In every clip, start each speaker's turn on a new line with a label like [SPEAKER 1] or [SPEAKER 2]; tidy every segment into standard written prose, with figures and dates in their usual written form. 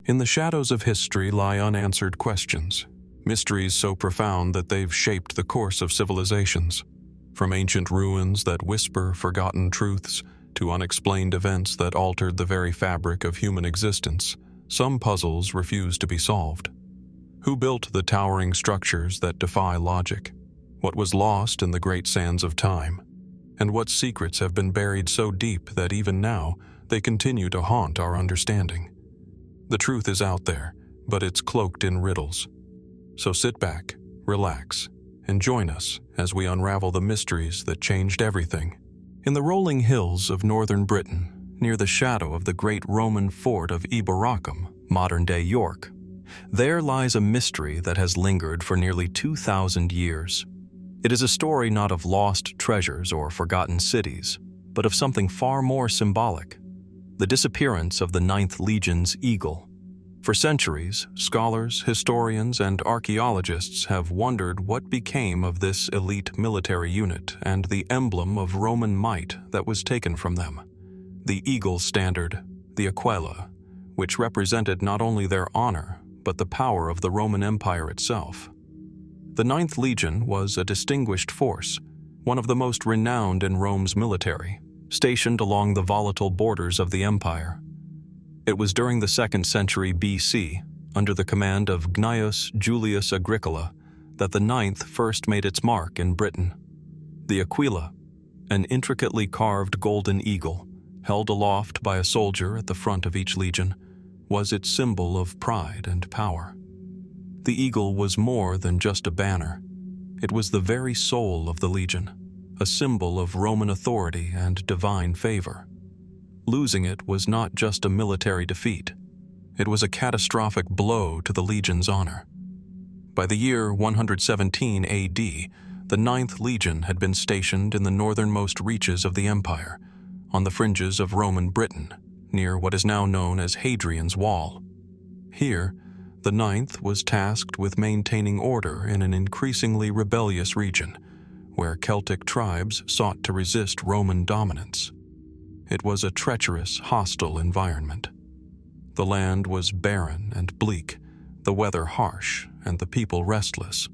[SPEAKER 1] In the shadows of history lie unanswered questions, mysteries so profound that they've shaped the course of civilizations. From ancient ruins that whisper forgotten truths to unexplained events that altered the very fabric of human existence, some puzzles refuse to be solved. Who built the towering structures that defy logic? What was lost in the great sands of time? And what secrets have been buried so deep that even now they continue to haunt our understanding? The truth is out there, but it's cloaked in riddles. So sit back, relax, and join us as we unravel the mysteries that changed everything. In the rolling hills of northern Britain, near the shadow of the great Roman fort of Eboracum, modern-day York, there lies a mystery that has lingered for nearly 2,000 years. It is a story not of lost treasures or forgotten cities, but of something far more symbolic: the disappearance of the 9th Legion's eagle. For centuries, scholars, historians, and archaeologists have wondered what became of this elite military unit and the emblem of Roman might that was taken from them. The eagle standard, the aquila, which represented not only their honor, but the power of the Roman Empire itself. The 9th Legion was a distinguished force, one of the most renowned in Rome's military, stationed along the volatile borders of the empire. It was during the 2nd century BC, under the command of Gnaeus Julius Agricola, that the 9th first made its mark in Britain. The aquila, an intricately carved golden eagle, held aloft by a soldier at the front of each legion, was its symbol of pride and power. The eagle was more than just a banner. It was the very soul of the legion, a symbol of Roman authority and divine favor. Losing it was not just a military defeat. It was a catastrophic blow to the legion's honor. By the year 117 AD, the 9th Legion had been stationed in the northernmost reaches of the empire, on the fringes of Roman Britain, near what is now known as Hadrian's Wall. Here, the 9th was tasked with maintaining order in an increasingly rebellious region, where Celtic tribes sought to resist Roman dominance. It was a treacherous, hostile environment. The land was barren and bleak, the weather harsh, and the people restless.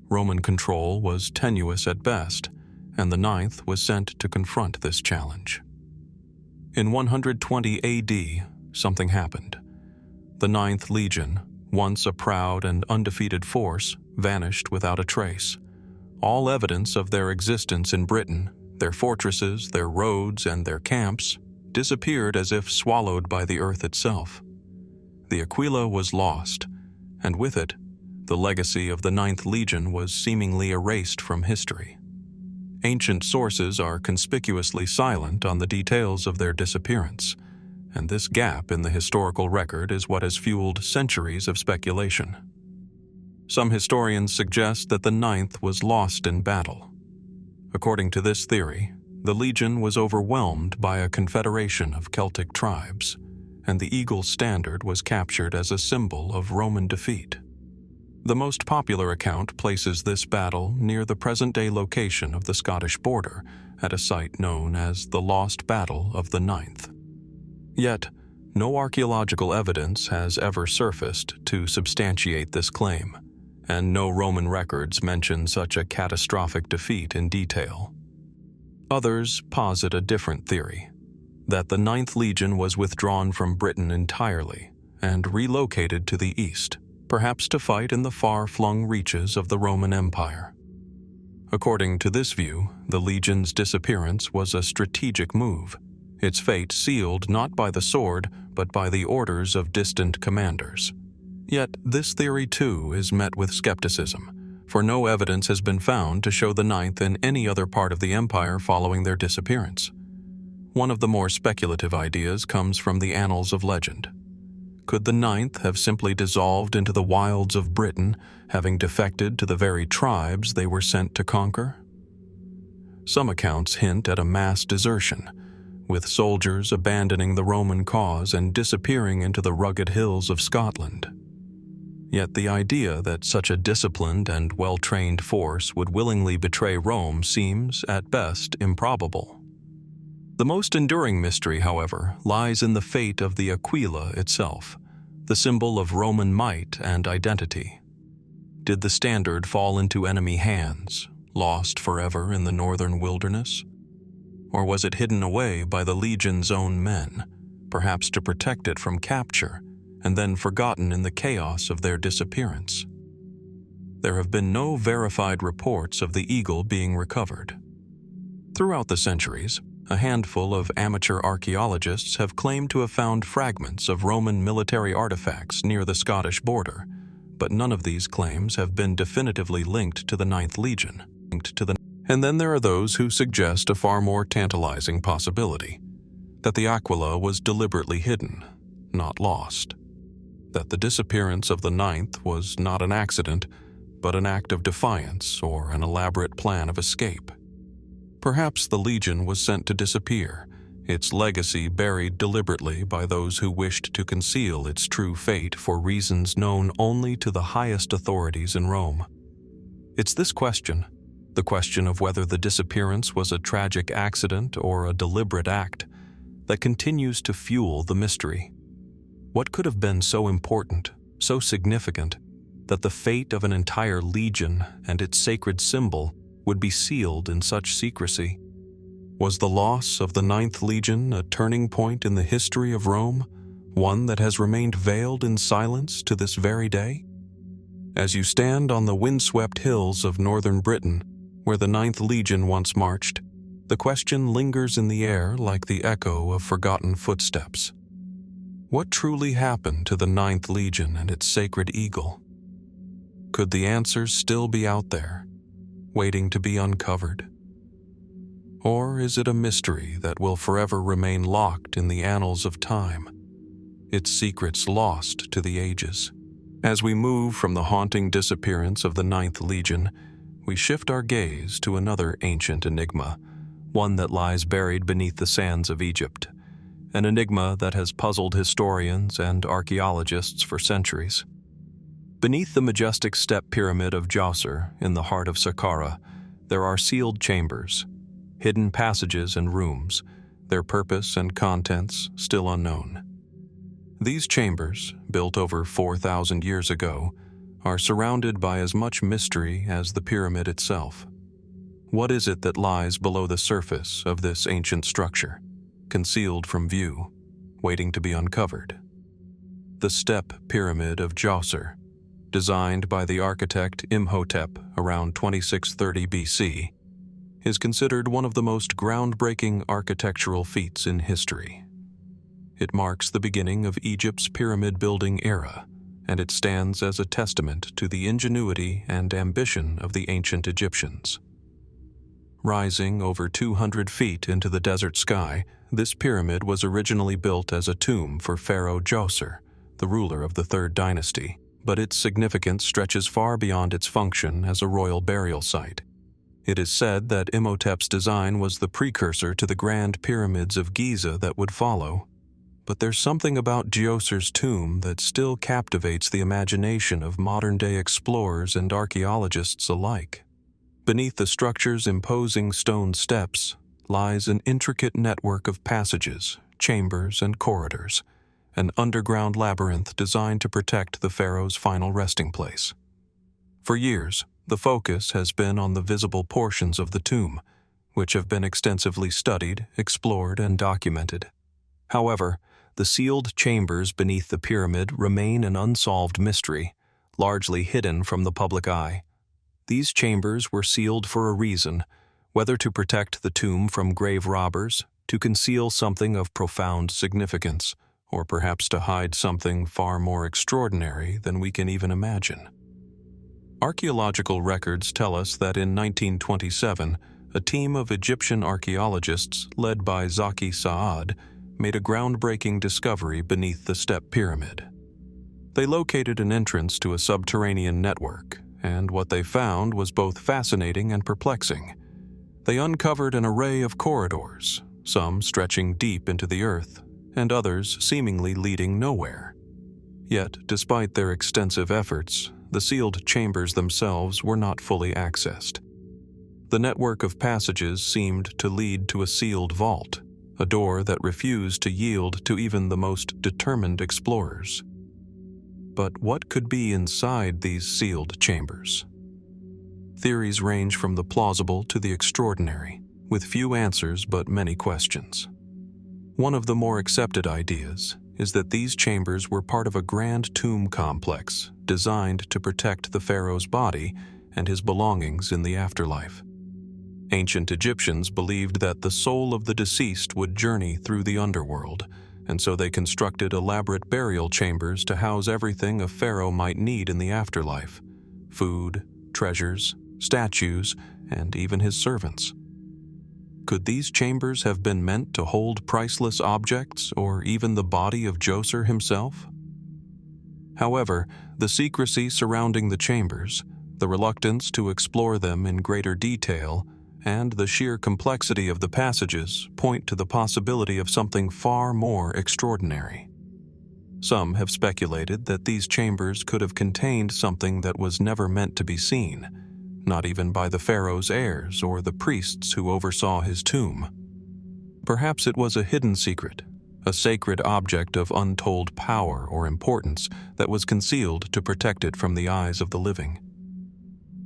[SPEAKER 1] Roman control was tenuous at best, and the 9th was sent to confront this challenge. In 120 AD, something happened. The 9th Legion, once a proud and undefeated force, vanished without a trace. All evidence of their existence in Britain, their fortresses, their roads, and their camps, disappeared as if swallowed by the earth itself. The aquila was lost, and with it, the legacy of the 9th Legion was seemingly erased from history. Ancient sources are conspicuously silent on the details of their disappearance, and this gap in the historical record is what has fueled centuries of speculation. Some historians suggest that the 9th was lost in battle. According to this theory, the Legion was overwhelmed by a confederation of Celtic tribes, and the eagle standard was captured as a symbol of Roman defeat. The most popular account places this battle near the present-day location of the Scottish border, at a site known as the Lost Battle of the 9th. Yet, no archaeological evidence has ever surfaced to substantiate this claim, and no Roman records mention such a catastrophic defeat in detail. Others posit a different theory, that the 9th Legion was withdrawn from Britain entirely and relocated to the east, perhaps to fight in the far-flung reaches of the Roman Empire. According to this view, the Legion's disappearance was a strategic move, its fate sealed not by the sword but by the orders of distant commanders. Yet this theory too is met with skepticism, for no evidence has been found to show the 9th in any other part of the empire following their disappearance. One of the more speculative ideas comes from the annals of legend. Could the 9th have simply dissolved into the wilds of Britain, having defected to the very tribes they were sent to conquer? Some accounts hint at a mass desertion, with soldiers abandoning the Roman cause and disappearing into the rugged hills of Scotland. Yet the idea that such a disciplined and well-trained force would willingly betray Rome seems, at best, improbable. The most enduring mystery, however, lies in the fate of the aquila itself. the symbol of Roman might and identity. Did the standard fall into enemy hands, lost forever in the northern wilderness? Or was it hidden away by the legion's own men, perhaps to protect it from capture, and then forgotten in the chaos of their disappearance? There have been no verified reports of the eagle being recovered. Throughout the centuries, a handful of amateur archaeologists have claimed to have found fragments of Roman military artifacts near the Scottish border, but none of these claims have been definitively linked to the Ninth Legion. And then there are those who suggest a far more tantalizing possibility, that the Aquila was deliberately hidden, not lost. That the disappearance of the Ninth was not an accident, but an act of defiance or an elaborate plan of escape. Perhaps the Legion was sent to disappear, its legacy buried deliberately by those who wished to conceal its true fate for reasons known only to the highest authorities in Rome. It's this question, the question of whether the disappearance was a tragic accident or a deliberate act, that continues to fuel the mystery. What could have been so important, so significant, that the fate of an entire legion and its sacred symbol would be sealed in such secrecy? Was the loss of the Ninth Legion a turning point in the history of Rome, one that has remained veiled in silence to this very day? As you stand on the windswept hills of northern Britain, where the Ninth Legion once marched, the question lingers in the air like the echo of forgotten footsteps. What truly happened to the Ninth Legion and its sacred eagle? Could the answers still be out there, waiting to be uncovered? Or is it a mystery that will forever remain locked in the annals of time, its secrets lost to the ages? As we move from the haunting disappearance of the Ninth Legion, we shift our gaze to another ancient enigma, one that lies buried beneath the sands of Egypt, an enigma that has puzzled historians and archaeologists for centuries. Beneath the majestic step pyramid of Djoser in the heart of Saqqara, there are sealed chambers, hidden passages and rooms, their purpose and contents still unknown. These chambers, built over 4,000 years ago, are surrounded by as much mystery as the pyramid itself. What is it that lies below the surface of this ancient structure, concealed from view, waiting to be uncovered? The step pyramid of Djoser, designed by the architect Imhotep around 2630 BC, is considered one of the most groundbreaking architectural feats in history. It marks the beginning of Egypt's pyramid-building era, and it stands as a testament to the ingenuity and ambition of the ancient Egyptians. Rising over 200 feet into the desert sky, this pyramid was originally built as a tomb for Pharaoh Djoser, the ruler of the Third Dynasty, but its significance stretches far beyond its function as a royal burial site. It is said that Imhotep's design was the precursor to the grand pyramids of Giza that would follow. But there's something about Djoser's tomb that still captivates the imagination of modern-day explorers and archaeologists alike. Beneath the structure's imposing stone steps lies an intricate network of passages, chambers, and corridors, an underground labyrinth designed to protect the pharaoh's final resting place. For years, the focus has been on the visible portions of the tomb, which have been extensively studied, explored, and documented. However, the sealed chambers beneath the pyramid remain an unsolved mystery, largely hidden from the public eye. These chambers were sealed for a reason, whether to protect the tomb from grave robbers, to conceal something of profound significance, or perhaps to hide something far more extraordinary than we can even imagine. Archaeological records tell us that in 1927, a team of Egyptian archaeologists led by Zaki Saad made a groundbreaking discovery beneath the step pyramid. They located an entrance to a subterranean network, and what they found was both fascinating and perplexing. They uncovered an array of corridors, some stretching deep into the earth, and others seemingly leading nowhere. Yet, despite their extensive efforts, the sealed chambers themselves were not fully accessed. The network of passages seemed to lead to a sealed vault, a door that refused to yield to even the most determined explorers. But what could be inside these sealed chambers? Theories range from the plausible to the extraordinary, with few answers but many questions. One of the more accepted ideas is that these chambers were part of a grand tomb complex designed to protect the pharaoh's body and his belongings in the afterlife. Ancient Egyptians believed that the soul of the deceased would journey through the underworld, and so they constructed elaborate burial chambers to house everything a pharaoh might need in the afterlife: food, treasures, statues, and even his servants. Could these chambers have been meant to hold priceless objects or even the body of Djoser himself? However, the secrecy surrounding the chambers, the reluctance to explore them in greater detail, and the sheer complexity of the passages point to the possibility of something far more extraordinary. Some have speculated that these chambers could have contained something that was never meant to be seen, not even by the pharaoh's heirs or the priests who oversaw his tomb. Perhaps it was a hidden secret, a sacred object of untold power or importance that was concealed to protect it from the eyes of the living.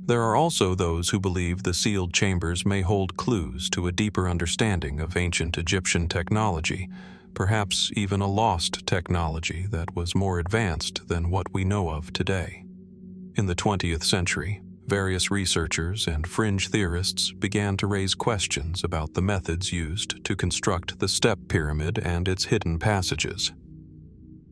[SPEAKER 1] There are also those who believe the sealed chambers may hold clues to a deeper understanding of ancient Egyptian technology, perhaps even a lost technology that was more advanced than what we know of today. In the 20th century, various researchers and fringe theorists began to raise questions about the methods used to construct the step pyramid and its hidden passages.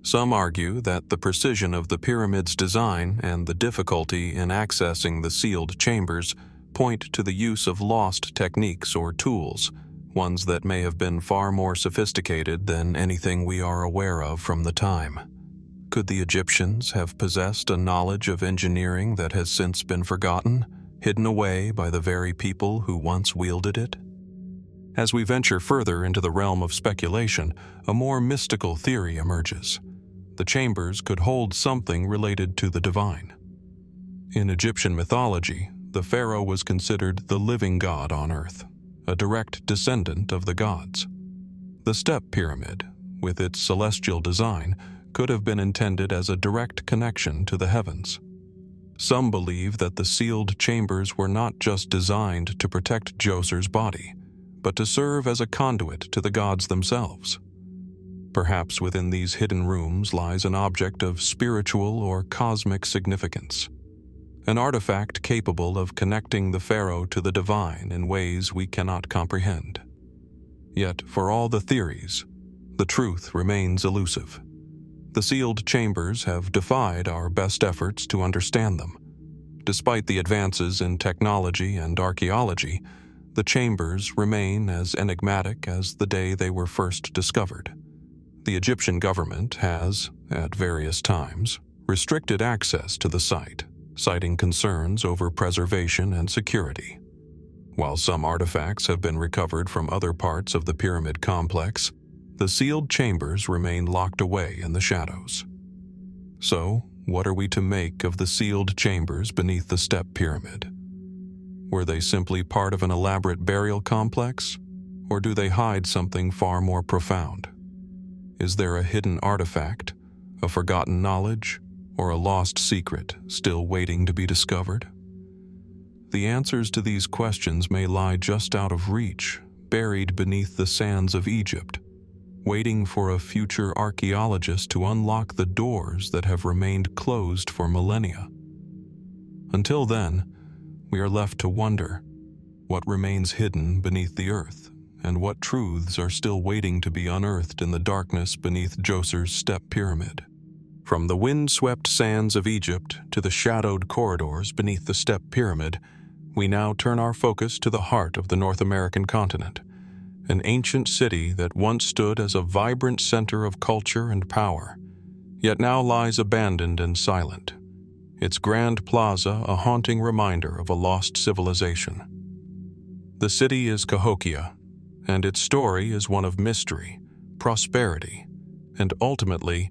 [SPEAKER 1] Some argue that the precision of the pyramid's design and the difficulty in accessing the sealed chambers point to the use of lost techniques or tools, ones that may have been far more sophisticated than anything we are aware of from the time. Could the Egyptians have possessed a knowledge of engineering that has since been forgotten, hidden away by the very people who once wielded it? As we venture further into the realm of speculation, a more mystical theory emerges. The chambers could hold something related to the divine. In Egyptian mythology, the pharaoh was considered the living god on earth, a direct descendant of the gods. The step pyramid, with its celestial design, could have been intended as a direct connection to the heavens. Some believe that the sealed chambers were not just designed to protect Djoser's body, but to serve as a conduit to the gods themselves. Perhaps within these hidden rooms lies an object of spiritual or cosmic significance, an artifact capable of connecting the pharaoh to the divine in ways we cannot comprehend. Yet, for all the theories, the truth remains elusive. The sealed chambers have defied our best efforts to understand them. Despite the advances in technology and archaeology, the chambers remain as enigmatic as the day they were first discovered. The Egyptian government has, at various times, restricted access to the site, citing concerns over preservation and security. While some artifacts have been recovered from other parts of the pyramid complex, the sealed chambers remain locked away in the shadows. So, what are we to make of the sealed chambers beneath the step pyramid? Were they simply part of an elaborate burial complex, or do they hide something far more profound? Is there a hidden artifact, a forgotten knowledge, or a lost secret still waiting to be discovered? The answers to these questions may lie just out of reach, buried beneath the sands of Egypt, waiting for a future archaeologist to unlock the doors that have remained closed for millennia. Until then, we are left to wonder what remains hidden beneath the earth, and what truths are still waiting to be unearthed in the darkness beneath Djoser's step pyramid. From the wind-swept sands of Egypt to the shadowed corridors beneath the step pyramid, we now turn our focus to the heart of the North American continent, an ancient city that once stood as a vibrant center of culture and power, yet now lies abandoned and silent, its grand plaza a haunting reminder of a lost civilization. The city is Cahokia, and its story is one of mystery, prosperity, and ultimately,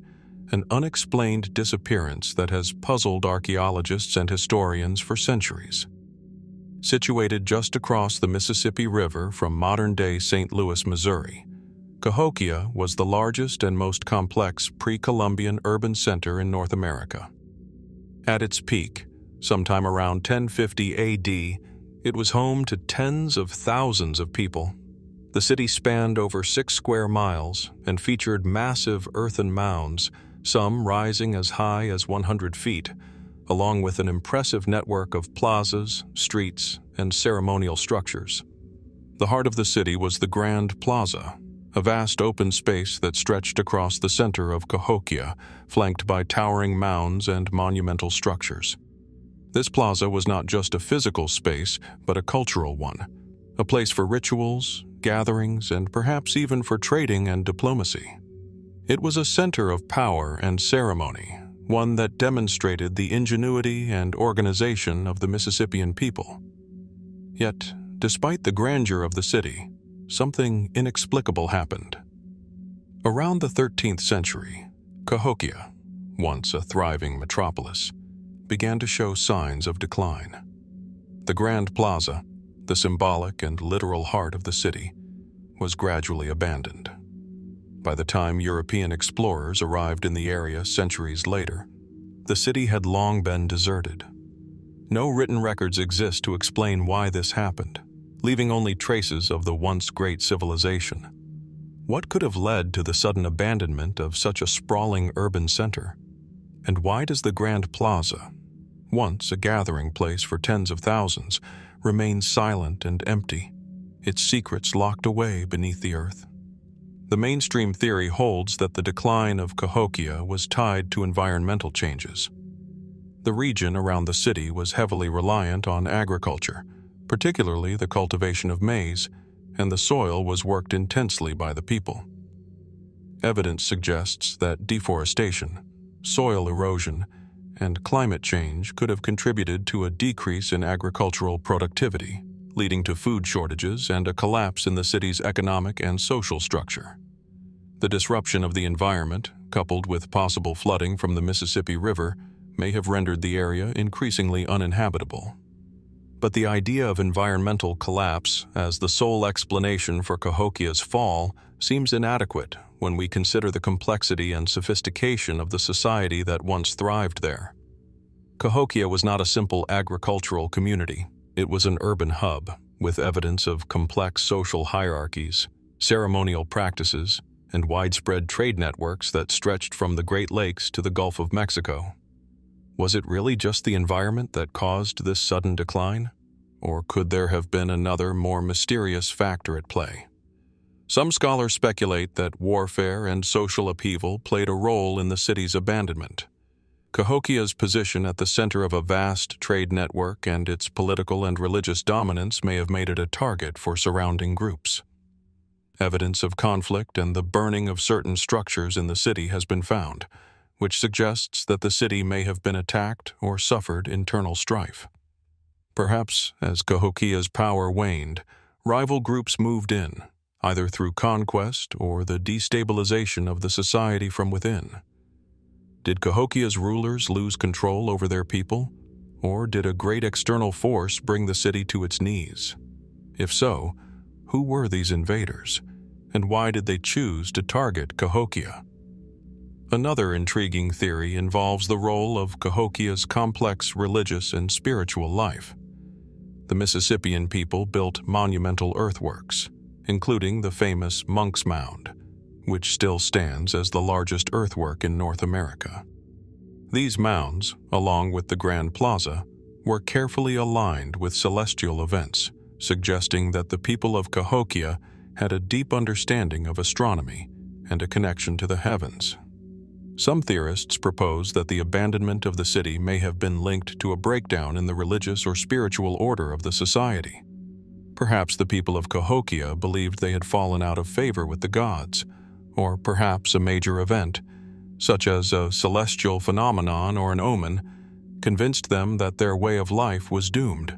[SPEAKER 1] an unexplained disappearance that has puzzled archaeologists and historians for centuries. Situated just across the Mississippi River from modern-day St. Louis, Missouri, Cahokia was the largest and most complex pre-Columbian urban center in North America. At its peak, sometime around 1050 AD, it was home to tens of thousands of people. The city spanned over 6 square miles and featured massive earthen mounds, some rising as high as 100 feet, along with an impressive network of plazas, streets, and ceremonial structures. The heart of the city was the Grand Plaza, a vast open space that stretched across the center of Cahokia, flanked by towering mounds and monumental structures. This plaza was not just a physical space, but a cultural one, a place for rituals, gatherings, and perhaps even for trading and diplomacy. It was a center of power and ceremony, one that demonstrated the ingenuity and organization of the Mississippian people. Yet, despite the grandeur of the city, something inexplicable happened. Around the 13th century, Cahokia, once a thriving metropolis, began to show signs of decline. The Grand Plaza, the symbolic and literal heart of the city, was gradually abandoned. By the time European explorers arrived in the area centuries later, the city had long been deserted. No written records exist to explain why this happened, leaving only traces of the once great civilization. What could have led to the sudden abandonment of such a sprawling urban center? And why does the Grand Plaza, once a gathering place for tens of thousands, remain silent and empty, its secrets locked away beneath the earth? The mainstream theory holds that the decline of Cahokia was tied to environmental changes. The region around the city was heavily reliant on agriculture, particularly the cultivation of maize, and the soil was worked intensely by the people. Evidence suggests that deforestation, soil erosion, and climate change could have contributed to a decrease in agricultural productivity, leading to food shortages and a collapse in the city's economic and social structure. The disruption of the environment, coupled with possible flooding from the Mississippi River, may have rendered the area increasingly uninhabitable. But the idea of environmental collapse as the sole explanation for Cahokia's fall seems inadequate when we consider the complexity and sophistication of the society that once thrived there. Cahokia was not a simple agricultural community. It was an urban hub, with evidence of complex social hierarchies, ceremonial practices, and widespread trade networks that stretched from the Great Lakes to the Gulf of Mexico. Was it really just the environment that caused this sudden decline? Or could there have been another, more mysterious factor at play? Some scholars speculate that warfare and social upheaval played a role in the city's abandonment. Cahokia's position at the center of a vast trade network and its political and religious dominance may have made it a target for surrounding groups. Evidence of conflict and the burning of certain structures in the city has been found, which suggests that the city may have been attacked or suffered internal strife. Perhaps, as Cahokia's power waned, rival groups moved in, either through conquest or the destabilization of the society from within. Did Cahokia's rulers lose control over their people, or did a great external force bring the city to its knees? If so, who were these invaders, and why did they choose to target Cahokia? Another intriguing theory involves the role of Cahokia's complex religious and spiritual life. The Mississippian people built monumental earthworks, including the famous Monk's Mound, which still stands as the largest earthwork in North America. These mounds, along with the Grand Plaza, were carefully aligned with celestial events, suggesting that the people of Cahokia had a deep understanding of astronomy and a connection to the heavens. Some theorists propose that the abandonment of the city may have been linked to a breakdown in the religious or spiritual order of the society. Perhaps the people of Cahokia believed they had fallen out of favor with the gods, or perhaps a major event, such as a celestial phenomenon or an omen, convinced them that their way of life was doomed.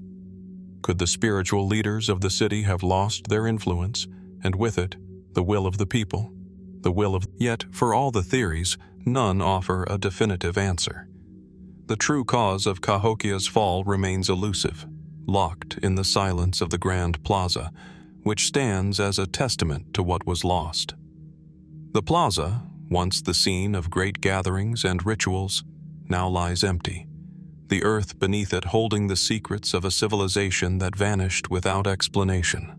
[SPEAKER 1] Could the spiritual leaders of the city have lost their influence, and with it, the will of the people? Yet, for all the theories, none offer a definitive answer. The true cause of Cahokia's fall remains elusive, locked in the silence of the Grand Plaza, which stands as a testament to what was lost. The plaza, once the scene of great gatherings and rituals, now lies empty, the earth beneath it holding the secrets of a civilization that vanished without explanation.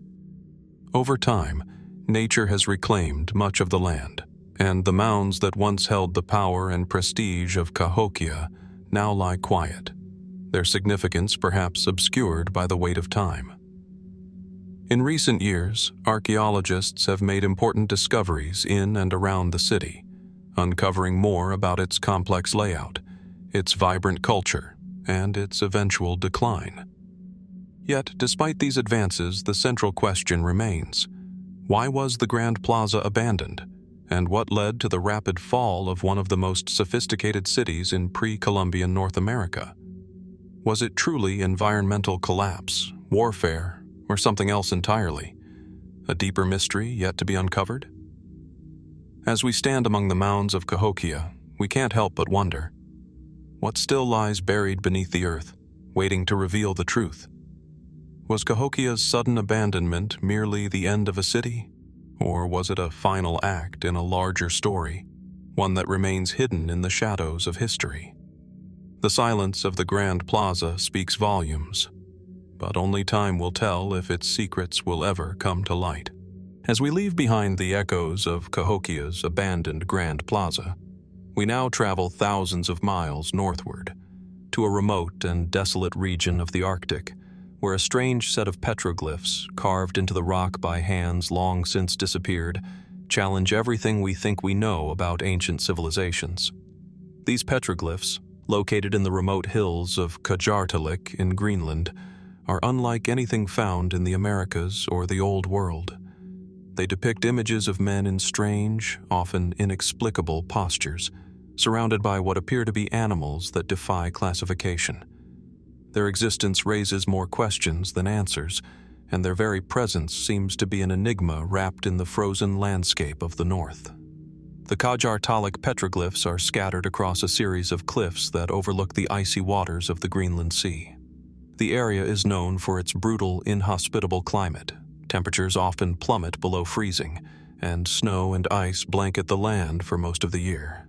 [SPEAKER 1] Over time, nature has reclaimed much of the land, and the mounds that once held the power and prestige of Cahokia now lie quiet, their significance perhaps obscured by the weight of time. In recent years, archaeologists have made important discoveries in and around the city, uncovering more about its complex layout, its vibrant culture, and its eventual decline. Yet, despite these advances, the central question remains: why was the Grand Plaza abandoned, and what led to the rapid fall of one of the most sophisticated cities in pre-Columbian North America? Was it truly environmental collapse, warfare, or something else entirely? A deeper mystery yet to be uncovered? As we stand among the mounds of Cahokia, we can't help but wonder, what still lies buried beneath the earth, waiting to reveal the truth? Was Cahokia's sudden abandonment merely the end of a city? Or was it a final act in a larger story, one that remains hidden in the shadows of history? The silence of the Grand Plaza speaks volumes, but only time will tell if its secrets will ever come to light. As we leave behind the echoes of Cahokia's abandoned Grand Plaza, we now travel thousands of miles northward, to a remote and desolate region of the Arctic, where a strange set of petroglyphs, carved into the rock by hands long since disappeared, challenge everything we think we know about ancient civilizations. These petroglyphs, located in the remote hills of Qajartalik in Greenland, are unlike anything found in the Americas or the Old World. They depict images of men in strange, often inexplicable postures, surrounded by what appear to be animals that defy classification. Their existence raises more questions than answers, and their very presence seems to be an enigma wrapped in the frozen landscape of the north. The Qajartalik petroglyphs are scattered across a series of cliffs that overlook the icy waters of the Greenland Sea. The area is known for its brutal, inhospitable climate. Temperatures often plummet below freezing, and snow and ice blanket the land for most of the year.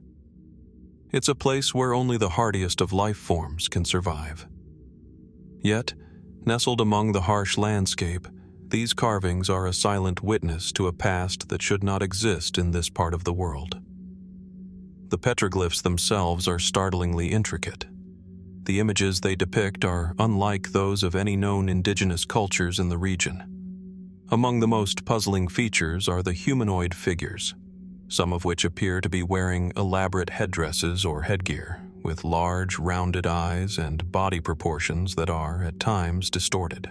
[SPEAKER 1] It's a place where only the hardiest of life forms can survive. Yet, nestled among the harsh landscape, these carvings are a silent witness to a past that should not exist in this part of the world. The petroglyphs themselves are startlingly intricate. The images they depict are unlike those of any known indigenous cultures in the region. Among the most puzzling features are the humanoid figures, some of which appear to be wearing elaborate headdresses or headgear, with large, rounded eyes and body proportions that are, at times, distorted.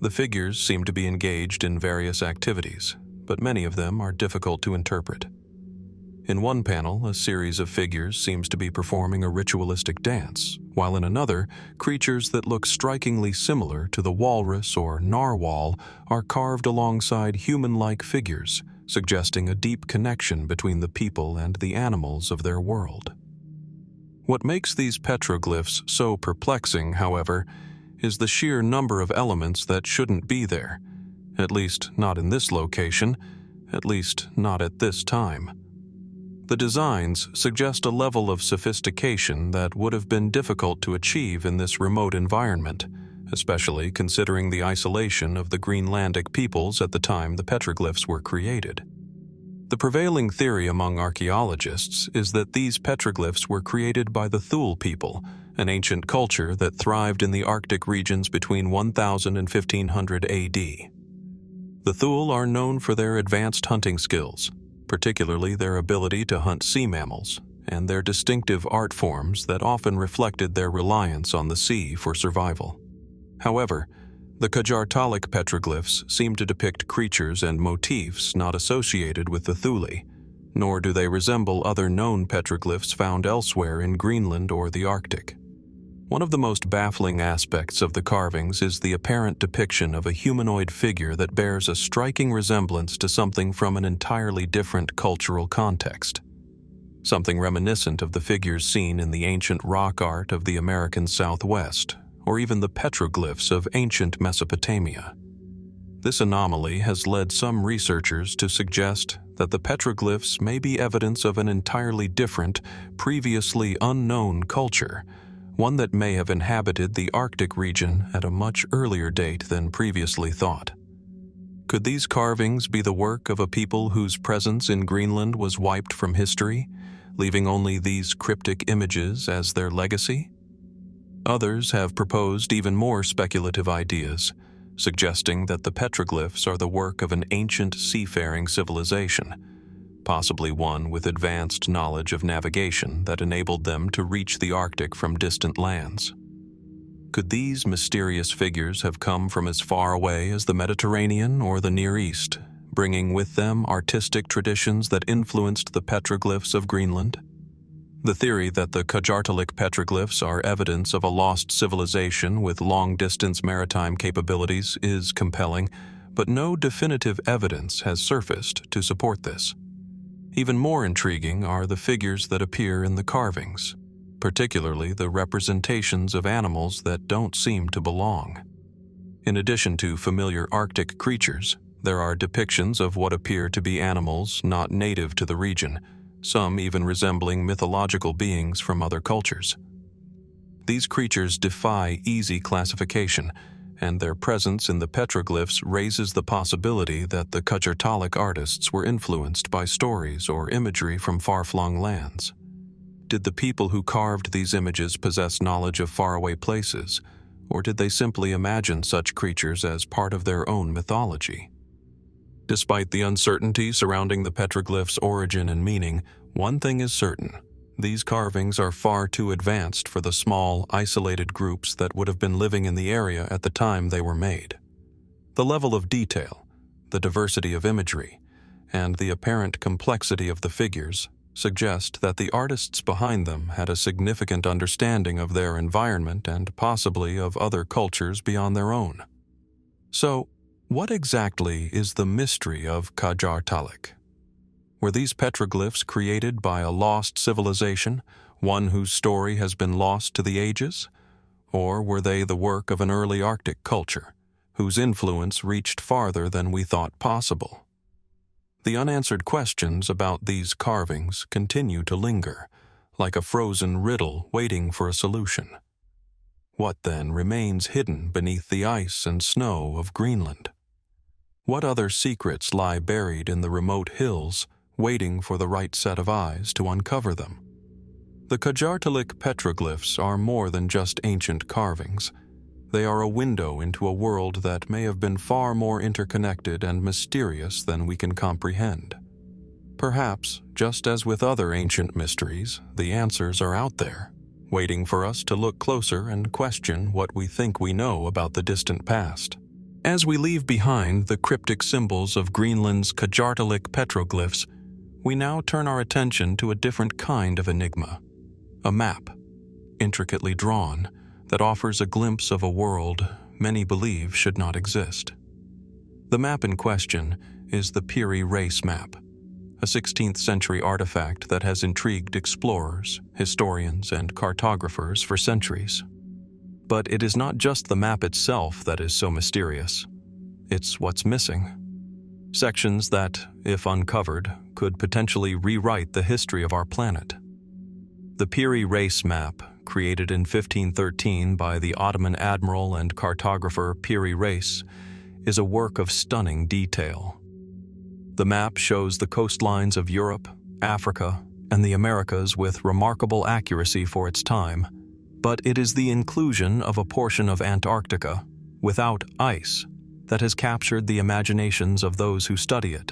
[SPEAKER 1] The figures seem to be engaged in various activities, but many of them are difficult to interpret. In one panel, a series of figures seems to be performing a ritualistic dance, while in another, creatures that look strikingly similar to the walrus or narwhal are carved alongside human-like figures, suggesting a deep connection between the people and the animals of their world. What makes these petroglyphs so perplexing, however, is the sheer number of elements that shouldn't be there, at least not in this location, at least not at this time. The designs suggest a level of sophistication that would have been difficult to achieve in this remote environment, especially considering the isolation of the Greenlandic peoples at the time the petroglyphs were created. The prevailing theory among archaeologists is that these petroglyphs were created by the Thule people, an ancient culture that thrived in the Arctic regions between 1000 and 1500 AD. The Thule are known for their advanced hunting skills, particularly their ability to hunt sea mammals, and their distinctive art forms that often reflected their reliance on the sea for survival. However, the Qajartalik petroglyphs seem to depict creatures and motifs not associated with the Thule, nor do they resemble other known petroglyphs found elsewhere in Greenland or the Arctic. One of the most baffling aspects of the carvings is the apparent depiction of a humanoid figure that bears a striking resemblance to something from an entirely different cultural context. Something reminiscent of the figures seen in the ancient rock art of the American Southwest, or even the petroglyphs of ancient Mesopotamia. This anomaly has led some researchers to suggest that the petroglyphs may be evidence of an entirely different, previously unknown culture, one that may have inhabited the Arctic region at a much earlier date than previously thought. Could these carvings be the work of a people whose presence in Greenland was wiped from history, leaving only these cryptic images as their legacy? Others have proposed even more speculative ideas, suggesting that the petroglyphs are the work of an ancient seafaring civilization, possibly one with advanced knowledge of navigation that enabled them to reach the Arctic from distant lands. Could these mysterious figures have come from as far away as the Mediterranean or the Near East, bringing with them artistic traditions that influenced the petroglyphs of Greenland? The theory that the Qajartalik petroglyphs are evidence of a lost civilization with long-distance maritime capabilities is compelling, but no definitive evidence has surfaced to support this. Even more intriguing are the figures that appear in the carvings, particularly the representations of animals that don't seem to belong. In addition to familiar Arctic creatures, there are depictions of what appear to be animals not native to the region, some even resembling mythological beings from other cultures. These creatures defy easy classification, and their presence in the petroglyphs raises the possibility that the Qajartalik artists were influenced by stories or imagery from far-flung lands. Did the people who carved these images possess knowledge of faraway places, or did they simply imagine such creatures as part of their own mythology? Despite the uncertainty surrounding the petroglyphs' origin and meaning, one thing is certain: these carvings are far too advanced for the small, isolated groups that would have been living in the area at the time they were made. The level of detail, the diversity of imagery, and the apparent complexity of the figures suggest that the artists behind them had a significant understanding of their environment and possibly of other cultures beyond their own. So, what exactly is the mystery of Qajartalik? Were these petroglyphs created by a lost civilization, one whose story has been lost to the ages? Or were they the work of an early Arctic culture, whose influence reached farther than we thought possible? The unanswered questions about these carvings continue to linger, like a frozen riddle waiting for a solution. What then remains hidden beneath the ice and snow of Greenland? What other secrets lie buried in the remote hills, waiting for the right set of eyes to uncover them? The Qajartalik petroglyphs are more than just ancient carvings. They are a window into a world that may have been far more interconnected and mysterious than we can comprehend. Perhaps, just as with other ancient mysteries, the answers are out there, waiting for us to look closer and question what we think we know about the distant past. As we leave behind the cryptic symbols of Greenland's Qajartalik petroglyphs, we now turn our attention to a different kind of enigma, a map, intricately drawn, that offers a glimpse of a world many believe should not exist. The map in question is the Piri Reis map, a 16th century artifact that has intrigued explorers, historians, and cartographers for centuries. But it is not just the map itself that is so mysterious. It's what's missing. Sections that, if uncovered, could potentially rewrite the history of our planet. The Piri Reis map, created in 1513 by the Ottoman admiral and cartographer Piri Reis, is a work of stunning detail. The map shows the coastlines of Europe, Africa, and the Americas with remarkable accuracy for its time, but it is the inclusion of a portion of Antarctica, without ice, that has captured the imaginations of those who study it.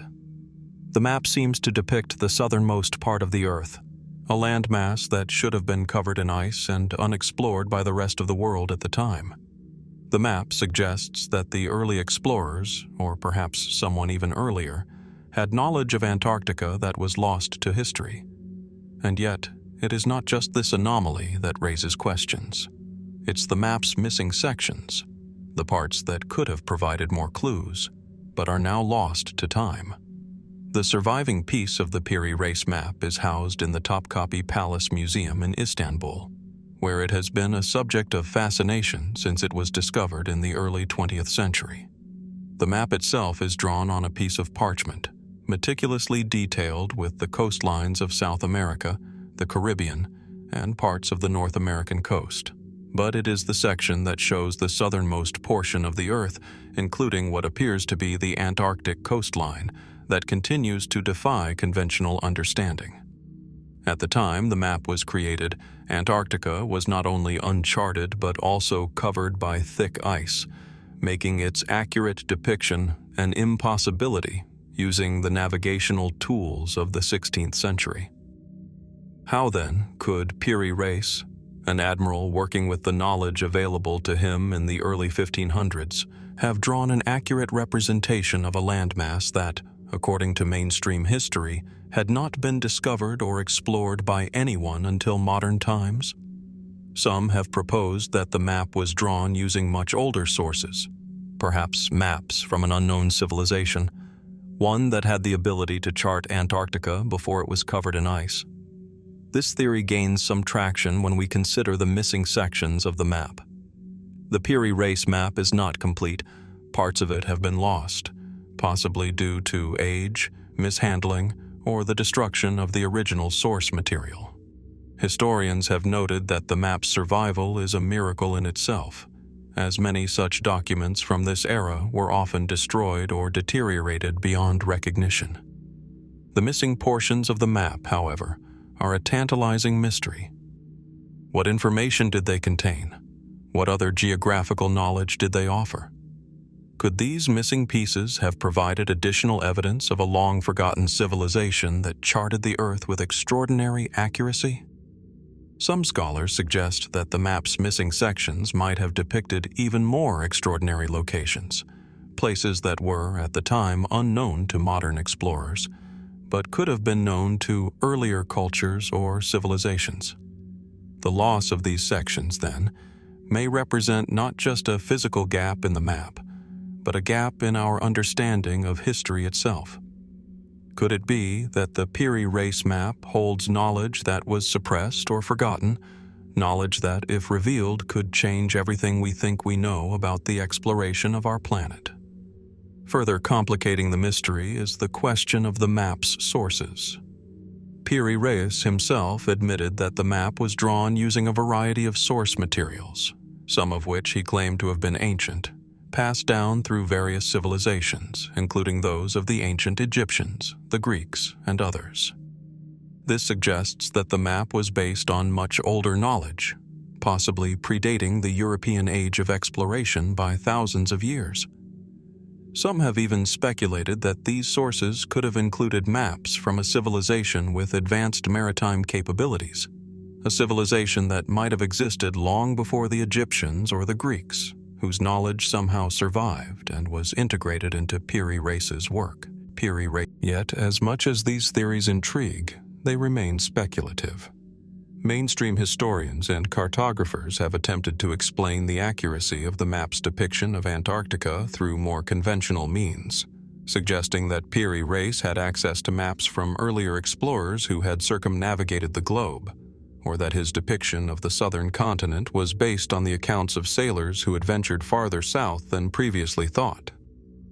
[SPEAKER 1] The map seems to depict the southernmost part of the Earth, a landmass that should have been covered in ice and unexplored by the rest of the world at the time. The map suggests that the early explorers, or perhaps someone even earlier, had knowledge of Antarctica that was lost to history. And yet, it is not just this anomaly that raises questions. It's the map's missing sections, the parts that could have provided more clues, but are now lost to time. The surviving piece of the Piri Reis map is housed in the Topkapi Palace Museum in Istanbul, where it has been a subject of fascination since it was discovered in the early 20th century. The map itself is drawn on a piece of parchment, meticulously detailed with the coastlines of South America, the Caribbean, and parts of the North American coast. But it is the section that shows the southernmost portion of the Earth, including what appears to be the Antarctic coastline, that continues to defy conventional understanding. At the time the map was created, Antarctica was not only uncharted but also covered by thick ice, making its accurate depiction an impossibility using the navigational tools of the 16th century. How then could Piri Reis, an admiral working with the knowledge available to him in the early 1500s, have drawn an accurate representation of a landmass that, according to mainstream history, had not been discovered or explored by anyone until modern times? Some have proposed that the map was drawn using much older sources, perhaps maps from an unknown civilization, one that had the ability to chart Antarctica before it was covered in ice. This theory gains some traction when we consider the missing sections of the map. The Piri Reis map is not complete. Parts of it have been lost, possibly due to age, mishandling, or the destruction of the original source material. Historians have noted that the map's survival is a miracle in itself, as many such documents from this era were often destroyed or deteriorated beyond recognition. The missing portions of the map, however, are a tantalizing mystery. What information did they contain? What other geographical knowledge did they offer? Could these missing pieces have provided additional evidence of a long-forgotten civilization that charted the Earth with extraordinary accuracy? Some scholars suggest that the map's missing sections might have depicted even more extraordinary locations, places that were, at the time, unknown to modern explorers, but could have been known to earlier cultures or civilizations. The loss of these sections, then, may represent not just a physical gap in the map, but a gap in our understanding of history itself. Could it be that the Piri Reis map holds knowledge that was suppressed or forgotten, knowledge that, if revealed, could change everything we think we know about the exploration of our planet? Further complicating the mystery is the question of the map's sources. Piri Reis himself admitted that the map was drawn using a variety of source materials, some of which he claimed to have been ancient, passed down through various civilizations, including those of the ancient Egyptians, the Greeks, and others. This suggests that the map was based on much older knowledge, possibly predating the European age of exploration by thousands of years. Some have even speculated that these sources could have included maps from a civilization with advanced maritime capabilities, a civilization that might have existed long before the Egyptians or the Greeks, whose knowledge somehow survived and was integrated into Piri Reis's work. Yet, as much as these theories intrigue, they remain speculative. Mainstream historians and cartographers have attempted to explain the accuracy of the map's depiction of Antarctica through more conventional means, suggesting that Piri Reis had access to maps from earlier explorers who had circumnavigated the globe, or that his depiction of the southern continent was based on the accounts of sailors who had ventured farther south than previously thought.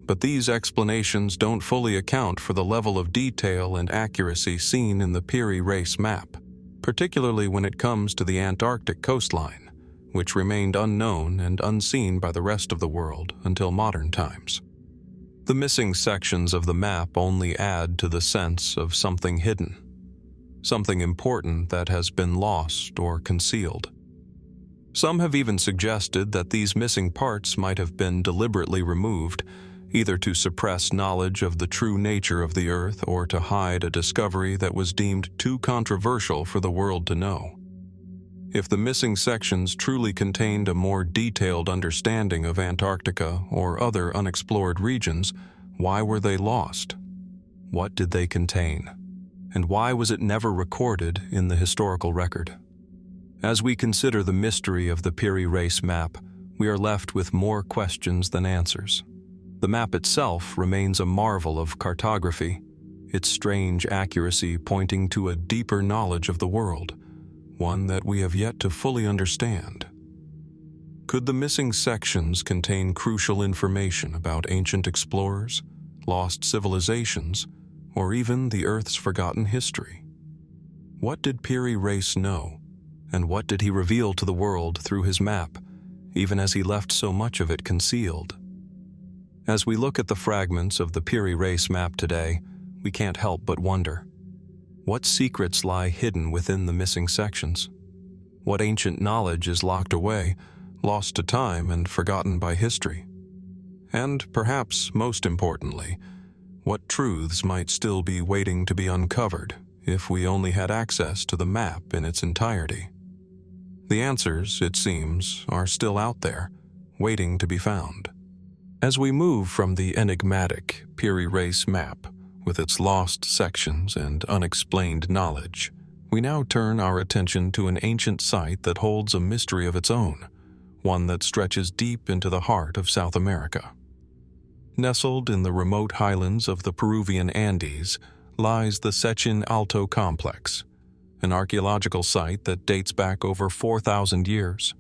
[SPEAKER 1] But these explanations don't fully account for the level of detail and accuracy seen in the Piri Reis map, particularly when it comes to the Antarctic coastline, which remained unknown and unseen by the rest of the world until modern times. The missing sections of the map only add to the sense of something hidden, something important that has been lost or concealed. Some have even suggested that these missing parts might have been deliberately removed, either to suppress knowledge of the true nature of the Earth or to hide a discovery that was deemed too controversial for the world to know. If the missing sections truly contained a more detailed understanding of Antarctica or other unexplored regions, why were they lost? What did they contain? And why was it never recorded in the historical record? As we consider the mystery of the Piri Reis map, we are left with more questions than answers. The map itself remains a marvel of cartography, its strange accuracy pointing to a deeper knowledge of the world, one that we have yet to fully understand. Could the missing sections contain crucial information about ancient explorers, lost civilizations, or even the Earth's forgotten history? What did Piri Reis know, and what did he reveal to the world through his map, even as he left so much of it concealed? As we look at the fragments of the Piri Reis map today, we can't help but wonder, what secrets lie hidden within the missing sections? What ancient knowledge is locked away, lost to time and forgotten by history? And perhaps most importantly, what truths might still be waiting to be uncovered if we only had access to the map in its entirety? The answers, it seems, are still out there, waiting to be found. As we move from the enigmatic Piri Reis map, with its lost sections and unexplained knowledge, we now turn our attention to an ancient site that holds a mystery of its own, one that stretches deep into the heart of South America. Nestled in the remote highlands of the Peruvian Andes lies the Sechin Alto complex, an archaeological site that dates back over 4,000 years.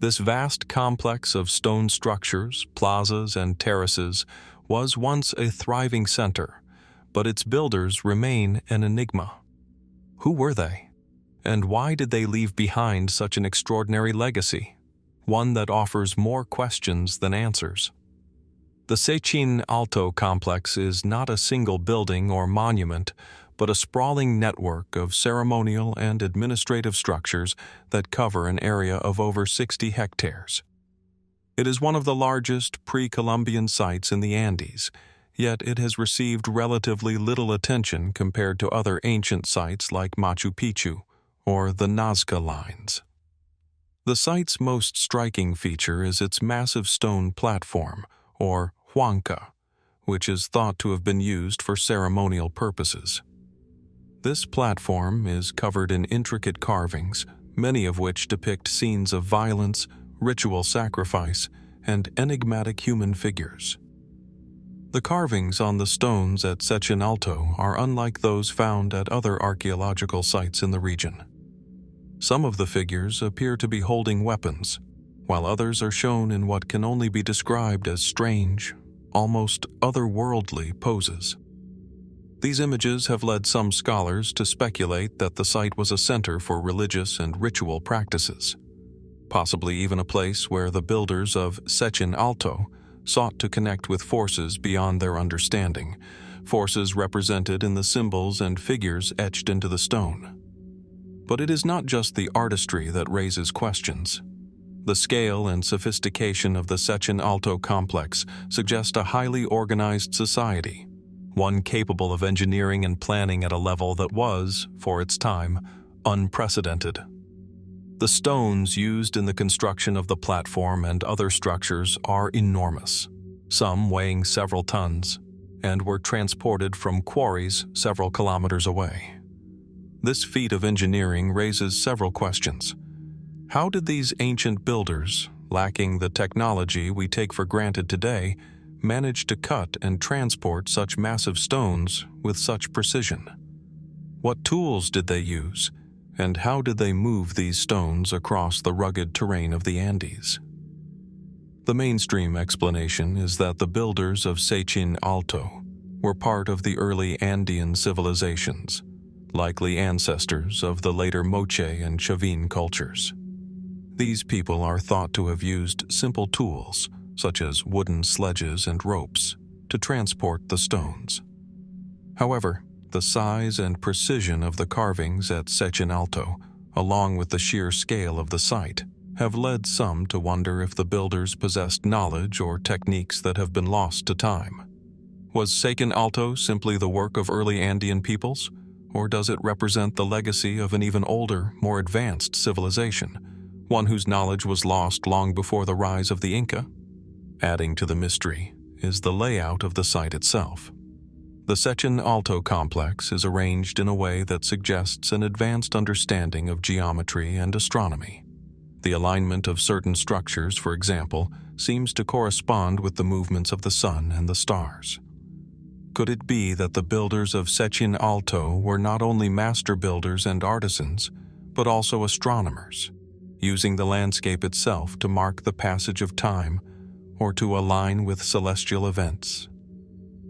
[SPEAKER 1] This vast complex of stone structures, plazas, and terraces was once a thriving center, but its builders remain an enigma. Who were they? And why did they leave behind such an extraordinary legacy, one that offers more questions than answers? The Sechin Alto complex is not a single building or monument, but a sprawling network of ceremonial and administrative structures that cover an area of over 60 hectares. It is one of the largest pre-Columbian sites in the Andes, yet it has received relatively little attention compared to other ancient sites like Machu Picchu or the Nazca Lines. The site's most striking feature is its massive stone platform, or huanca, which is thought to have been used for ceremonial purposes. This platform is covered in intricate carvings, many of which depict scenes of violence, ritual sacrifice, and enigmatic human figures. The carvings on the stones at Sechin Alto are unlike those found at other archaeological sites in the region. Some of the figures appear to be holding weapons, while others are shown in what can only be described as strange, almost otherworldly poses. These images have led some scholars to speculate that the site was a center for religious and ritual practices, possibly even a place where the builders of Sechin Alto sought to connect with forces beyond their understanding, forces represented in the symbols and figures etched into the stone. But it is not just the artistry that raises questions. The scale and sophistication of the Sechin Alto complex suggest a highly organized society, one capable of engineering and planning at a level that was, for its time, unprecedented. The stones used in the construction of the platform and other structures are enormous, some weighing several tons, and were transported from quarries several kilometers away. This feat of engineering raises several questions. How did these ancient builders, lacking the technology we take for granted today, manage to cut and transport such massive stones with such precision? What tools did they use, and how did they move these stones across the rugged terrain of the Andes? The mainstream explanation is that the builders of Sechin Alto were part of the early Andean civilizations, likely ancestors of the later Moche and Chavin cultures. These people are thought to have used simple tools, such as wooden sledges and ropes, to transport the stones. However, the size and precision of the carvings at Sechin Alto, along with the sheer scale of the site, have led some to wonder if the builders possessed knowledge or techniques that have been lost to time. Was Sechin Alto simply the work of early Andean peoples, or does it represent the legacy of an even older, more advanced civilization, one whose knowledge was lost long before the rise of the Inca? Adding to the mystery is the layout of the site itself. The Sechin Alto complex is arranged in a way that suggests an advanced understanding of geometry and astronomy. The alignment of certain structures, for example, seems to correspond with the movements of the sun and the stars. Could it be that the builders of Sechin Alto were not only master builders and artisans, but also astronomers, using the landscape itself to mark the passage of time or to align with celestial events?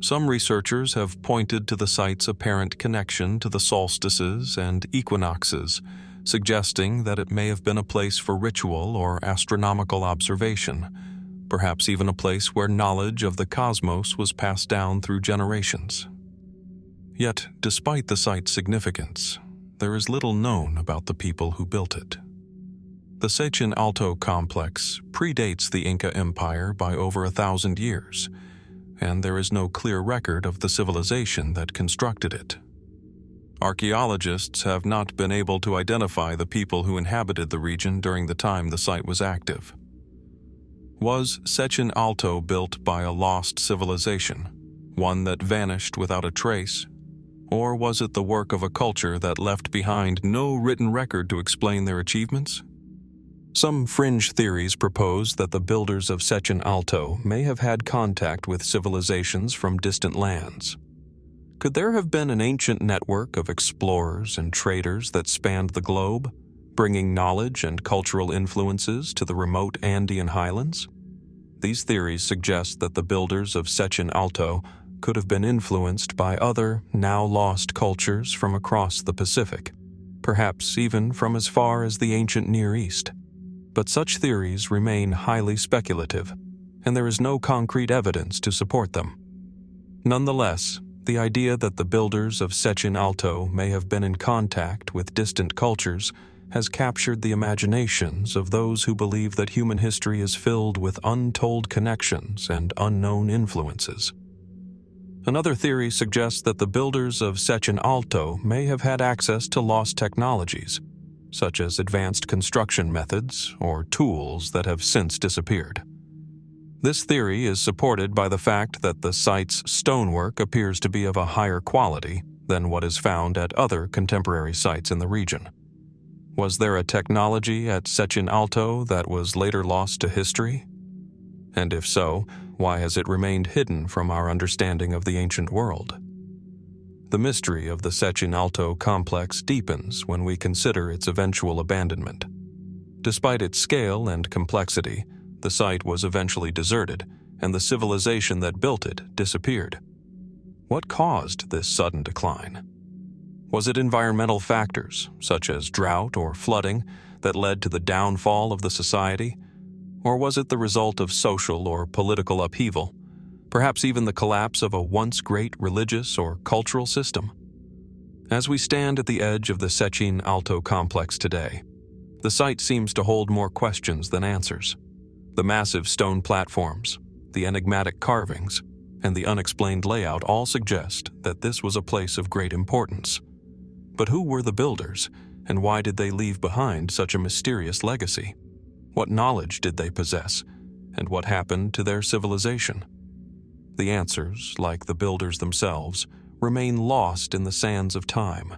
[SPEAKER 1] Some researchers have pointed to the site's apparent connection to the solstices and equinoxes, suggesting that it may have been a place for ritual or astronomical observation, perhaps even a place where knowledge of the cosmos was passed down through generations. Yet, despite the site's significance, there is little known about the people who built it. The Sechin Alto complex predates the Inca Empire by over 1,000 years, and there is no clear record of the civilization that constructed it. Archaeologists have not been able to identify the people who inhabited the region during the time the site was active. Was Sechin Alto built by a lost civilization, one that vanished without a trace? Or was it the work of a culture that left behind no written record to explain their achievements? Some fringe theories propose that the builders of Sechin Alto may have had contact with civilizations from distant lands. Could there have been an ancient network of explorers and traders that spanned the globe, bringing knowledge and cultural influences to the remote Andean highlands? These theories suggest that the builders of Sechin Alto could have been influenced by other, now-lost cultures from across the Pacific, perhaps even from as far as the ancient Near East. But such theories remain highly speculative, and there is no concrete evidence to support them. Nonetheless, the idea that the builders of Sechin Alto may have been in contact with distant cultures has captured the imaginations of those who believe that human history is filled with untold connections and unknown influences. Another theory suggests that the builders of Sechin Alto may have had access to lost technologies, such as advanced construction methods or tools that have since disappeared. This theory is supported by the fact that the site's stonework appears to be of a higher quality than what is found at other contemporary sites in the region. Was there a technology at Sechin Alto that was later lost to history? And if so, why has it remained hidden from our understanding of the ancient world? The mystery of the Sechin Alto complex deepens when we consider its eventual abandonment. Despite its scale and complexity, the site was eventually deserted, and the civilization that built it disappeared. What caused this sudden decline? Was it environmental factors, such as drought or flooding, that led to the downfall of the society? Or was it the result of social or political upheaval, perhaps even the collapse of a once great religious or cultural system? As we stand at the edge of the Sechin Alto complex today, the site seems to hold more questions than answers. The massive stone platforms, the enigmatic carvings, and the unexplained layout all suggest that this was a place of great importance. But who were the builders, and why did they leave behind such a mysterious legacy? What knowledge did they possess, and what happened to their civilization? The answers, like the builders themselves, remain lost in the sands of time,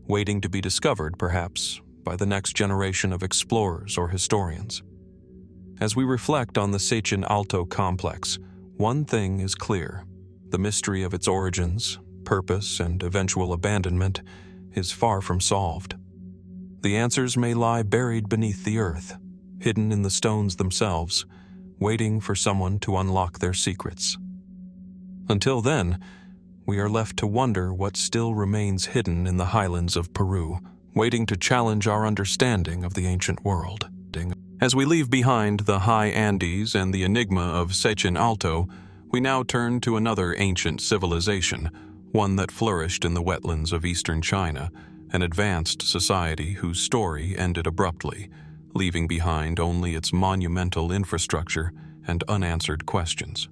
[SPEAKER 1] waiting to be discovered, perhaps, by the next generation of explorers or historians. As we reflect on the Sechin Alto complex, one thing is clear: the mystery of its origins, purpose, and eventual abandonment is far from solved. The answers may lie buried beneath the earth, hidden in the stones themselves, waiting for someone to unlock their secrets. Until then, we are left to wonder what still remains hidden in the highlands of Peru, waiting to challenge our understanding of the ancient world. As we leave behind the high Andes and the enigma of Sechin Alto, we now turn to another ancient civilization, one that flourished in the wetlands of eastern China, an advanced society whose story ended abruptly, leaving behind only its monumental infrastructure and unanswered questions.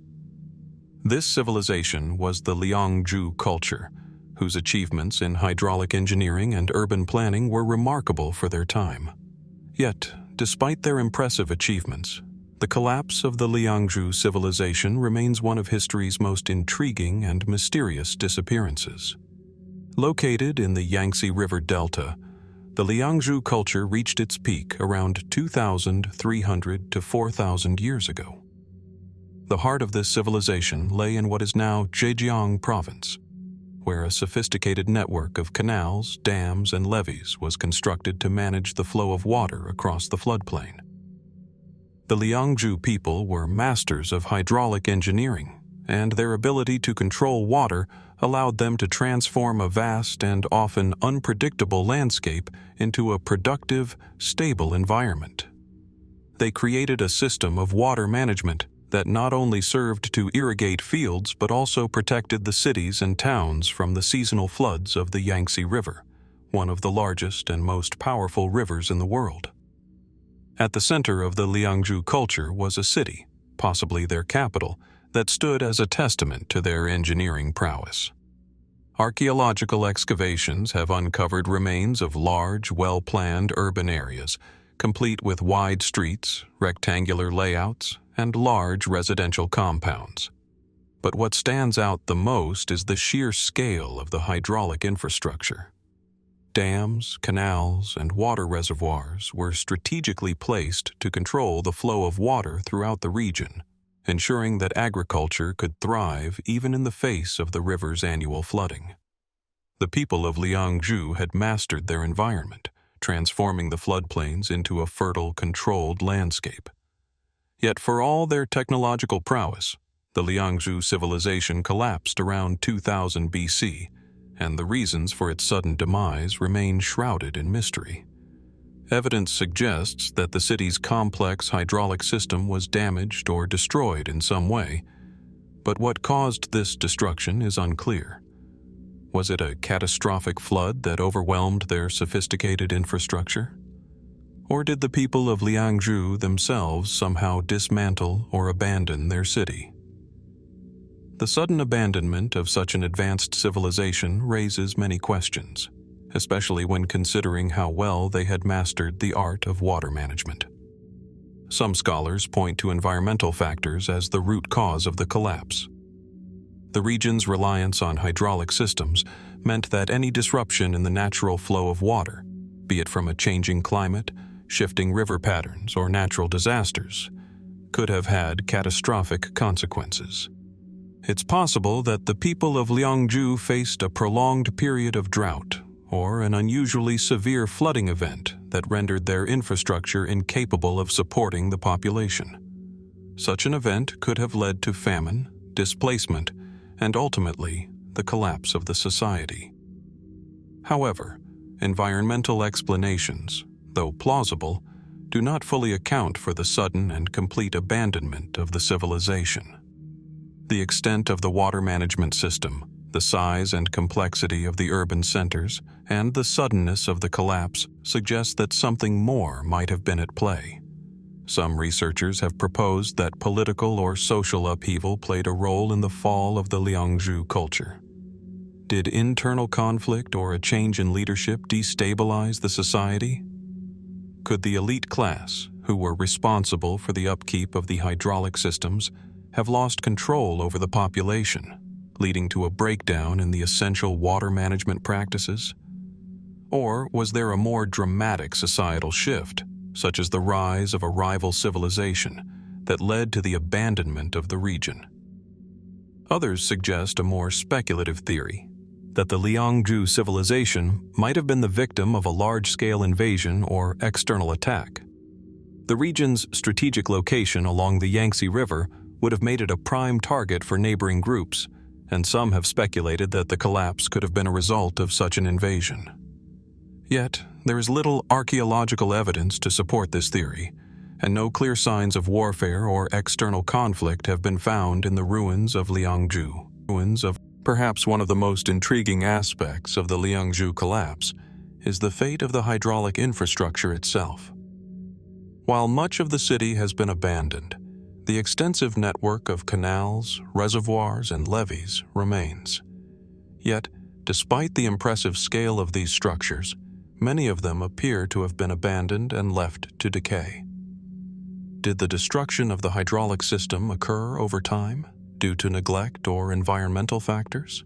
[SPEAKER 1] This civilization was the Liangzhu culture, whose achievements in hydraulic engineering and urban planning were remarkable for their time. Yet, despite their impressive achievements, the collapse of the Liangzhu civilization remains one of history's most intriguing and mysterious disappearances. Located in the Yangtze River Delta, the Liangzhu culture reached its peak around 2,300 to 4,000 years ago. The heart of this civilization lay in what is now Zhejiang province, where a sophisticated network of canals, dams, and levees was constructed to manage the flow of water across the floodplain. The Liangzhu people were masters of hydraulic engineering and their ability to control water allowed them to transform a vast and often unpredictable landscape into a productive, stable environment. They created a system of water management that not only served to irrigate fields but also protected the cities and towns from the seasonal floods of the Yangtze River, one of the largest and most powerful rivers in the world. At the center of the Liangzhu culture was a city, possibly their capital, that stood as a testament to their engineering prowess. Archaeological excavations have uncovered remains of large, well-planned urban areas, complete with wide streets, rectangular layouts, and large residential compounds. But what stands out the most is the sheer scale of the hydraulic infrastructure. Dams, canals, and water reservoirs were strategically placed to control the flow of water throughout the region, ensuring that agriculture could thrive even in the face of the river's annual flooding. The people of Liangzhu had mastered their environment, transforming the floodplains into a fertile, controlled landscape. Yet for all their technological prowess, the Liangzhu civilization collapsed around 2000 BC, and the reasons for its sudden demise remain shrouded in mystery. Evidence suggests that the city's complex hydraulic system was damaged or destroyed in some way, but what caused this destruction is unclear. Was it a catastrophic flood that overwhelmed their sophisticated infrastructure? Or did the people of Liangzhu themselves somehow dismantle or abandon their city? The sudden abandonment of such an advanced civilization raises many questions, especially when considering how well they had mastered the art of water management. Some scholars point to environmental factors as the root cause of the collapse. The region's reliance on hydraulic systems meant that any disruption in the natural flow of water, be it from a changing climate, shifting river patterns, or natural disasters, could have had catastrophic consequences. It's possible that the people of Liangzhu faced a prolonged period of drought or an unusually severe flooding event that rendered their infrastructure incapable of supporting the population. Such an event could have led to famine, displacement, and ultimately the collapse of the society. However, environmental explanations, though plausible, do not fully account for the sudden and complete abandonment of the civilization. The extent of the water management system, the size and complexity of the urban centers, and the suddenness of the collapse suggest that something more might have been at play. Some researchers have proposed that political or social upheaval played a role in the fall of the Liangzhu culture. Did internal conflict or a change in leadership destabilize the society? Could the elite class, who were responsible for the upkeep of the hydraulic systems, have lost control over the population, leading to a breakdown in the essential water management practices? Or was there a more dramatic societal shift, such as the rise of a rival civilization, that led to the abandonment of the region? Others suggest a more speculative theory, that the Liangzhu civilization might have been the victim of a large-scale invasion or external attack. The region's strategic location along the Yangtze River would have made it a prime target for neighboring groups, and some have speculated that the collapse could have been a result of such an invasion. Yet, there is little archaeological evidence to support this theory, and no clear signs of warfare or external conflict have been found in the ruins of Liangzhu. Perhaps one of the most intriguing aspects of the Liangzhu collapse is the fate of the hydraulic infrastructure itself. While much of the city has been abandoned, the extensive network of canals, reservoirs, and levees remains. Yet, despite the impressive scale of these structures, many of them appear to have been abandoned and left to decay. Did the destruction of the hydraulic system occur over time, due to neglect or environmental factors?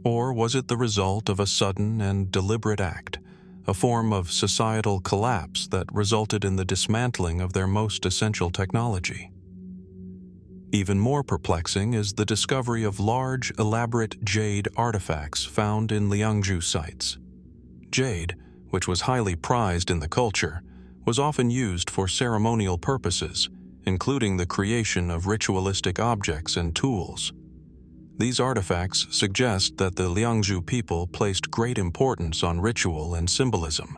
[SPEAKER 1] Or was it the result of a sudden and deliberate act, a form of societal collapse that resulted in the dismantling of their most essential technology? Even more perplexing is the discovery of large, elaborate jade artifacts found in Liangzhu sites. Jade, which was highly prized in the culture, was often used for ceremonial purposes, including the creation of ritualistic objects and tools. These artifacts suggest that the Liangzhu people placed great importance on ritual and symbolism.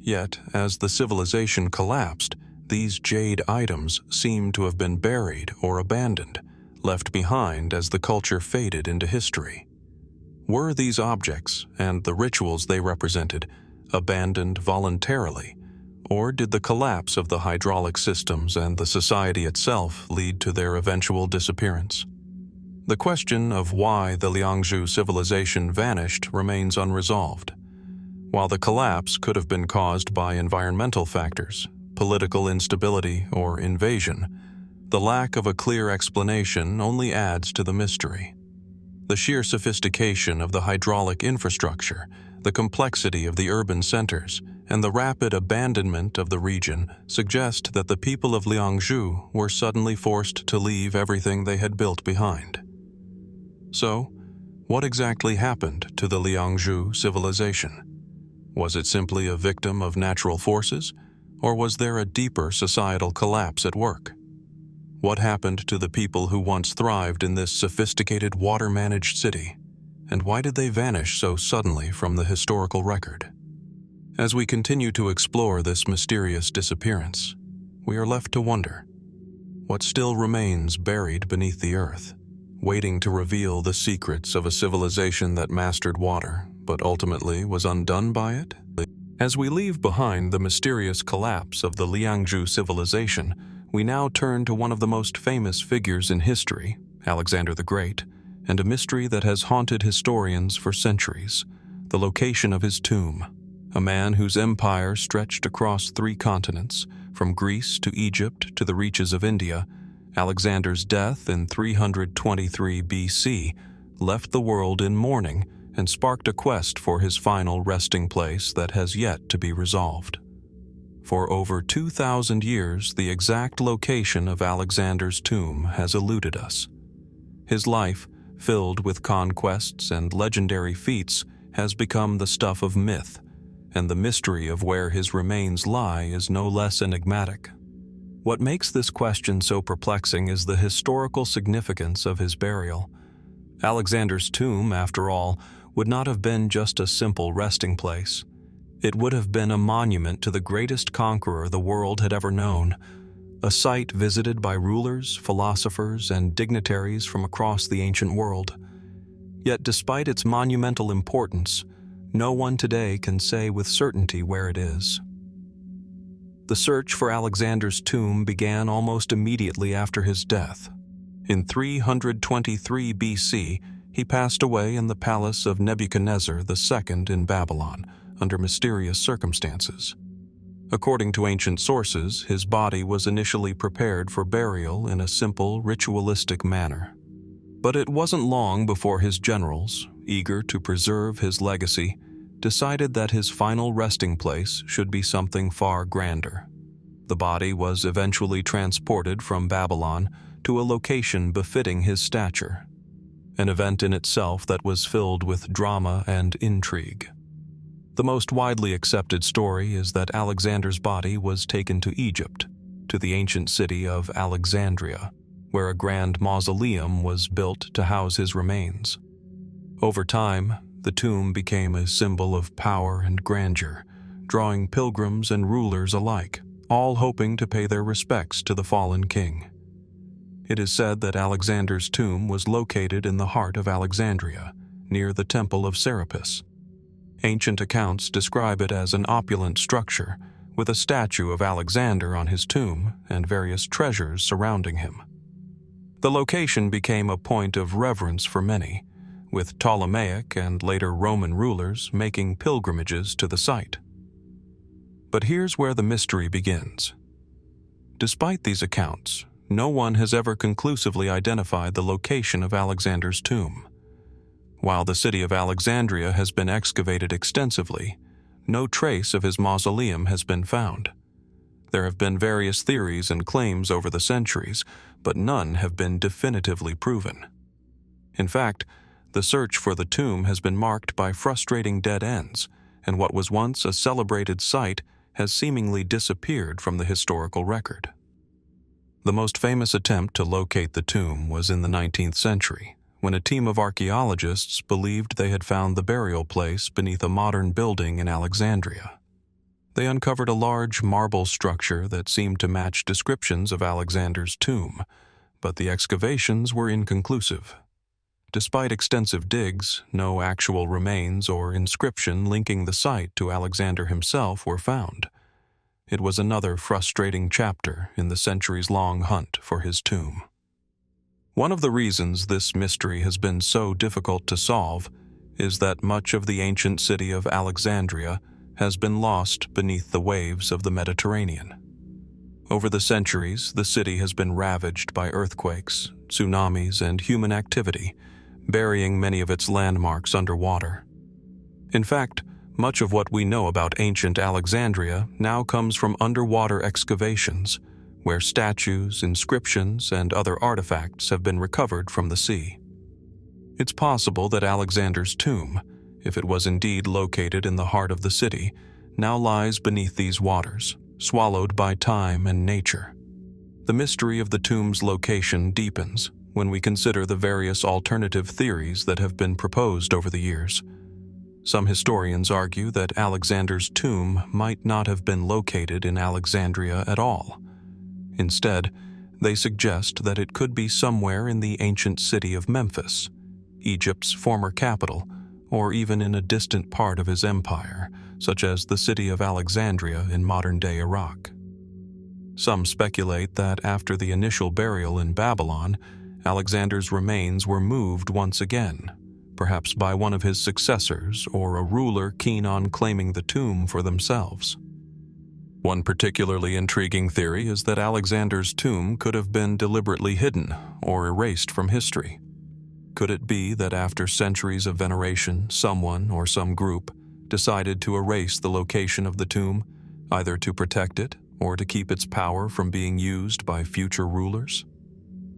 [SPEAKER 1] Yet, as the civilization collapsed, these jade items seem to have been buried or abandoned, left behind as the culture faded into history. Were these objects, and the rituals they represented, abandoned voluntarily, or did the collapse of the hydraulic systems and the society itself lead to their eventual disappearance? The question of why the Liangzhu civilization vanished remains unresolved. While the collapse could have been caused by environmental factors, political instability, or invasion, the lack of a clear explanation only adds to the mystery. The sheer sophistication of the hydraulic infrastructure, the complexity of the urban centers, and the rapid abandonment of the region suggest that the people of Liangzhu were suddenly forced to leave everything they had built behind. So, what exactly happened to the Liangzhu civilization? Was it simply a victim of natural forces, or was there a deeper societal collapse at work? What happened to the people who once thrived in this sophisticated water-managed city, and why did they vanish so suddenly from the historical record? As we continue to explore this mysterious disappearance, we are left to wonder, what still remains buried beneath the earth, waiting to reveal the secrets of a civilization that mastered water, but ultimately was undone by it? As we leave behind the mysterious collapse of the Liangzhu civilization, we now turn to one of the most famous figures in history, Alexander the Great, and a mystery that has haunted historians for centuries, the location of his tomb. A man whose empire stretched across 3 continents, from Greece to Egypt to the reaches of India, Alexander's death in 323 BC left the world in mourning and sparked a quest for his final resting place that has yet to be resolved. For over 2,000 years, the exact location of Alexander's tomb has eluded us. His life, filled with conquests and legendary feats, has become the stuff of myth, and the mystery of where his remains lie is no less enigmatic. What makes this question so perplexing is the historical significance of his burial. Alexander's tomb, after all, would not have been just a simple resting place. It would have been a monument to the greatest conqueror the world had ever known, a site visited by rulers, philosophers, and dignitaries from across the ancient world. Yet despite its monumental importance, no one today can say with certainty where it is. The search for Alexander's tomb began almost immediately after his death. In 323 BC, he passed away in the palace of Nebuchadnezzar II in Babylon, under mysterious circumstances. According to ancient sources, his body was initially prepared for burial in a simple, ritualistic manner. But it wasn't long before his generals, eager to preserve his legacy, decided that his final resting place should be something far grander. The body was eventually transported from Babylon to a location befitting his stature, an event in itself that was filled with drama and intrigue. The most widely accepted story is that Alexander's body was taken to Egypt, to the ancient city of Alexandria, where a grand mausoleum was built to house his remains. Over time, the tomb became a symbol of power and grandeur, drawing pilgrims and rulers alike, all hoping to pay their respects to the fallen king. It is said that Alexander's tomb was located in the heart of Alexandria, near the Temple of Serapis. Ancient accounts describe it as an opulent structure, with a statue of Alexander on his tomb and various treasures surrounding him. The location became a point of reverence for many, with Ptolemaic and later Roman rulers making pilgrimages to the site. But here's where the mystery begins. Despite these accounts, no one has ever conclusively identified the location of Alexander's tomb. While the city of Alexandria has been excavated extensively, no trace of his mausoleum has been found. There have been various theories and claims over the centuries, but none have been definitively proven. In fact, the search for the tomb has been marked by frustrating dead ends, and what was once a celebrated site has seemingly disappeared from the historical record. The most famous attempt to locate the tomb was in the 19th century, when a team of archaeologists believed they had found the burial place beneath a modern building in Alexandria. They uncovered a large marble structure that seemed to match descriptions of Alexander's tomb, but the excavations were inconclusive. Despite extensive digs, no actual remains or inscription linking the site to Alexander himself were found. It was another frustrating chapter in the centuries-long hunt for his tomb. One of the reasons this mystery has been so difficult to solve is that much of the ancient city of Alexandria has been lost beneath the waves of the Mediterranean. Over the centuries, the city has been ravaged by earthquakes, tsunamis, and human activity, burying many of its landmarks underwater. In fact, much of what we know about ancient Alexandria now comes from underwater excavations, where statues, inscriptions, and other artifacts have been recovered from the sea. It's possible that Alexander's tomb, if it was indeed located in the heart of the city, now lies beneath these waters, swallowed by time and nature. The mystery of the tomb's location deepens when we consider the various alternative theories that have been proposed over the years. Some historians argue that Alexander's tomb might not have been located in Alexandria at all. Instead, they suggest that it could be somewhere in the ancient city of Memphis, Egypt's former capital, or even in a distant part of his empire, such as the city of Alexandria in modern-day Iraq. Some speculate that after the initial burial in Babylon, Alexander's remains were moved once again, perhaps by one of his successors or a ruler keen on claiming the tomb for themselves. One particularly intriguing theory is that Alexander's tomb could have been deliberately hidden or erased from history. Could it be that after centuries of veneration, someone or some group decided to erase the location of the tomb, either to protect it or to keep its power from being used by future rulers?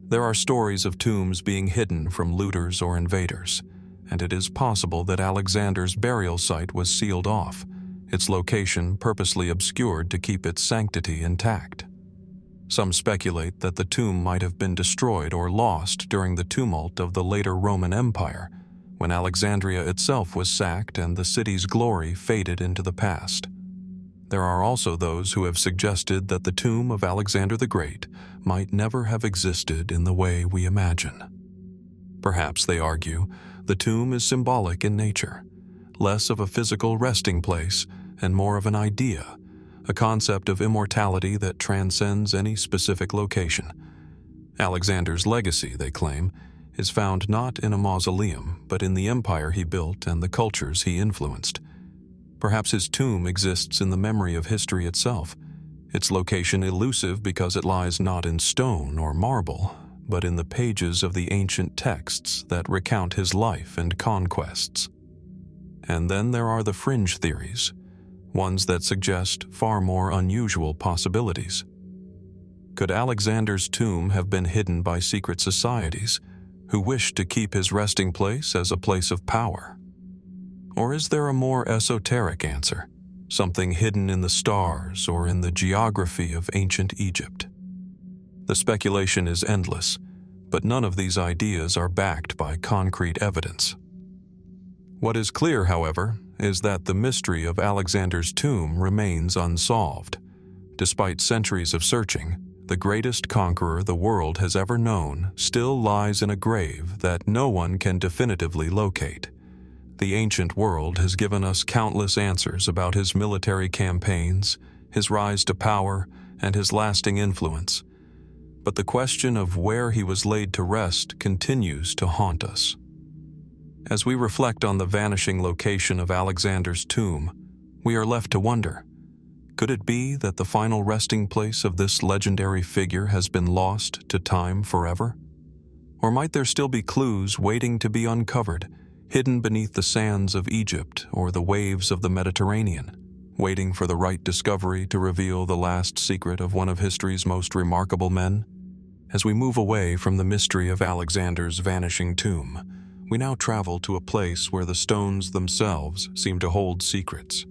[SPEAKER 1] There are stories of tombs being hidden from looters or invaders, and it is possible that Alexander's burial site was sealed off, its location purposely obscured to keep its sanctity intact. Some speculate that the tomb might have been destroyed or lost during the tumult of the later Roman Empire, when Alexandria itself was sacked and the city's glory faded into the past. There are also those who have suggested that the tomb of Alexander the Great might never have existed in the way we imagine. Perhaps, they argue, the tomb is symbolic in nature, less of a physical resting place and more of an idea, a concept of immortality that transcends any specific location. Alexander's legacy, they claim, is found not in a mausoleum, but in the empire he built and the cultures he influenced. Perhaps his tomb exists in the memory of history itself, its location elusive because it lies not in stone or marble, but in the pages of the ancient texts that recount his life and conquests. And then there are the fringe theories, ones that suggest far more unusual possibilities. Could Alexander's tomb have been hidden by secret societies who wished to keep his resting place as a place of power? Or is there a more esoteric answer, something hidden in the stars or in the geography of ancient Egypt? The speculation is endless, but none of these ideas are backed by concrete evidence. What is clear, however, is that the mystery of Alexander's tomb remains unsolved. Despite centuries of searching, the greatest conqueror the world has ever known still lies in a grave that no one can definitively locate. The ancient world has given us countless answers about his military campaigns, his rise to power, and his lasting influence. But the question of where he was laid to rest continues to haunt us. As we reflect on the vanishing location of Alexander's tomb, we are left to wonder, could it be that the final resting place of this legendary figure has been lost to time forever? Or might there still be clues waiting to be uncovered, hidden beneath the sands of Egypt or the waves of the Mediterranean, waiting for the right discovery to reveal the last secret of one of history's most remarkable men? As we move away from the mystery of Alexander's vanishing tomb, we now travel to a place where the stones themselves seem to hold secrets.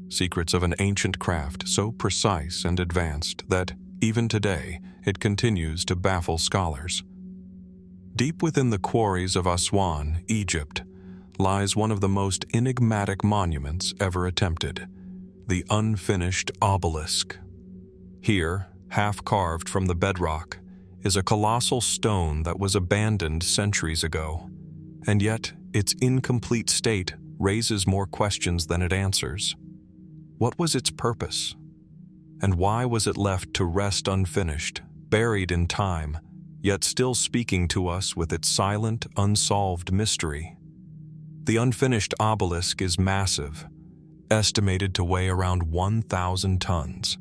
[SPEAKER 1] Secrets of an ancient craft so precise and advanced that, even today, it continues to baffle scholars. Deep within the quarries of Aswan, Egypt, lies one of the most enigmatic monuments ever attempted, the unfinished obelisk. Here, half carved from the bedrock, is a colossal stone that was abandoned centuries ago, and yet its incomplete state raises more questions than it answers. What was its purpose? And why was it left to rest unfinished, buried in time, yet still speaking to us with its silent, unsolved mystery? The unfinished obelisk is massive, estimated to weigh around 1,000 tons,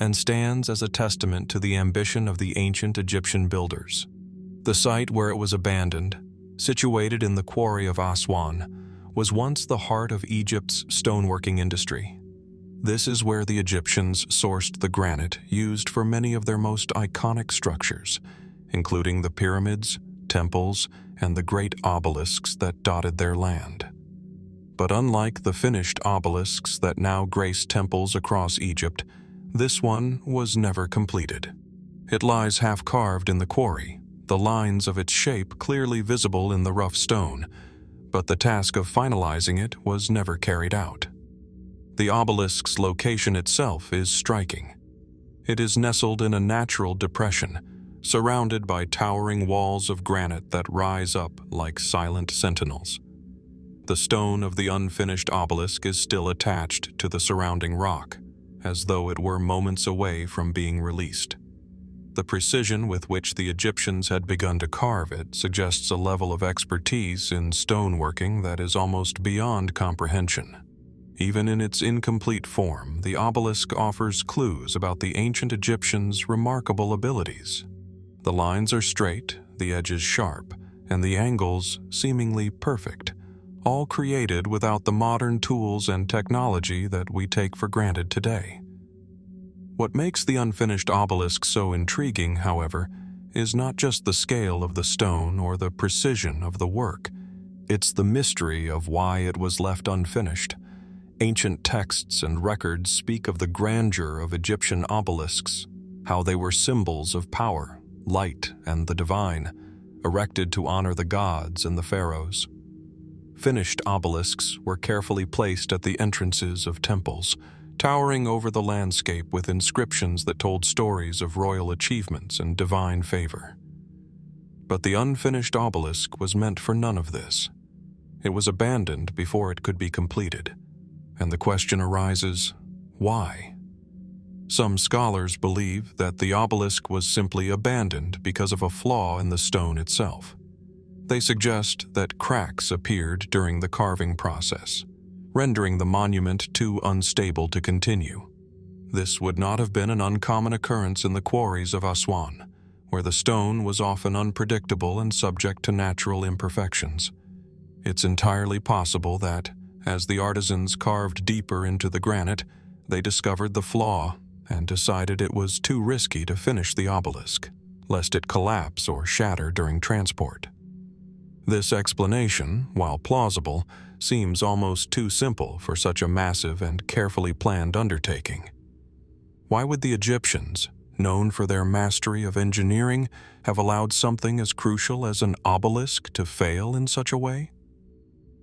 [SPEAKER 1] and stands as a testament to the ambition of the ancient Egyptian builders. The site where it was abandoned, situated in the quarry of Aswan, was once the heart of Egypt's stoneworking industry. This is where the Egyptians sourced the granite used for many of their most iconic structures, including the pyramids, temples, and the great obelisks that dotted their land. But unlike the finished obelisks that now grace temples across Egypt, this one was never completed. It lies half-carved in the quarry, the lines of its shape clearly visible in the rough stone, but the task of finalizing it was never carried out. The obelisk's location itself is striking. It is nestled in a natural depression, surrounded by towering walls of granite that rise up like silent sentinels. The stone of the unfinished obelisk is still attached to the surrounding rock, as though it were moments away from being released. The precision with which the Egyptians had begun to carve it suggests a level of expertise in stoneworking that is almost beyond comprehension. Even in its incomplete form, the obelisk offers clues about the ancient Egyptians' remarkable abilities. The lines are straight, the edges sharp, and the angles seemingly perfect, all created without the modern tools and technology that we take for granted today. What makes the unfinished obelisk so intriguing, however, is not just the scale of the stone or the precision of the work. It's the mystery of why it was left unfinished. Ancient texts and records speak of the grandeur of Egyptian obelisks, how they were symbols of power, light, and the divine, erected to honor the gods and the pharaohs. Finished obelisks were carefully placed at the entrances of temples, towering over the landscape with inscriptions that told stories of royal achievements and divine favor. But the unfinished obelisk was meant for none of this. It was abandoned before it could be completed, and the question arises, why? Some scholars believe that the obelisk was simply abandoned because of a flaw in the stone itself. They suggest that cracks appeared during the carving process, rendering the monument too unstable to continue. This would not have been an uncommon occurrence in the quarries of Aswan, where the stone was often unpredictable and subject to natural imperfections. It's entirely possible that, as the artisans carved deeper into the granite, they discovered the flaw and decided it was too risky to finish the obelisk, lest it collapse or shatter during transport. This explanation, while plausible, seems almost too simple for such a massive and carefully planned undertaking. Why would the Egyptians, known for their mastery of engineering, have allowed something as crucial as an obelisk to fail in such a way?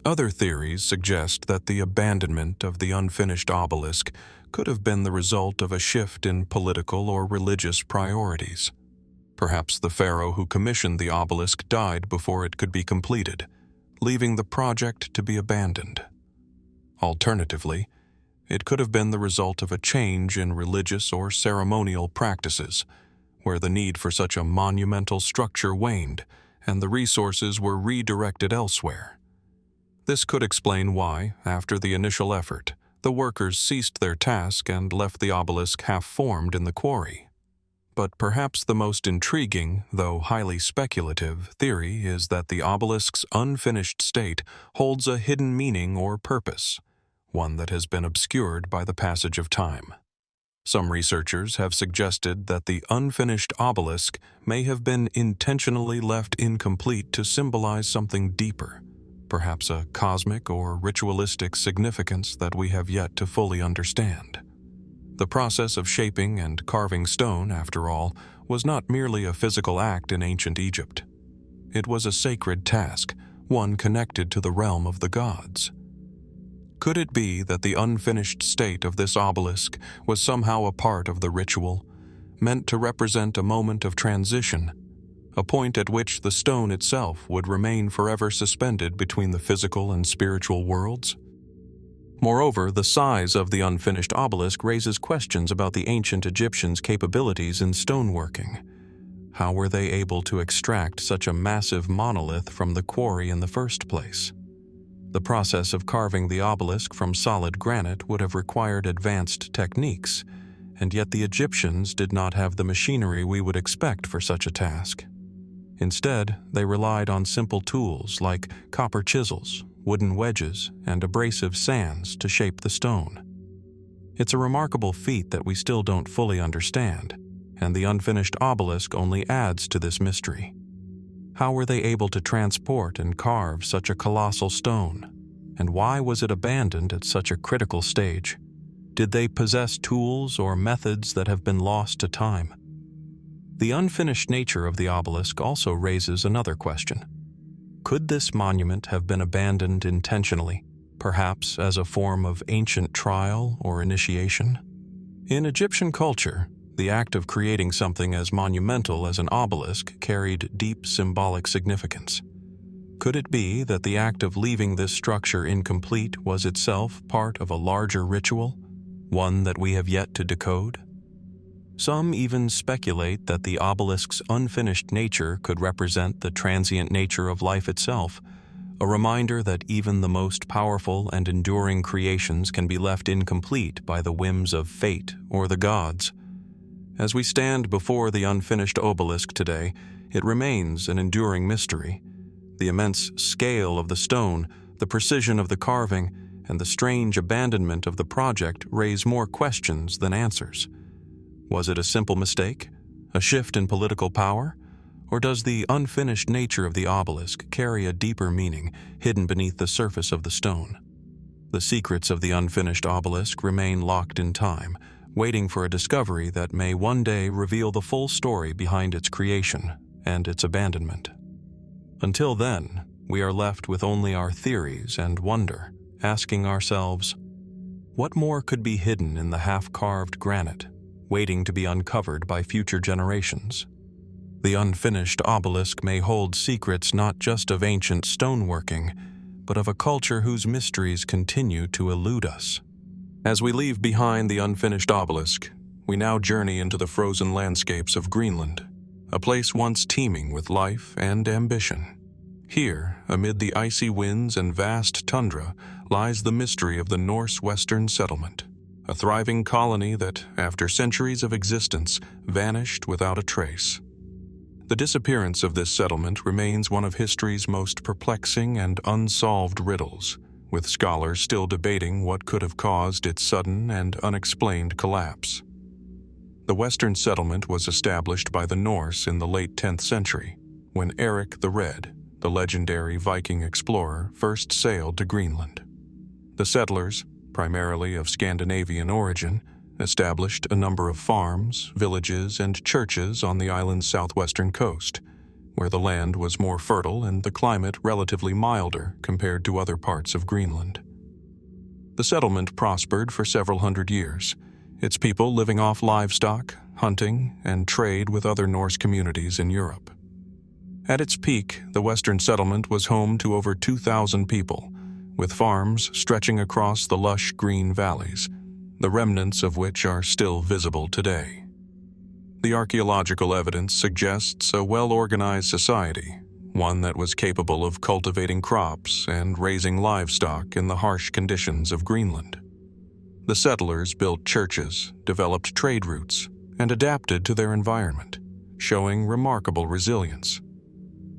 [SPEAKER 1] Other theories suggest that the abandonment of the unfinished obelisk could have been the result of a shift in political or religious priorities. Perhaps the pharaoh who commissioned the obelisk died before it could be completed, leaving the project to be abandoned. Alternatively, it could have been the result of a change in religious or ceremonial practices, where the need for such a monumental structure waned and the resources were redirected elsewhere. This could explain why, after the initial effort, the workers ceased their task and left the obelisk half-formed in the quarry. But perhaps the most intriguing, though highly speculative, theory is that the obelisk's unfinished state holds a hidden meaning or purpose, one that has been obscured by the passage of time. Some researchers have suggested that the unfinished obelisk may have been intentionally left incomplete to symbolize something deeper, perhaps a cosmic or ritualistic significance that we have yet to fully understand. The process of shaping and carving stone, after all, was not merely a physical act in ancient Egypt. It was a sacred task, one connected to the realm of the gods. Could it be that the unfinished state of this obelisk was somehow a part of the ritual, meant to represent a moment of transition, a point at which the stone itself would remain forever suspended between the physical and spiritual worlds? Moreover, the size of the unfinished obelisk raises questions about the ancient Egyptians' capabilities in stoneworking. How were they able to extract such a massive monolith from the quarry in the first place? The process of carving the obelisk from solid granite would have required advanced techniques, and yet the Egyptians did not have the machinery we would expect for such a task. Instead, they relied on simple tools like copper chisels, wooden wedges, and abrasive sands to shape the stone. It's a remarkable feat that we still don't fully understand, and the unfinished obelisk only adds to this mystery. How were they able to transport and carve such a colossal stone? And why was it abandoned at such a critical stage? Did they possess tools or methods that have been lost to time? The unfinished nature of the obelisk also raises another question. Could this monument have been abandoned intentionally, perhaps as a form of ancient trial or initiation? In Egyptian culture, the act of creating something as monumental as an obelisk carried deep symbolic significance. Could it be that the act of leaving this structure incomplete was itself part of a larger ritual, one that we have yet to decode? Some even speculate that the obelisk's unfinished nature could represent the transient nature of life itself, a reminder that even the most powerful and enduring creations can be left incomplete by the whims of fate or the gods. As we stand before the unfinished obelisk today, it remains an enduring mystery. The immense scale of the stone, the precision of the carving, and the strange abandonment of the project raise more questions than answers. Was it a simple mistake, a shift in political power, or does the unfinished nature of the obelisk carry a deeper meaning hidden beneath the surface of the stone? The secrets of the unfinished obelisk remain locked in time, waiting for a discovery that may one day reveal the full story behind its creation and its abandonment. Until then, we are left with only our theories and wonder, asking ourselves, what more could be hidden in the half-carved granite, waiting to be uncovered by future generations? The unfinished obelisk may hold secrets not just of ancient stoneworking, but of a culture whose mysteries continue to elude us. As we leave behind the unfinished obelisk, we now journey into the frozen landscapes of Greenland, a place once teeming with life and ambition. Here, amid the icy winds and vast tundra, lies the mystery of the Norse Western settlement, a thriving colony that, after centuries of existence, vanished without a trace. The disappearance of this settlement remains one of history's most perplexing and unsolved riddles, with scholars still debating what could have caused its sudden and unexplained collapse. The Western settlement was established by the Norse in the late 10th century, when Eric the Red, the legendary Viking explorer, first sailed to Greenland. The settlers, primarily of Scandinavian origin, established a number of farms, villages, and churches on the island's southwestern coast, where the land was more fertile and the climate relatively milder compared to other parts of Greenland. The settlement prospered for several hundred years, its people living off livestock, hunting, and trade with other Norse communities in Europe. At its peak, the Western settlement was home to over 2,000 people, with farms stretching across the lush green valleys, the remnants of which are still visible today. The archaeological evidence suggests a well-organized society, one that was capable of cultivating crops and raising livestock in the harsh conditions of Greenland. The settlers built churches, developed trade routes, and adapted to their environment, showing remarkable resilience.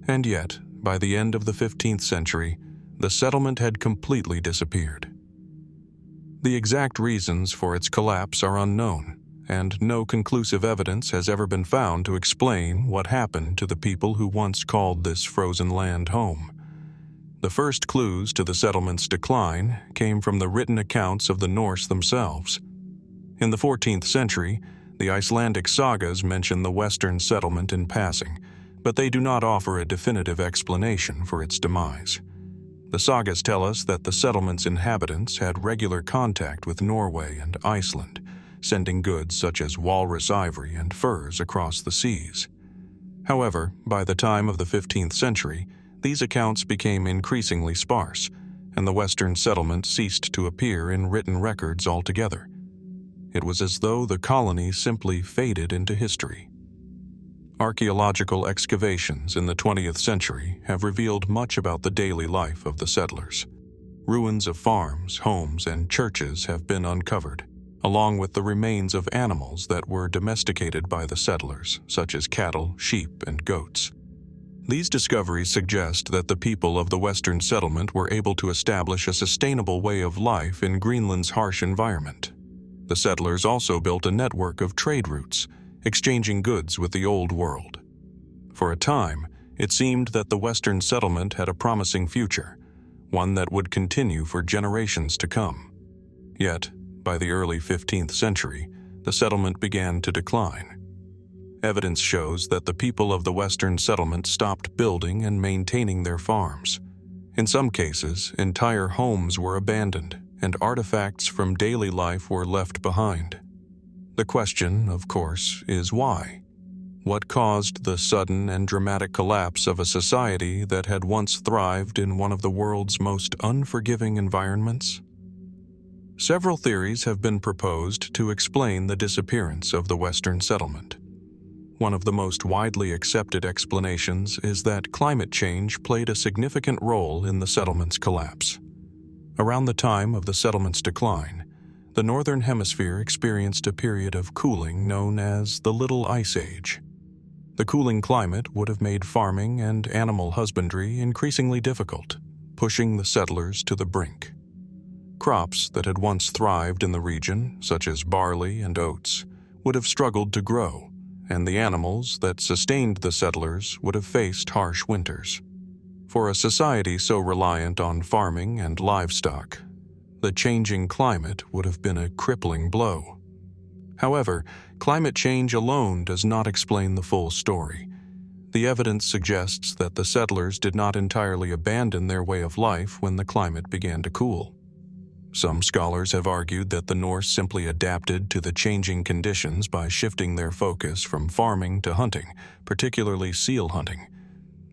[SPEAKER 1] And yet, by the end of the 15th century, the settlement had completely disappeared. The exact reasons for its collapse are unknown, and no conclusive evidence has ever been found to explain what happened to the people who once called this frozen land home. The first clues to the settlement's decline came from the written accounts of the Norse themselves. In the 14th century, the Icelandic sagas mention the Western settlement in passing, but they do not offer a definitive explanation for its demise. The sagas tell us that the settlement's inhabitants had regular contact with Norway and Iceland, sending goods such as walrus ivory and furs across the seas. However, by the time of the 15th century, these accounts became increasingly sparse, and the Western settlement ceased to appear in written records altogether. It was as though the colony simply faded into history. Archaeological excavations in the 20th century have revealed much about the daily life of the settlers. Ruins of farms, homes, and churches have been uncovered, along with the remains of animals that were domesticated by the settlers, such as cattle, sheep, and goats. These discoveries suggest that the people of the Western settlement were able to establish a sustainable way of life in Greenland's harsh environment. The settlers also built a network of trade routes, exchanging goods with the Old World. For a time, it seemed that the Western settlement had a promising future, one that would continue for generations to come. Yet, by the early 15th century, the settlement began to decline. Evidence shows that the people of the Western settlement stopped building and maintaining their farms. In some cases, entire homes were abandoned, and artifacts from daily life were left behind. The question, of course, is why? What caused the sudden and dramatic collapse of a society that had once thrived in one of the world's most unforgiving environments? Several theories have been proposed to explain the disappearance of the Western settlement. One of the most widely accepted explanations is that climate change played a significant role in the settlement's collapse. Around the time of the settlement's decline, the Northern Hemisphere experienced a period of cooling known as the Little Ice Age. The cooling climate would have made farming and animal husbandry increasingly difficult, pushing the settlers to the brink. Crops that had once thrived in the region, such as barley and oats, would have struggled to grow, and the animals that sustained the settlers would have faced harsh winters. For a society so reliant on farming and livestock, the changing climate would have been a crippling blow. However, climate change alone does not explain the full story. The evidence suggests that the settlers did not entirely abandon their way of life when the climate began to cool. Some scholars have argued that the Norse simply adapted to the changing conditions by shifting their focus from farming to hunting, particularly seal hunting.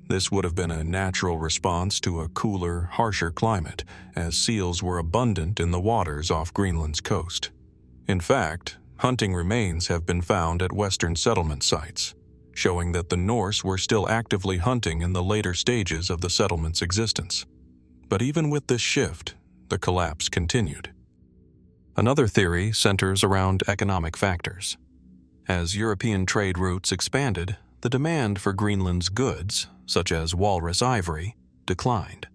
[SPEAKER 1] This would have been a natural response to a cooler, harsher climate, as seals were abundant in the waters off Greenland's coast. In fact, hunting remains have been found at Western settlement sites, showing that the Norse were still actively hunting in the later stages of the settlement's existence. But even with this shift, the collapse continued. Another theory centers around economic factors. As European trade routes expanded, the demand for Greenland's goods, such as walrus ivory, declined.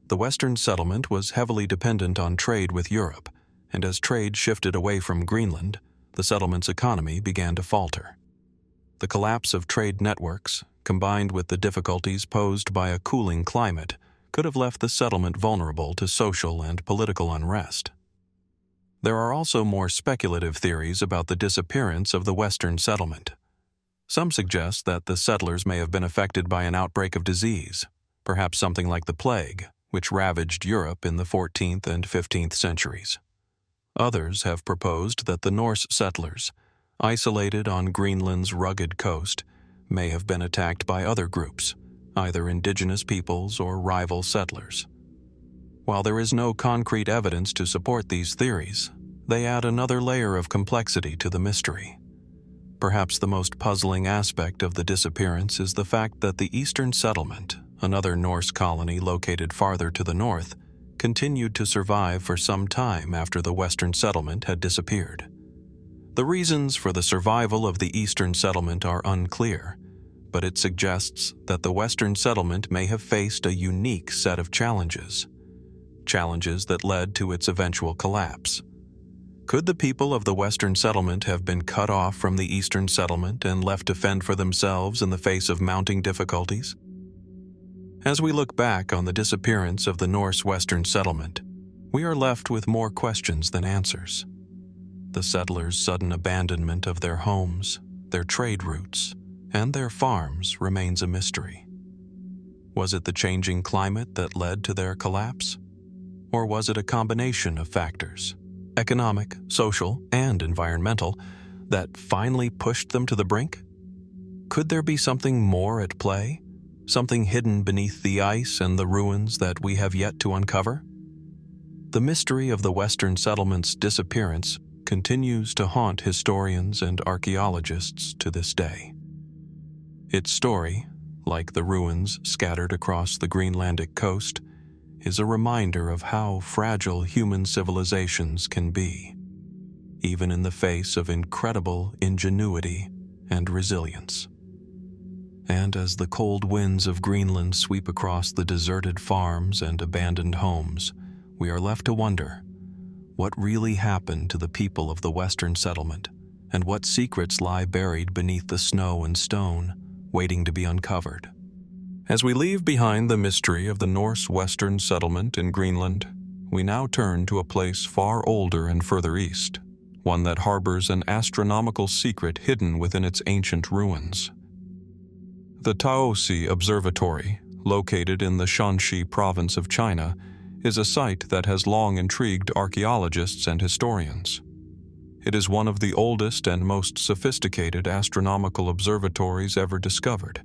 [SPEAKER 1] The Western settlement was heavily dependent on trade with Europe, and as trade shifted away from Greenland, the settlement's economy began to falter. The collapse of trade networks, combined with the difficulties posed by a cooling climate, could have left the settlement vulnerable to social and political unrest. There are also more speculative theories about the disappearance of the Western settlement. Some suggest that the settlers may have been affected by an outbreak of disease, perhaps something like the plague, which ravaged Europe in the 14th and 15th centuries. Others have proposed that the Norse settlers, isolated on Greenland's rugged coast, may have been attacked by other groups, either indigenous peoples or rival settlers. While there is no concrete evidence to support these theories, they add another layer of complexity to the mystery. Perhaps the most puzzling aspect of the disappearance is the fact that the Eastern Settlement, another Norse colony located farther to the north, continued to survive for some time after the Western Settlement had disappeared. The reasons for the survival of the Eastern Settlement are unclear, but it suggests that the Western Settlement may have faced a unique set of challenges that led to its eventual collapse. Could the people of the Western Settlement have been cut off from the Eastern Settlement and left to fend for themselves in the face of mounting difficulties? As we look back on the disappearance of the Norse Western Settlement, we are left with more questions than answers. The settlers' sudden abandonment of their homes, their trade routes, and their farms remains a mystery. Was it the changing climate that led to their collapse? Or was it a combination of factors, economic, social, and environmental, that finally pushed them to the brink? Could there be something more at play? Something hidden beneath the ice and the ruins that we have yet to uncover? The mystery of the Western settlement's disappearance continues to haunt historians and archaeologists to this day. Its story, like the ruins scattered across the Greenlandic coast, is a reminder of how fragile human civilizations can be, even in the face of incredible ingenuity and resilience. And as the cold winds of Greenland sweep across the deserted farms and abandoned homes, we are left to wonder, what really happened to the people of the Western settlement, and what secrets lie buried beneath the snow and stone, waiting to be uncovered? As we leave behind the mystery of the Norse Western settlement in Greenland, we now turn to a place far older and further east, one that harbors an astronomical secret hidden within its ancient ruins. The Taosi Observatory, located in the Shanxi province of China, is a site that has long intrigued archaeologists and historians. It is one of the oldest and most sophisticated astronomical observatories ever discovered,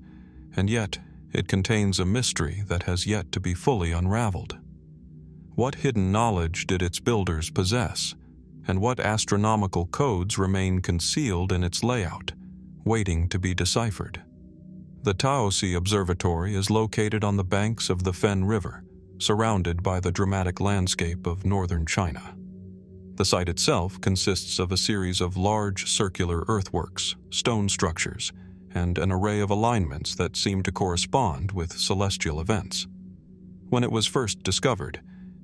[SPEAKER 1] and yet it contains a mystery that has yet to be fully unraveled. What hidden knowledge did its builders possess, and what astronomical codes remain concealed in its layout, waiting to be deciphered? The Taosi Observatory is located on the banks of the Fen River, surrounded by the dramatic landscape of northern China. The site itself consists of a series of large circular earthworks, stone structures, and an array of alignments that seem to correspond with celestial events. When it was first discovered,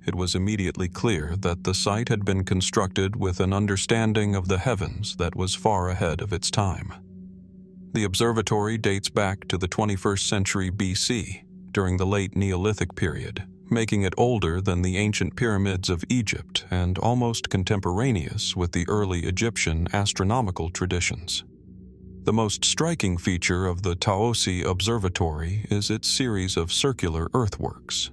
[SPEAKER 1] it was immediately clear that the site had been constructed with an understanding of the heavens that was far ahead of its time. The observatory dates back to the 21st century BC, during the late Neolithic period, making it older than the ancient pyramids of Egypt and almost contemporaneous with the early Egyptian astronomical traditions. The most striking feature of the Taosi Observatory is its series of circular earthworks.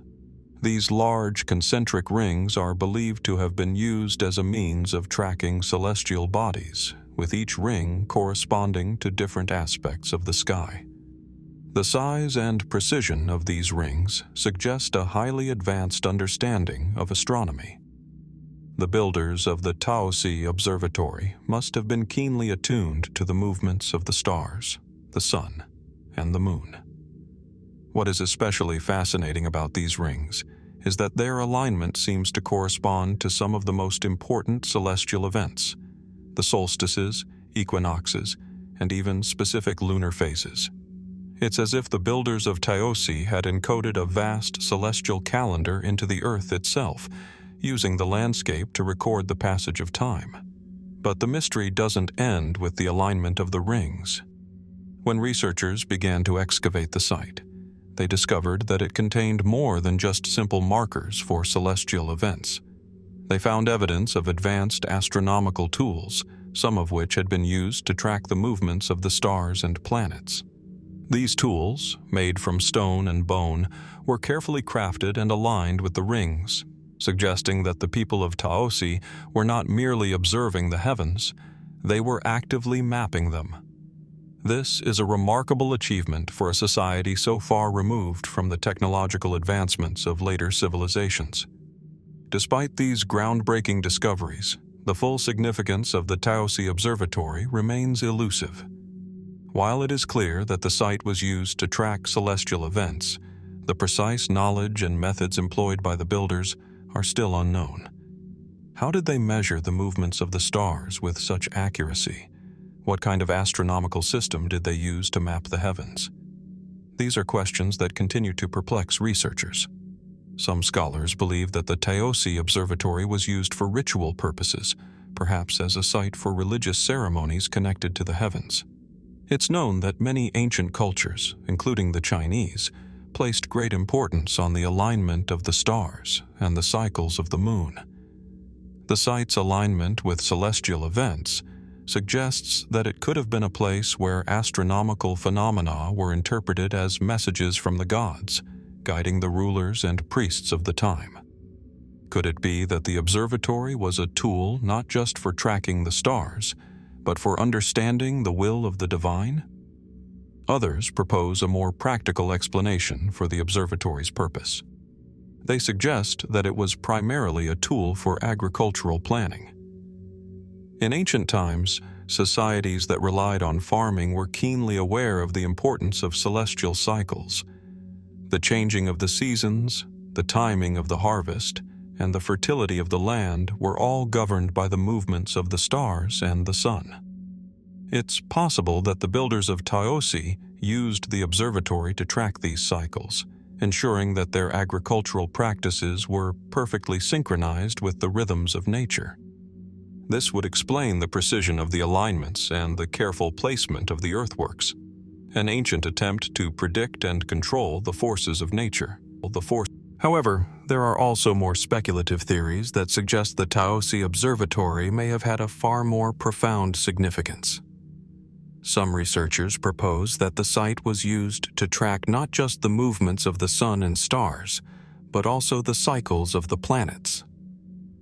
[SPEAKER 1] These large concentric rings are believed to have been used as a means of tracking celestial bodies, with each ring corresponding to different aspects of the sky. The size and precision of these rings suggest a highly advanced understanding of astronomy. The builders of the Taosi Observatory must have been keenly attuned to the movements of the stars, the sun, and the moon. What is especially fascinating about these rings is that their alignment seems to correspond to some of the most important celestial events, the solstices, equinoxes, and even specific lunar phases. It's as if the builders of Taosi had encoded a vast celestial calendar into the earth itself, using the landscape to record the passage of time. But the mystery doesn't end with the alignment of the rings. When researchers began to excavate the site, they discovered that it contained more than just simple markers for celestial events. They found evidence of advanced astronomical tools, some of which had been used to track the movements of the stars and planets. These tools, made from stone and bone, were carefully crafted and aligned with the rings, suggesting that the people of Taosi were not merely observing the heavens, they were actively mapping them. This is a remarkable achievement for a society so far removed from the technological advancements of later civilizations. Despite these groundbreaking discoveries, the full significance of the Taosi Observatory remains elusive. While it is clear that the site was used to track celestial events, the precise knowledge and methods employed by the builders are still unknown. How did they measure the movements of the stars with such accuracy? What kind of astronomical system did they use to map the heavens? These are questions that continue to perplex researchers. Some scholars believe that the Taosi Observatory was used for ritual purposes, perhaps as a site for religious ceremonies connected to the heavens. It's known that many ancient cultures, including the Chinese, placed great importance on the alignment of the stars and the cycles of the moon. The site's alignment with celestial events suggests that it could have been a place where astronomical phenomena were interpreted as messages from the gods, guiding the rulers and priests of the time. Could it be that the observatory was a tool not just for tracking the stars, but for understanding the will of the divine? Others propose a more practical explanation for the observatory's purpose. They suggest that it was primarily a tool for agricultural planning. In ancient times, societies that relied on farming were keenly aware of the importance of celestial cycles. The changing of the seasons, the timing of the harvest, and the fertility of the land were all governed by the movements of the stars and the sun. It's possible that the builders of Taosi used the observatory to track these cycles, ensuring that their agricultural practices were perfectly synchronized with the rhythms of nature. This would explain the precision of the alignments and the careful placement of the earthworks, an ancient attempt to predict and control the forces of nature. However, there are also more speculative theories that suggest the Taosi Observatory may have had a far more profound significance. Some researchers propose that the site was used to track not just the movements of the sun and stars, but also the cycles of the planets.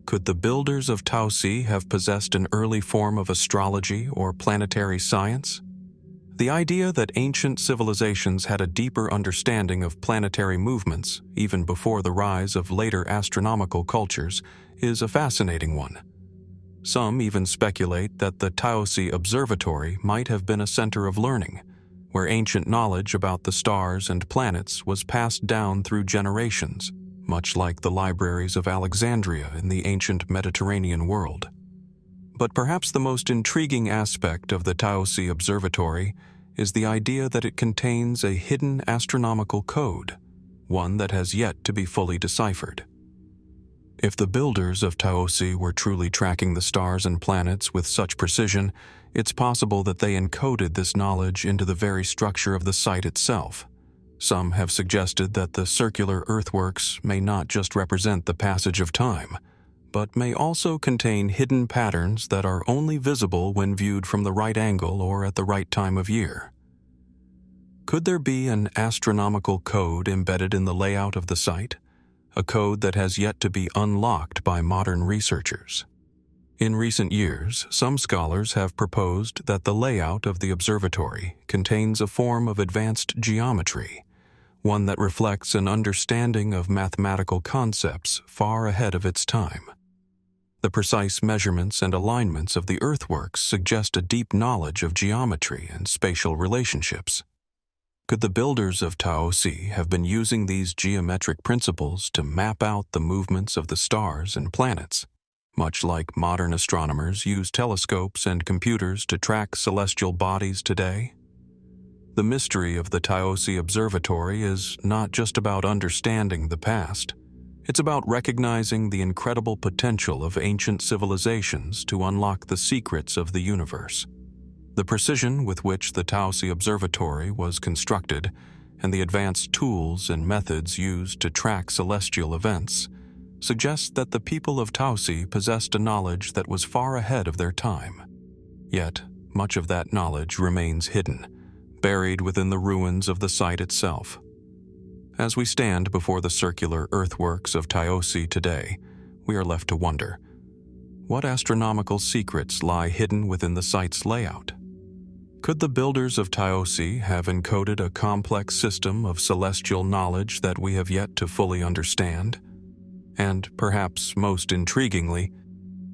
[SPEAKER 1] Could the builders of Taosi have possessed an early form of astrology or planetary science? The idea that ancient civilizations had a deeper understanding of planetary movements, even before the rise of later astronomical cultures, is a fascinating one. Some even speculate that the Taosi Observatory might have been a center of learning, where ancient knowledge about the stars and planets was passed down through generations, much like the libraries of Alexandria in the ancient Mediterranean world. But perhaps the most intriguing aspect of the Taosi Observatory is the idea that it contains a hidden astronomical code, one that has yet to be fully deciphered. If the builders of Taosi were truly tracking the stars and planets with such precision, it's possible that they encoded this knowledge into the very structure of the site itself. Some have suggested that the circular earthworks may not just represent the passage of time, but may also contain hidden patterns that are only visible when viewed from the right angle or at the right time of year. Could there be an astronomical code embedded in the layout of the site? A code that has yet to be unlocked by modern researchers. In recent years, some scholars have proposed that the layout of the observatory contains a form of advanced geometry, one that reflects an understanding of mathematical concepts far ahead of its time. The precise measurements and alignments of the earthworks suggest a deep knowledge of geometry and spatial relationships. Could the builders of Taosi have been using these geometric principles to map out the movements of the stars and planets, much like modern astronomers use telescopes and computers to track celestial bodies today? The mystery of the Taosi Observatory is not just about understanding the past. It's about recognizing the incredible potential of ancient civilizations to unlock the secrets of the universe. The precision with which the Taosi Observatory was constructed and the advanced tools and methods used to track celestial events suggest that the people of Taosi possessed a knowledge that was far ahead of their time. Yet, much of that knowledge remains hidden, buried within the ruins of the site itself. As we stand before the circular earthworks of Taosi today, we are left to wonder, what astronomical secrets lie hidden within the site's layout? Could the builders of Taosi have encoded a complex system of celestial knowledge that we have yet to fully understand? And perhaps most intriguingly,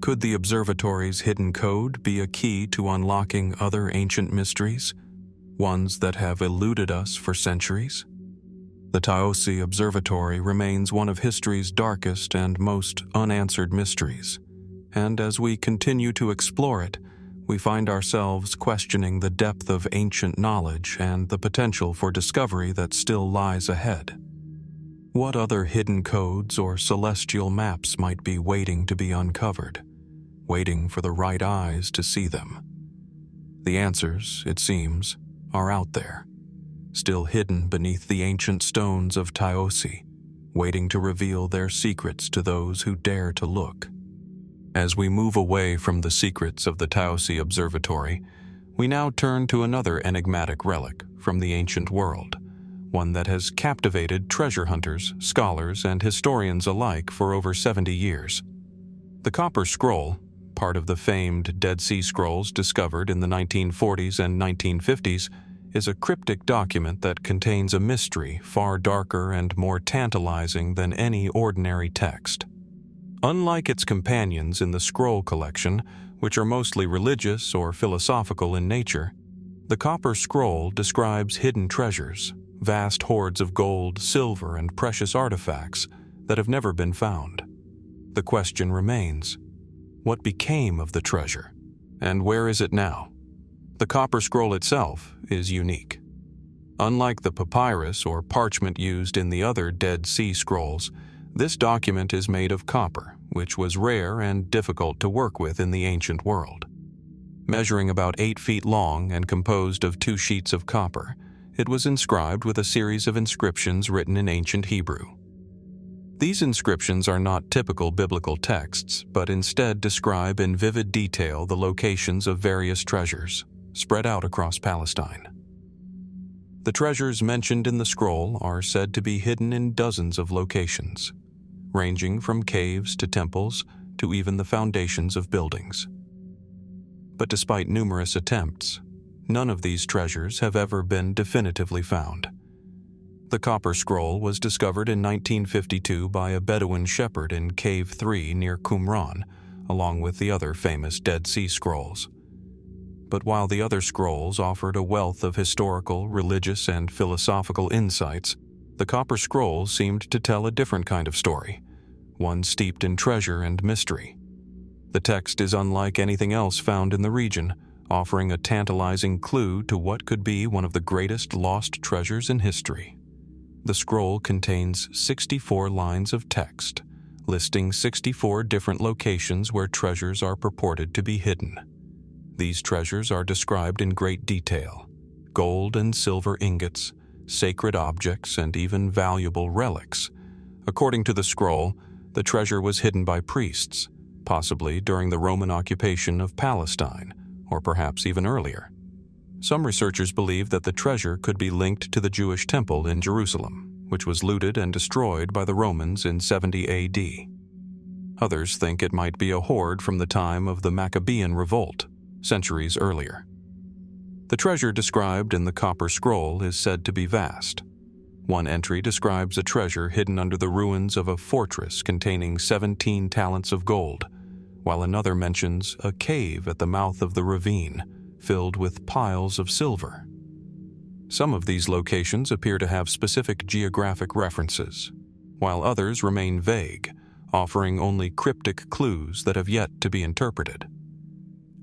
[SPEAKER 1] could the observatory's hidden code be a key to unlocking other ancient mysteries, ones that have eluded us for centuries? The Taosi Observatory remains one of history's darkest and most unanswered mysteries, and as we continue to explore it, we find ourselves questioning the depth of ancient knowledge and the potential for discovery that still lies ahead. What other hidden codes or celestial maps might be waiting to be uncovered, waiting for the right eyes to see them? The answers, it seems, are out there, still hidden beneath the ancient stones of Taosi, waiting to reveal their secrets to those who dare to look. As we move away from the secrets of the Taosi Observatory, we now turn to another enigmatic relic from the ancient world, one that has captivated treasure hunters, scholars, and historians alike for over 70 years. The Copper Scroll, part of the famed Dead Sea Scrolls discovered in the 1940s and 1950s, is a cryptic document that contains a mystery far darker and more tantalizing than any ordinary text. Unlike its companions in the scroll collection, which are mostly religious or philosophical in nature, the Copper Scroll describes hidden treasures, vast hoards of gold, silver, and precious artifacts that have never been found. The question remains, what became of the treasure, and where is it now? The Copper Scroll itself is unique. Unlike the papyrus or parchment used in the other Dead Sea Scrolls, this document is made of copper, which was rare and difficult to work with in the ancient world. Measuring about 8 feet long and composed of 2 sheets of copper, it was inscribed with a series of inscriptions written in ancient Hebrew. These inscriptions are not typical biblical texts, but instead describe in vivid detail the locations of various treasures, spread out across Palestine. The treasures mentioned in the scroll are said to be hidden in dozens of locations, ranging from caves to temples to even the foundations of buildings. But despite numerous attempts, none of these treasures have ever been definitively found. The Copper Scroll was discovered in 1952 by a Bedouin shepherd in Cave 3 near Qumran, along with the other famous Dead Sea Scrolls. But while the other scrolls offered a wealth of historical, religious, and philosophical insights, the Copper Scroll seemed to tell a different kind of story, one steeped in treasure and mystery. The text is unlike anything else found in the region, offering a tantalizing clue to what could be one of the greatest lost treasures in history. The scroll contains 64 lines of text, listing 64 different locations where treasures are purported to be hidden. These treasures are described in great detail: gold and silver ingots, sacred objects, and even valuable relics. According to the scroll, the treasure was hidden by priests, possibly during the Roman occupation of Palestine, or perhaps even earlier. Some researchers believe that the treasure could be linked to the Jewish temple in Jerusalem, which was looted and destroyed by the Romans in 70 AD. Others think it might be a hoard from the time of the Maccabean revolt, centuries earlier. The treasure described in the Copper Scroll is said to be vast. One entry describes a treasure hidden under the ruins of a fortress containing 17 talents of gold, while another mentions a cave at the mouth of the ravine filled with piles of silver. Some of these locations appear to have specific geographic references, while others remain vague, offering only cryptic clues that have yet to be interpreted.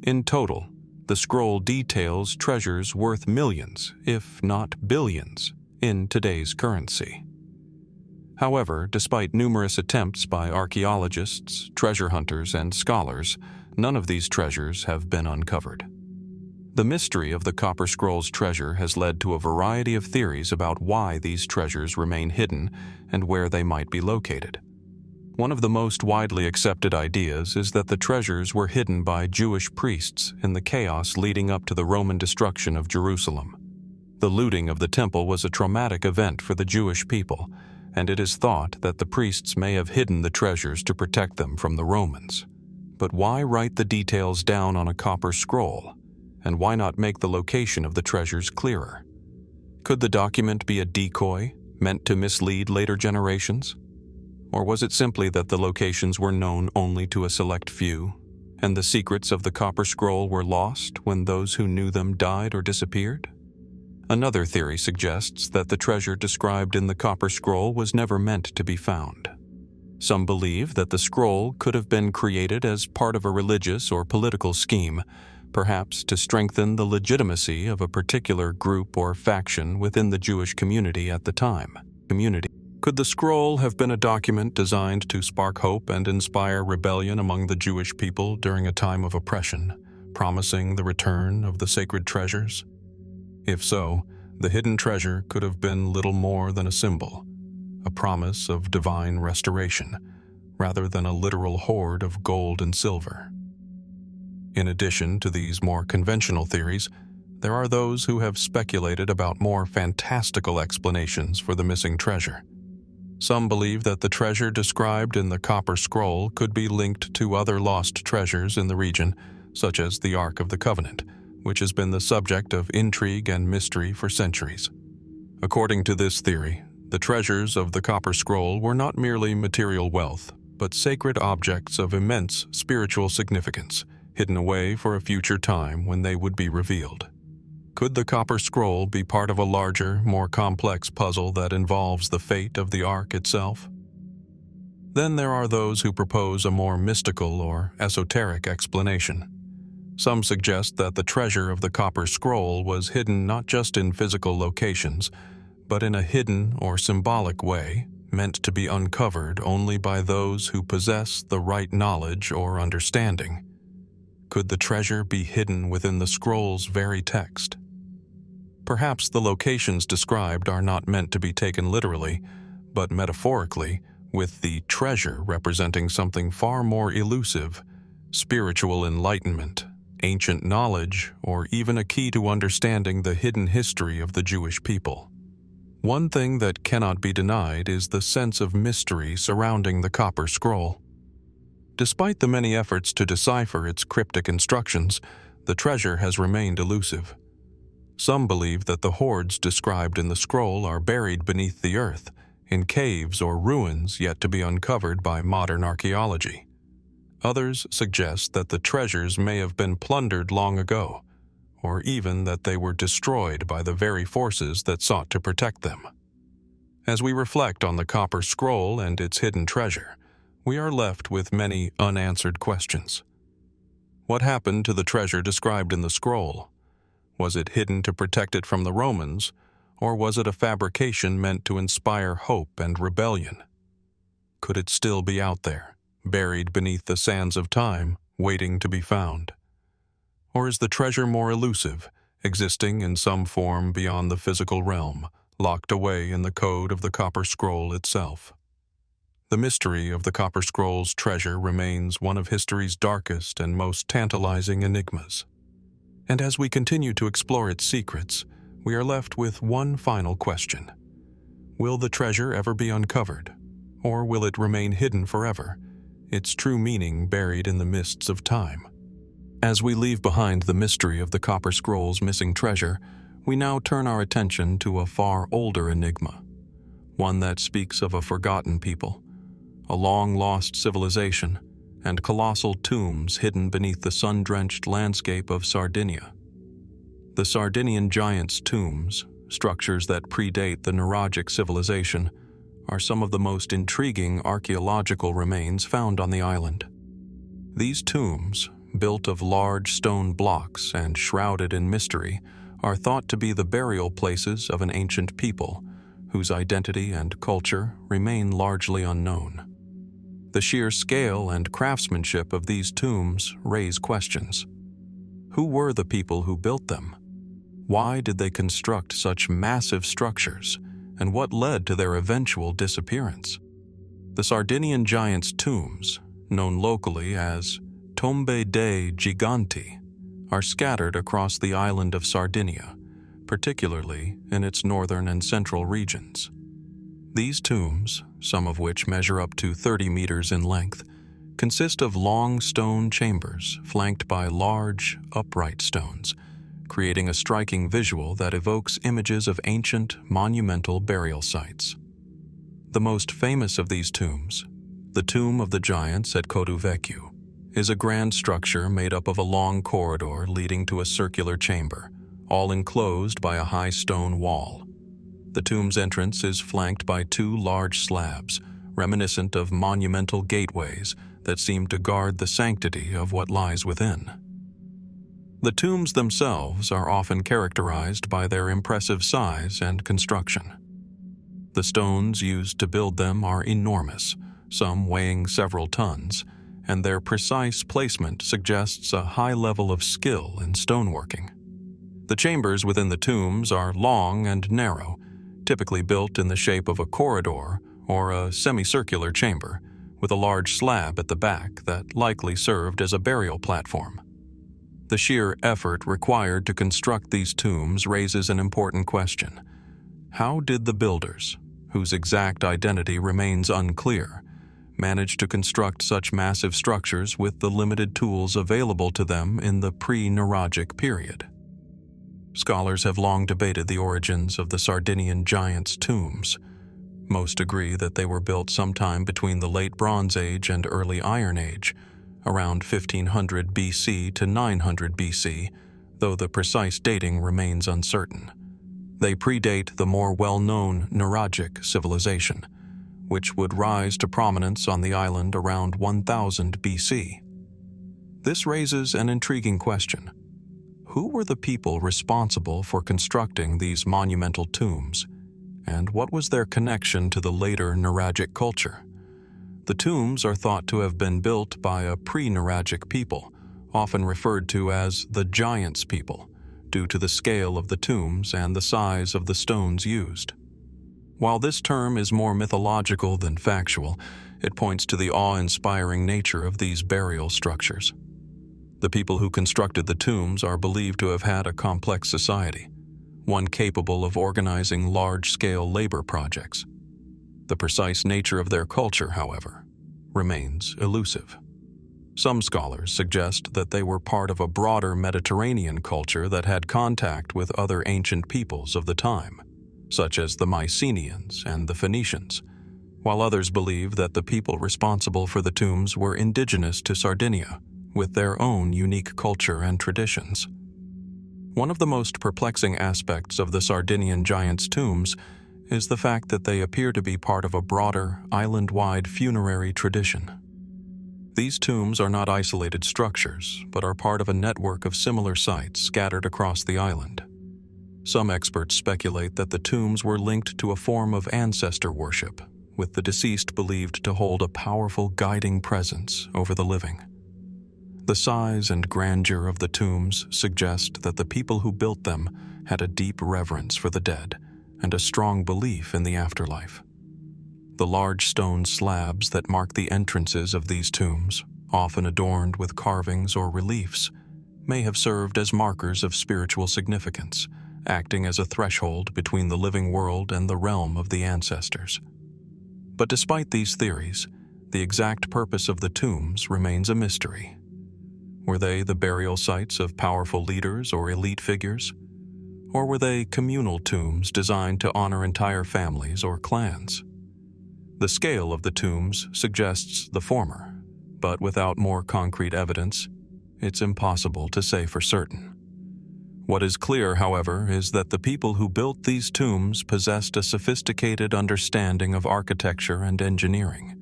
[SPEAKER 1] In total, the scroll details treasures worth millions, if not billions, in today's currency. However, despite numerous attempts by archaeologists, treasure hunters, and scholars, none of these treasures have been uncovered. The mystery of the Copper Scroll's treasure has led to a variety of theories about why these treasures remain hidden and where they might be located. One of the most widely accepted ideas is that the treasures were hidden by Jewish priests in the chaos leading up to the Roman destruction of Jerusalem. The looting of the temple was a traumatic event for the Jewish people, and it is thought that the priests may have hidden the treasures to protect them from the Romans. But why write the details down on a copper scroll? And why not make the location of the treasures clearer? Could the document be a decoy, meant to mislead later generations? Or was it simply that the locations were known only to a select few, and the secrets of the Copper Scroll were lost when those who knew them died or disappeared? Another theory suggests that the treasure described in the Copper Scroll was never meant to be found. Some believe that the scroll could have been created as part of a religious or political scheme, perhaps to strengthen the legitimacy of a particular group or faction within the Jewish community at the time. Could the scroll have been a document designed to spark hope and inspire rebellion among the Jewish people during a time of oppression, promising the return of the sacred treasures? If so, the hidden treasure could have been little more than a symbol, a promise of divine restoration, rather than a literal hoard of gold and silver. In addition to these more conventional theories, there are those who have speculated about more fantastical explanations for the missing treasure. Some believe that the treasure described in the Copper Scroll could be linked to other lost treasures in the region, such as the Ark of the Covenant, which has been the subject of intrigue and mystery for centuries. According to this theory, the treasures of the Copper Scroll were not merely material wealth, but sacred objects of immense spiritual significance, hidden away for a future time when they would be revealed. Could the Copper Scroll be part of a larger, more complex puzzle that involves the fate of the Ark itself? Then there are those who propose a more mystical or esoteric explanation. Some suggest that the treasure of the Copper Scroll was hidden not just in physical locations, but in a hidden or symbolic way, meant to be uncovered only by those who possess the right knowledge or understanding. Could the treasure be hidden within the scroll's very text? Perhaps the locations described are not meant to be taken literally, but metaphorically, with the treasure representing something far more elusive: spiritual enlightenment, ancient knowledge, or even a key to understanding the hidden history of the Jewish people. One thing that cannot be denied is the sense of mystery surrounding the Copper Scroll. Despite the many efforts to decipher its cryptic instructions, the treasure has remained elusive. Some believe that the hoards described in the scroll are buried beneath the earth, in caves or ruins yet to be uncovered by modern archaeology. Others suggest that the treasures may have been plundered long ago, or even that they were destroyed by the very forces that sought to protect them. As we reflect on the Copper Scroll and its hidden treasure, we are left with many unanswered questions. What happened to the treasure described in the scroll? Was it hidden to protect it from the Romans, or was it a fabrication meant to inspire hope and rebellion? Could it still be out there, buried beneath the sands of time, waiting to be found? Or is the treasure more elusive, existing in some form beyond the physical realm, locked away in the code of the Copper Scroll itself? The mystery of the Copper Scroll's treasure remains one of history's darkest and most tantalizing enigmas. And as we continue to explore its secrets, we are left with one final question. Will the treasure ever be uncovered? Or will it remain hidden forever, its true meaning buried in the mists of time? As we leave behind the mystery of the Copper Scroll's missing treasure, we now turn our attention to a far older enigma, one that speaks of a forgotten people, a long-lost civilization, and colossal tombs hidden beneath the sun-drenched landscape of Sardinia. The Sardinian giants' tombs, structures that predate the Nuragic civilization, are some of the most intriguing archaeological remains found on the island. These tombs, built of large stone blocks and shrouded in mystery, are thought to be the burial places of an ancient people, whose identity and culture remain largely unknown. The sheer scale and craftsmanship of these tombs raise questions. Who were the people who built them? Why did they construct such massive structures, and what led to their eventual disappearance? The Sardinian giants' tombs, known locally as Tombe dei Giganti, are scattered across the island of Sardinia, particularly in its northern and central regions. These tombs, some of which measure up to 30 meters in length, consist of long stone chambers flanked by large, upright stones, creating a striking visual that evokes images of ancient, monumental burial sites. The most famous of these tombs, the Tomb of the Giants at Coduvecchio, is a grand structure made up of a long corridor leading to a circular chamber, all enclosed by a high stone wall. The tomb's entrance is flanked by two large slabs, reminiscent of monumental gateways that seem to guard the sanctity of what lies within. The tombs themselves are often characterized by their impressive size and construction. The stones used to build them are enormous, some weighing several tons, and their precise placement suggests a high level of skill in stoneworking. The chambers within the tombs are long and narrow, typically built in the shape of a corridor or a semicircular chamber, with a large slab at the back that likely served as a burial platform. The sheer effort required to construct these tombs raises an important question. How did the builders, whose exact identity remains unclear, manage to construct such massive structures with the limited tools available to them in the pre-Nuragic period? Scholars have long debated the origins of the Sardinian giants' tombs. Most agree that they were built sometime between the Late Bronze Age and Early Iron Age, around 1500 BC to 900 BC, though the precise dating remains uncertain. They predate the more well-known Nuragic civilization, which would rise to prominence on the island around 1000 BC. This raises an intriguing question. Who were the people responsible for constructing these monumental tombs, and what was their connection to the later Nuragic culture? The tombs are thought to have been built by a pre-Nuragic people, often referred to as the Giants' people, due to the scale of the tombs and the size of the stones used. While this term is more mythological than factual, it points to the awe-inspiring nature of these burial structures. The people who constructed the tombs are believed to have had a complex society, one capable of organizing large-scale labor projects. The precise nature of their culture, however, remains elusive. Some scholars suggest that they were part of a broader Mediterranean culture that had contact with other ancient peoples of the time, such as the Mycenaeans and the Phoenicians, while others believe that the people responsible for the tombs were indigenous to Sardinia, with their own unique culture and traditions. One of the most perplexing aspects of the Sardinian giants' tombs is the fact that they appear to be part of a broader, island-wide funerary tradition. These tombs are not isolated structures, but are part of a network of similar sites scattered across the island. Some experts speculate that the tombs were linked to a form of ancestor worship, with the deceased believed to hold a powerful guiding presence over the living. The size and grandeur of the tombs suggest that the people who built them had a deep reverence for the dead and a strong belief in the afterlife. The large stone slabs that mark the entrances of these tombs, often adorned with carvings or reliefs, may have served as markers of spiritual significance, acting as a threshold between the living world and the realm of the ancestors. But despite these theories, the exact purpose of the tombs remains a mystery. Were they the burial sites of powerful leaders or elite figures? Or were they communal tombs designed to honor entire families or clans? The scale of the tombs suggests the former, but without more concrete evidence, it's impossible to say for certain. What is clear, however, is that the people who built these tombs possessed a sophisticated understanding of architecture and engineering.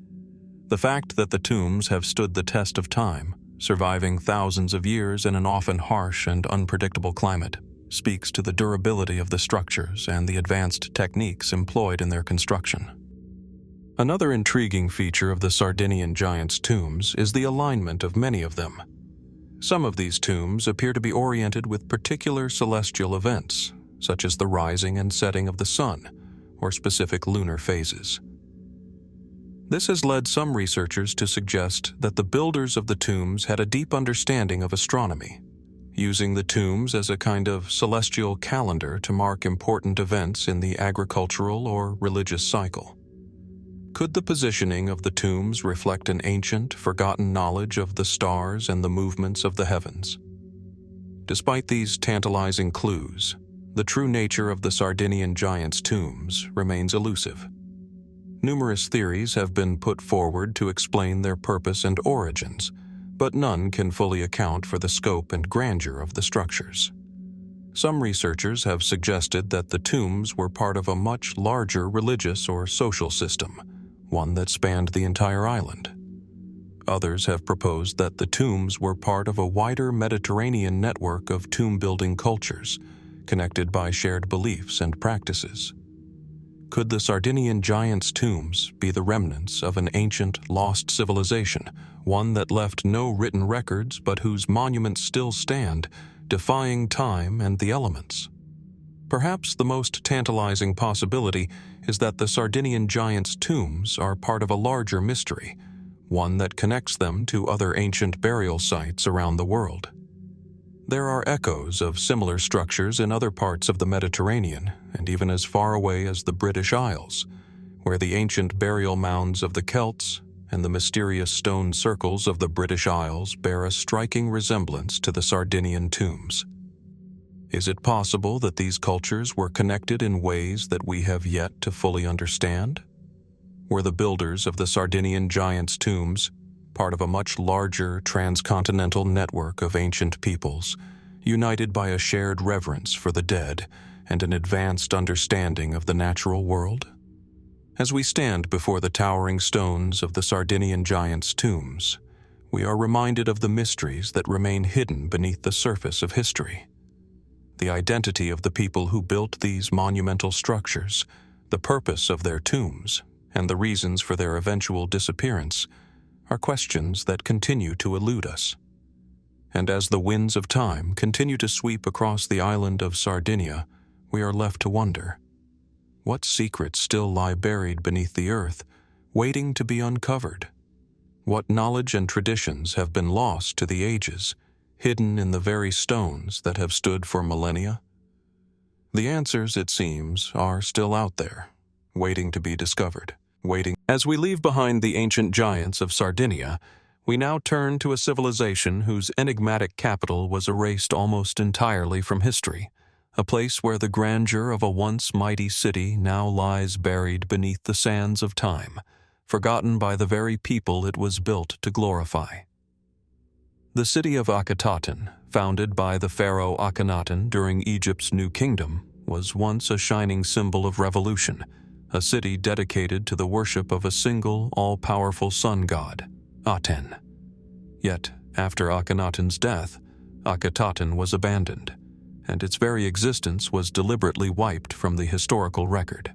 [SPEAKER 1] The fact that the tombs have stood the test of time, surviving thousands of years in an often harsh and unpredictable climate, speaks to the durability of the structures and the advanced techniques employed in their construction. Another intriguing feature of the Sardinian giants' tombs is the alignment of many of them. Some of these tombs appear to be oriented with particular celestial events, such as the rising and setting of the sun, or specific lunar phases. This has led some researchers to suggest that the builders of the tombs had a deep understanding of astronomy, using the tombs as a kind of celestial calendar to mark important events in the agricultural or religious cycle. Could the positioning of the tombs reflect an ancient, forgotten knowledge of the stars and the movements of the heavens? Despite these tantalizing clues, the true nature of the Sardinian giants' tombs remains elusive. Numerous theories have been put forward to explain their purpose and origins, but none can fully account for the scope and grandeur of the structures. Some researchers have suggested that the tombs were part of a much larger religious or social system, one that spanned the entire island. Others have proposed that the tombs were part of a wider Mediterranean network of tomb-building cultures, connected by shared beliefs and practices. Could the Sardinian giants' tombs be the remnants of an ancient, lost civilization, one that left no written records but whose monuments still stand, defying time and the elements? Perhaps the most tantalizing possibility is that the Sardinian giants' tombs are part of a larger mystery, one that connects them to other ancient burial sites around the world. There are echoes of similar structures in other parts of the Mediterranean and even as far away as the British Isles, where the ancient burial mounds of the Celts and the mysterious stone circles of the British Isles bear a striking resemblance to the Sardinian tombs. Is it possible that these cultures were connected in ways that we have yet to fully understand? Were the builders of the Sardinian giants' tombs part of a much larger transcontinental network of ancient peoples, united by a shared reverence for the dead and an advanced understanding of the natural world? As we stand before the towering stones of the Sardinian giants' tombs, we are reminded of the mysteries that remain hidden beneath the surface of history. The identity of the people who built these monumental structures, the purpose of their tombs, and the reasons for their eventual disappearance are questions that continue to elude us. And as the winds of time continue to sweep across the island of Sardinia, we are left to wonder, what secrets still lie buried beneath the earth, waiting to be uncovered? What knowledge and traditions have been lost to the ages, hidden in the very stones that have stood for millennia? The answers, it seems, are still out there, waiting to be discovered. As we leave behind the ancient giants of Sardinia, we now turn to a civilization whose enigmatic capital was erased almost entirely from history, a place where the grandeur of a once mighty city now lies buried beneath the sands of time, forgotten by the very people it was built to glorify. The city of Akhetaten, founded by the pharaoh Akhenaten during Egypt's New Kingdom, was once a shining symbol of revolution, a city dedicated to the worship of a single, all-powerful sun god, Aten. Yet, after Akhenaten's death, Akhetaten was abandoned, and its very existence was deliberately wiped from the historical record.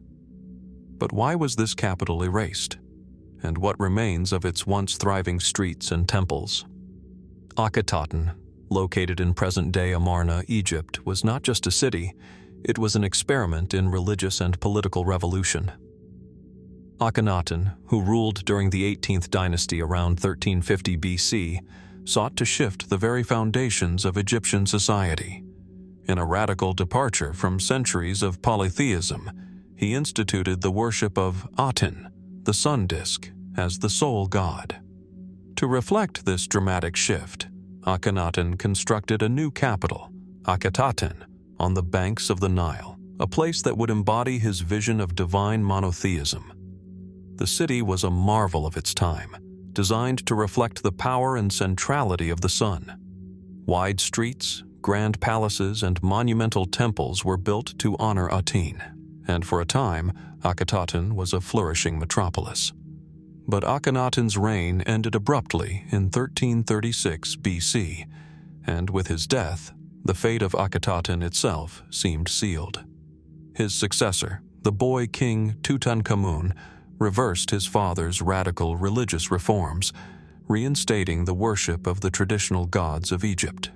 [SPEAKER 1] But why was this capital erased? And what remains of its once thriving streets and temples? Akhetaten, located in present-day Amarna, Egypt, was not just a city, it was an experiment in religious and political revolution. Akhenaten, who ruled during the 18th dynasty around 1350 BC, sought to shift the very foundations of Egyptian society. In a radical departure from centuries of polytheism, he instituted the worship of Aten, the sun disk, as the sole god. To reflect this dramatic shift, Akhenaten constructed a new capital, Akhetaten, on the banks of the Nile, a place that would embody his vision of divine monotheism. The city was a marvel of its time, designed to reflect the power and centrality of the sun. Wide streets, grand palaces, and monumental temples were built to honor Aten, and for a time, Akhetaten was a flourishing metropolis. But Akhenaten's reign ended abruptly in 1336 BC, and with his death, the fate of Akhetaten itself seemed sealed. His successor, the boy king Tutankhamun, reversed his father's radical religious reforms, reinstating the worship of the traditional gods of Egypt.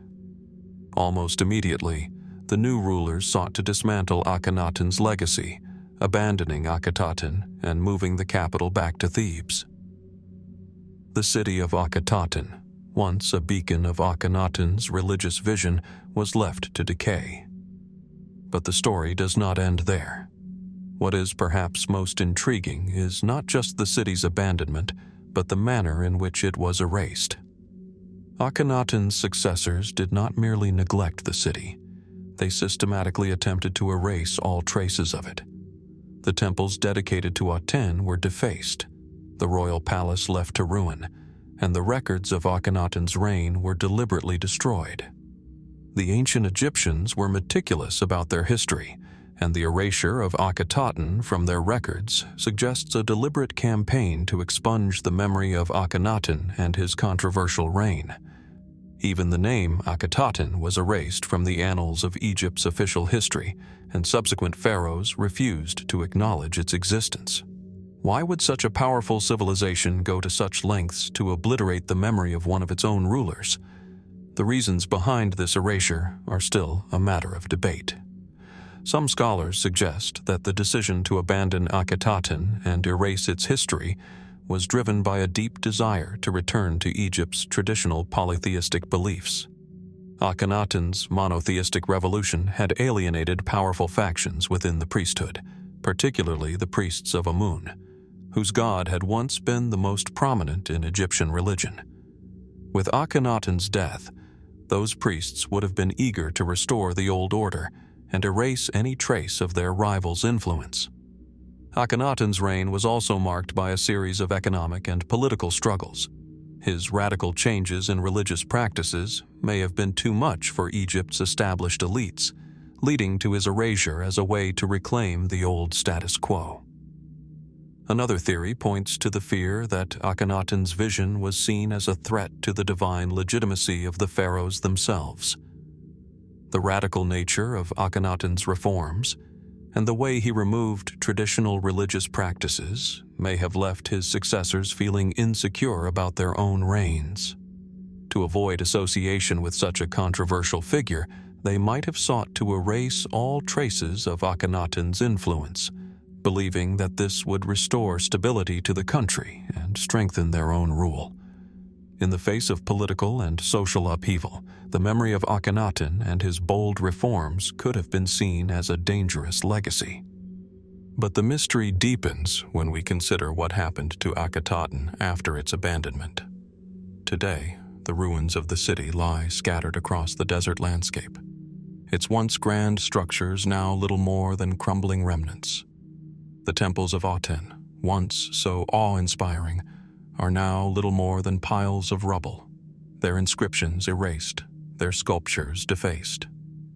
[SPEAKER 1] Almost immediately, the new rulers sought to dismantle Akhenaten's legacy, abandoning Akhetaten and moving the capital back to Thebes. The city of Akhetaten, once a beacon of Akhenaten's religious vision, was left to decay. But the story does not end there. What is perhaps most intriguing is not just the city's abandonment, but the manner in which it was erased. Akhenaten's successors did not merely neglect the city. They systematically attempted to erase all traces of it. The temples dedicated to Aten were defaced, the royal palace left to ruin, and the records of Akhenaten's reign were deliberately destroyed. The ancient Egyptians were meticulous about their history, and the erasure of Akhetaten from their records suggests a deliberate campaign to expunge the memory of Akhenaten and his controversial reign. Even the name Akhetaten was erased from the annals of Egypt's official history, and subsequent pharaohs refused to acknowledge its existence. Why would such a powerful civilization go to such lengths to obliterate the memory of one of its own rulers? The reasons behind this erasure are still a matter of debate. Some scholars suggest that the decision to abandon Akhetaten and erase its history was driven by a deep desire to return to Egypt's traditional polytheistic beliefs. Akhenaten's monotheistic revolution had alienated powerful factions within the priesthood, particularly the priests of Amun, whose god had once been the most prominent in Egyptian religion. With Akhenaten's death, those priests would have been eager to restore the old order and erase any trace of their rival's influence. Akhenaten's reign was also marked by a series of economic and political struggles. His radical changes in religious practices may have been too much for Egypt's established elites, leading to his erasure as a way to reclaim the old status quo. Another theory points to the fear that Akhenaten's vision was seen as a threat to the divine legitimacy of the pharaohs themselves. The radical nature of Akhenaten's reforms and the way he removed traditional religious practices may have left his successors feeling insecure about their own reigns. To avoid association with such a controversial figure, they might have sought to erase all traces of Akhenaten's influence, believing that this would restore stability to the country and strengthen their own rule. In the face of political and social upheaval, the memory of Akhenaten and his bold reforms could have been seen as a dangerous legacy. But the mystery deepens when we consider what happened to Akhetaten after its abandonment. Today, the ruins of the city lie scattered across the desert landscape, its once grand structures now little more than crumbling remnants. The temples of Aten, once so awe-inspiring, are now little more than piles of rubble, their inscriptions erased, their sculptures defaced.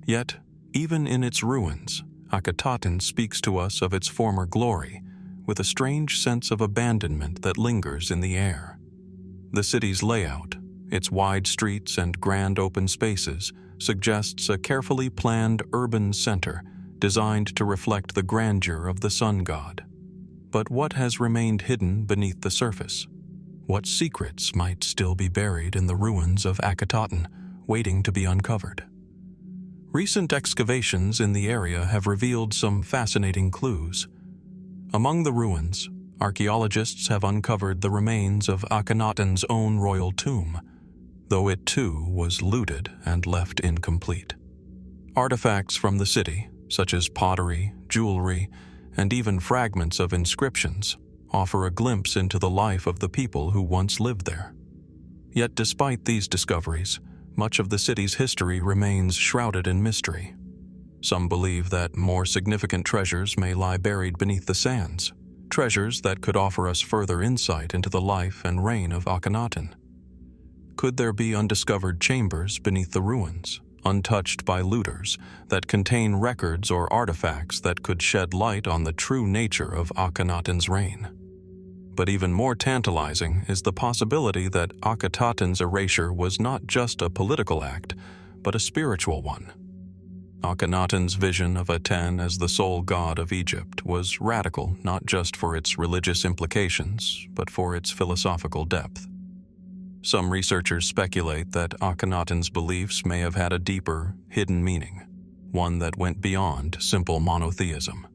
[SPEAKER 1] Yet, even in its ruins, Akhetaten speaks to us of its former glory, with a strange sense of abandonment that lingers in the air. The city's layout, its wide streets and grand open spaces, suggests a carefully planned urban center designed to reflect the grandeur of the sun god. But what has remained hidden beneath the surface? What secrets might still be buried in the ruins of Akhetaten, waiting to be uncovered? Recent excavations in the area have revealed some fascinating clues. Among the ruins, archaeologists have uncovered the remains of Akhenaten's own royal tomb, though it too was looted and left incomplete. Artifacts from the city, such as pottery, jewelry, and even fragments of inscriptions, offer a glimpse into the life of the people who once lived there. Yet despite these discoveries, much of the city's history remains shrouded in mystery. Some believe that more significant treasures may lie buried beneath the sands, treasures that could offer us further insight into the life and reign of Akhenaten. Could there be undiscovered chambers beneath the ruins, untouched by looters, that contain records or artifacts that could shed light on the true nature of Akhenaten's reign? But even more tantalizing is the possibility that Akhetaten's erasure was not just a political act, but a spiritual one. Akhenaten's vision of Aten as the sole god of Egypt was radical not just for its religious implications, but for its philosophical depth. Some researchers speculate that Akhenaten's beliefs may have had a deeper, hidden meaning, one that went beyond simple monotheism.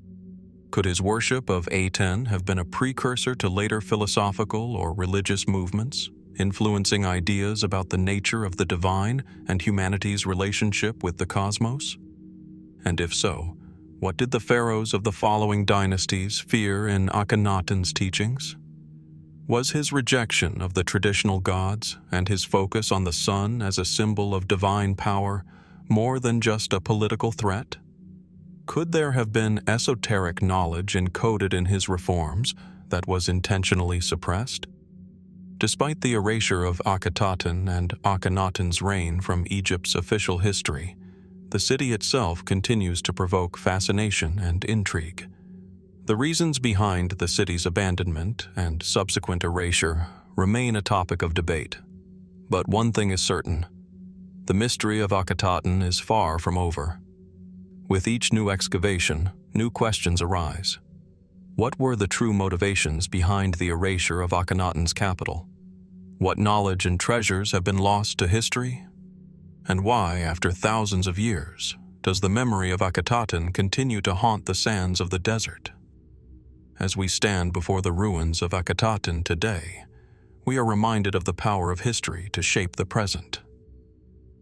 [SPEAKER 1] Could his worship of Aten have been a precursor to later philosophical or religious movements, influencing ideas about the nature of the divine and humanity's relationship with the cosmos? And if so, what did the pharaohs of the following dynasties fear in Akhenaten's teachings? Was his rejection of the traditional gods and his focus on the sun as a symbol of divine power more than just a political threat? Could there have been esoteric knowledge encoded in his reforms that was intentionally suppressed? Despite the erasure of Akhetaten and Akhenaten's reign from Egypt's official history, the city itself continues to provoke fascination and intrigue. The reasons behind the city's abandonment and subsequent erasure remain a topic of debate. But one thing is certain: the mystery of Akhetaten is far from over. With each new excavation, new questions arise. What were the true motivations behind the erasure of Akhenaten's capital? What knowledge and treasures have been lost to history? And why, after thousands of years, does the memory of Akhetaten continue to haunt the sands of the desert? as we stand before the ruins of Akhetaten today, we are reminded of the power of history to shape the present.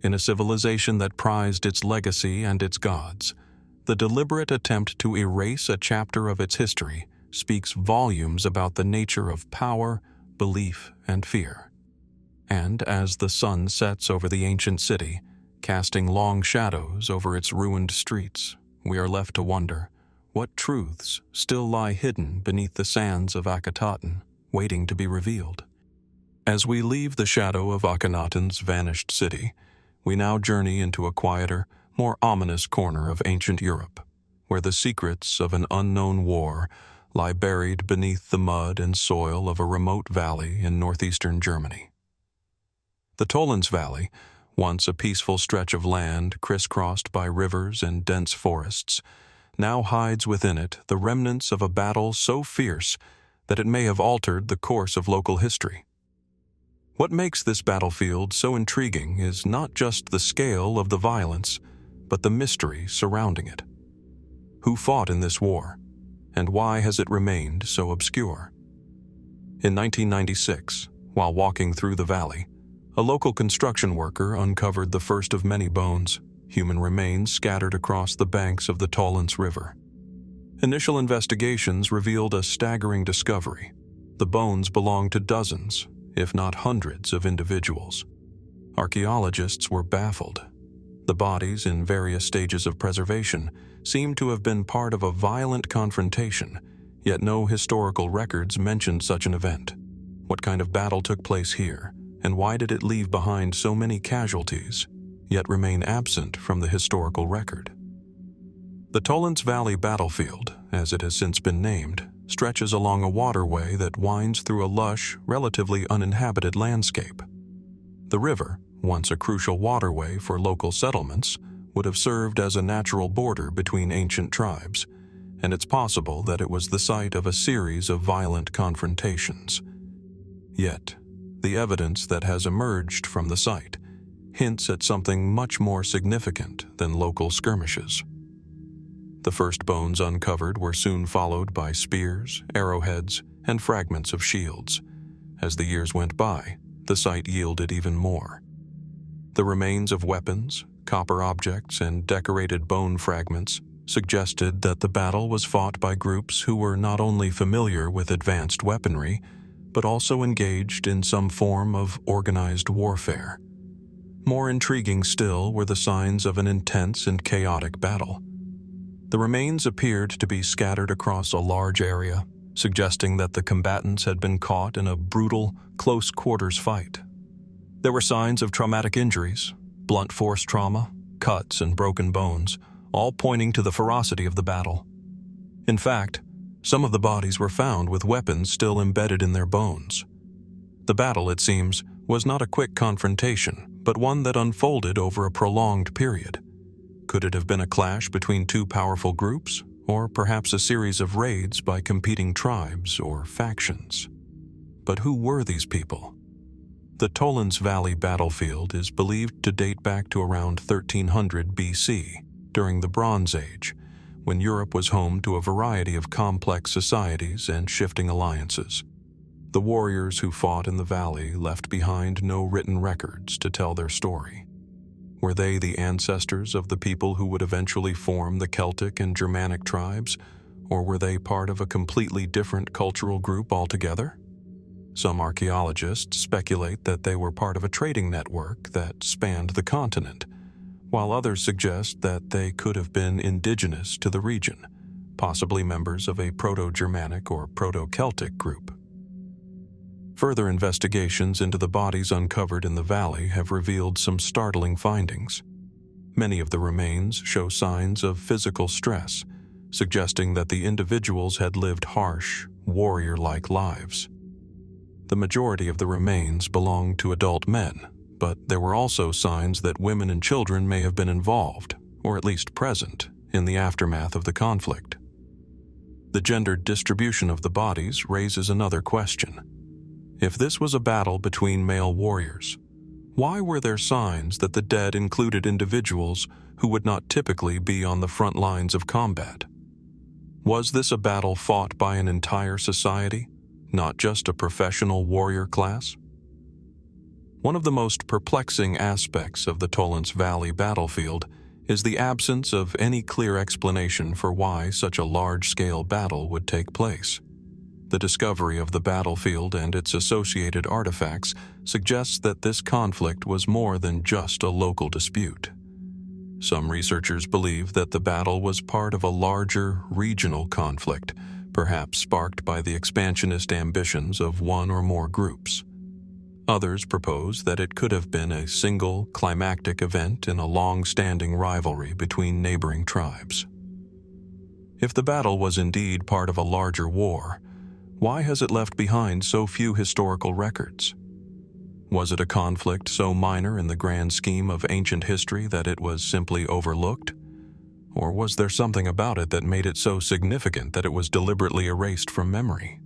[SPEAKER 1] In a civilization that prized its legacy and its gods, the deliberate attempt to erase a chapter of its history speaks volumes about the nature of power, belief, and fear. And as the sun sets over the ancient city, casting long shadows over its ruined streets, we are left to wonder what truths still lie hidden beneath the sands of Akhetaten, waiting to be revealed. As we leave the shadow of Akhenaten's vanished city, we now journey into a quieter, more ominous corner of ancient Europe, where the secrets of an unknown war lie buried beneath the mud and soil of a remote valley in northeastern Germany. The Tollense Valley, once a peaceful stretch of land crisscrossed by rivers and dense forests, now hides within it the remnants of a battle so fierce that it may have altered the course of local history. What makes this battlefield so intriguing is not just the scale of the violence, but the mystery surrounding it. Who fought in this war, and why has it remained so obscure? In 1996, while walking through the valley, a local construction worker uncovered the first of many bones, human remains scattered across the banks of the Tollense River. Initial investigations revealed a staggering discovery. The bones belonged to dozens, if not hundreds, of individuals. Archaeologists were baffled. The bodies, in various stages of preservation, seemed to have been part of a violent confrontation, yet no historical records mentioned such an event. What kind of battle took place here, and why did it leave behind so many casualties, yet remain absent from the historical record? The Tollense Valley battlefield, as it has since been named, stretches along a waterway that winds through a lush, relatively uninhabited landscape. The river, once a crucial waterway for local settlements, would have served as a natural border between ancient tribes, and it's possible that it was the site of a series of violent confrontations. Yet, the evidence that has emerged from the site hints at something much more significant than local skirmishes. The first bones uncovered were soon followed by spears, arrowheads, and fragments of shields. As the years went by, the site yielded even more. The remains of weapons, copper objects, and decorated bone fragments suggested that the battle was fought by groups who were not only familiar with advanced weaponry, but also engaged in some form of organized warfare. More intriguing still were the signs of an intense and chaotic battle. The remains appeared to be scattered across a large area, suggesting that the combatants had been caught in a brutal, close-quarters fight. There were signs of traumatic injuries, blunt force trauma, cuts, and broken bones, all pointing to the ferocity of the battle. In fact, some of the bodies were found with weapons still embedded in their bones. The battle, it seems, was not a quick confrontation, but one that unfolded over a prolonged period. Could it have been a clash between two powerful groups, or perhaps a series of raids by competing tribes or factions? But who were these people? The Tollense Valley battlefield is believed to date back to around 1300 BC, during the Bronze Age, when Europe was home to a variety of complex societies and shifting alliances. The warriors who fought in the valley left behind no written records to tell their story. Were they the ancestors of the people who would eventually form the Celtic and Germanic tribes, or were they part of a completely different cultural group altogether? Some archaeologists speculate that they were part of a trading network that spanned the continent, while others suggest that they could have been indigenous to the region, possibly members of a Proto-Germanic or Proto-Celtic group. Further investigations into the bodies uncovered in the valley have revealed some startling findings. Many of the remains show signs of physical stress, suggesting that the individuals had lived harsh, warrior-like lives. The majority of the remains belonged to adult men, but there were also signs that women and children may have been involved, or at least present, in the aftermath of the conflict. The gendered distribution of the bodies raises another question. If this was a battle between male warriors, why were there signs that the dead included individuals who would not typically be on the front lines of combat? Was this a battle fought by an entire society, not just a professional warrior class? One of the most perplexing aspects of the Tollense Valley battlefield is the absence of any clear explanation for why such a large-scale battle would take place. The discovery of the battlefield and its associated artifacts suggests that this conflict was more than just a local dispute. Some researchers believe that the battle was part of a larger regional conflict, perhaps sparked by the expansionist ambitions of one or more groups. Others propose that it could have been a single, climactic event in a long-standing rivalry between neighboring tribes. If the battle was indeed part of a larger war, why has it left behind so few historical records? Was it a conflict so minor in the grand scheme of ancient history that it was simply overlooked? Or was there something about it that made it so significant that it was deliberately erased from memory?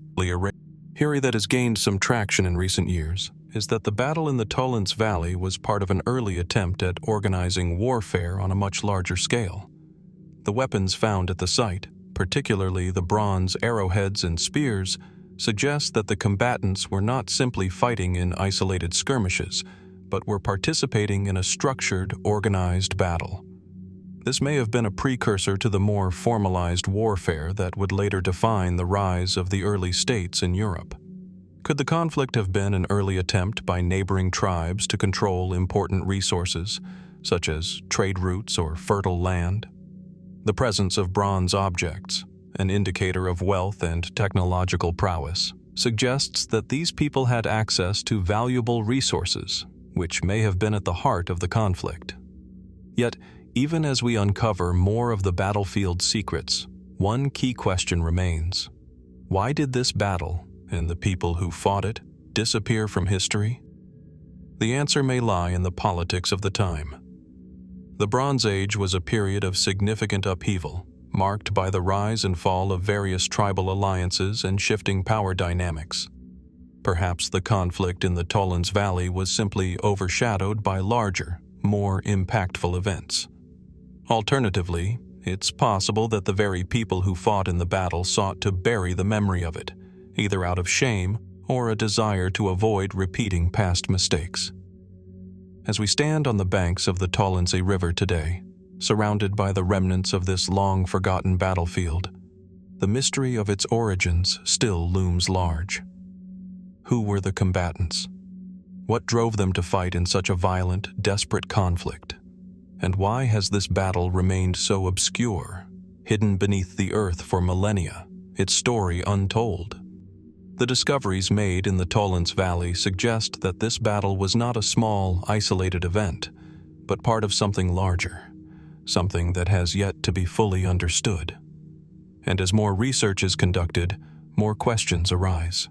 [SPEAKER 1] Theory that has gained some traction in recent years is that the battle in the Tollense Valley was part of an early attempt at organizing warfare on a much larger scale. The weapons found at the site, particularly the bronze arrowheads and spears, suggest that the combatants were not simply fighting in isolated skirmishes, but were participating in a structured, organized battle. This may have been a precursor to the more formalized warfare that would later define the rise of the early states in Europe. Could the conflict have been an early attempt by neighboring tribes to control important resources, such as trade routes or fertile land? The presence of bronze objects, an indicator of wealth and technological prowess, suggests that these people had access to valuable resources, which may have been at the heart of the conflict. Yet, even as we uncover more of the battlefield's secrets, one key question remains. Why did this battle, and the people who fought it, disappear from history? The answer may lie in the politics of the time. The Bronze Age was a period of significant upheaval, marked by the rise and fall of various tribal alliances and shifting power dynamics. Perhaps the conflict in the Tollense Valley was simply overshadowed by larger, more impactful events. Alternatively, it's possible that the very people who fought in the battle sought to bury the memory of it, either out of shame or a desire to avoid repeating past mistakes. As we stand on the banks of the Tollense River today, surrounded by the remnants of this long-forgotten battlefield, the mystery of its origins still looms large. Who were the combatants? What drove them to fight in such a violent, desperate conflict? And why has this battle remained so obscure, hidden beneath the earth for millennia, its story untold? The discoveries made in the Tollense Valley suggest that this battle was not a small, isolated event, but part of something larger, something that has yet to be fully understood. And as more research is conducted, more questions arise.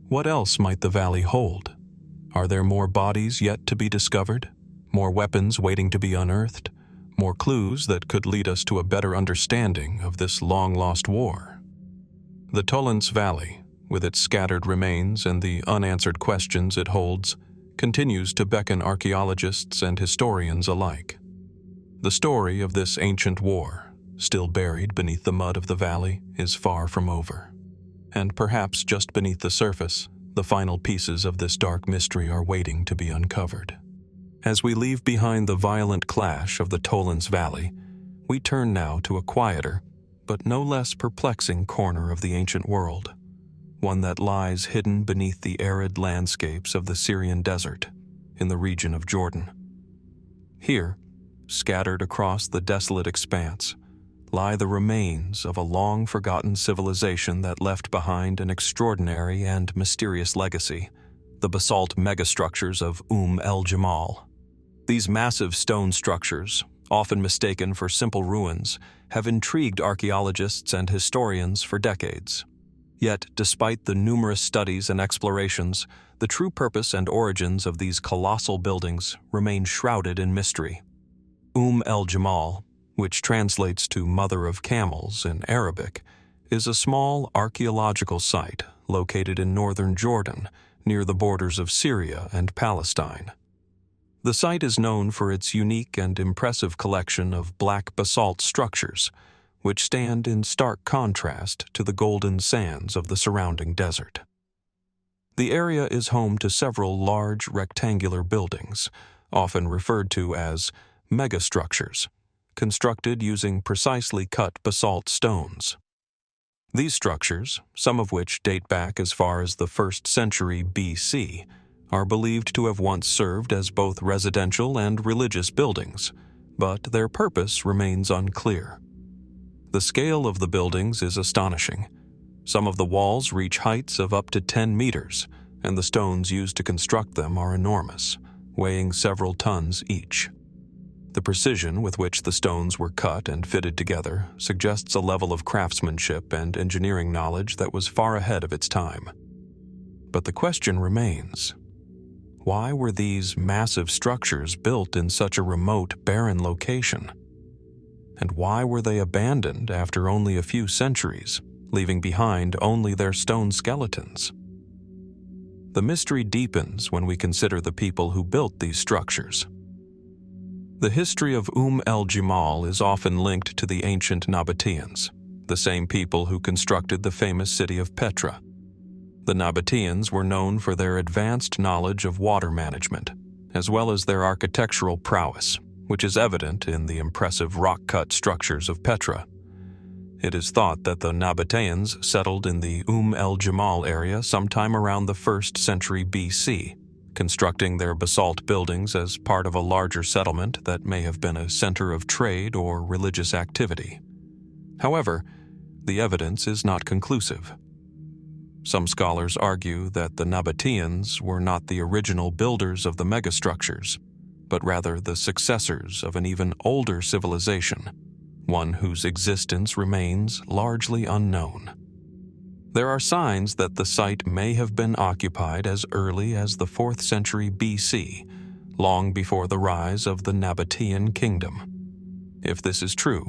[SPEAKER 1] What else might the valley hold? Are there more bodies yet to be discovered? More weapons waiting to be unearthed? More clues that could lead us to a better understanding of this long-lost war? The Tollense Valley, with its scattered remains and the unanswered questions it holds, continues to beckon archaeologists and historians alike. The story of this ancient war, still buried beneath the mud of the valley, is far from over. And perhaps just beneath the surface, the final pieces of this dark mystery are waiting to be uncovered. As we leave behind the violent clash of the Tollense Valley, we turn now to a quieter, but no less perplexing corner of the ancient world, one that lies hidden beneath the arid landscapes of the Syrian desert, in the region of Jordan. Here, scattered across the desolate expanse, lie the remains of a long-forgotten civilization that left behind an extraordinary and mysterious legacy, the basalt megastructures of el-Jimal. These massive stone structures, often mistaken for simple ruins, have intrigued archaeologists and historians for decades. Yet, despite the numerous studies and explorations, the true purpose and origins of these colossal buildings remain shrouded in mystery. El-Jimal, which translates to Mother of Camels in Arabic, is a small archaeological site located in northern Jordan, near the borders of Syria and Palestine. The site is known for its unique and impressive collection of black basalt structures, which stand in stark contrast to the golden sands of the surrounding desert. The area is home to several large rectangular buildings, often referred to as megastructures, constructed using precisely cut basalt stones. These structures, some of which date back as far as the 1st century BC, are believed to have once served as both residential and religious buildings, but their purpose remains unclear. The scale of the buildings is astonishing. Some of the walls reach heights of up to 10 meters, and the stones used to construct them are enormous, weighing several tons each. The precision with which the stones were cut and fitted together suggests a level of craftsmanship and engineering knowledge that was far ahead of its time. But the question remains: why were these massive structures built in such a remote, barren location? And why were they abandoned after only a few centuries, leaving behind only their stone skeletons? The mystery deepens when we consider the people who built these structures. The history of el-Jimal is often linked to the ancient Nabateans, the same people who constructed the famous city of Petra. The Nabateans were known for their advanced knowledge of water management, as well as their architectural prowess, which is evident in the impressive rock-cut structures of Petra. It is thought that the Nabateans settled in the el-Jimal area sometime around the 1st century BC, constructing their basalt buildings as part of a larger settlement that may have been a center of trade or religious activity. However, the evidence is not conclusive. Some scholars argue that the Nabateans were not the original builders of the megastructures, but rather the successors of an even older civilization, one whose existence remains largely unknown. There are signs that the site may have been occupied as early as the 4th century BC, long before the rise of the Nabatean kingdom. If this is true,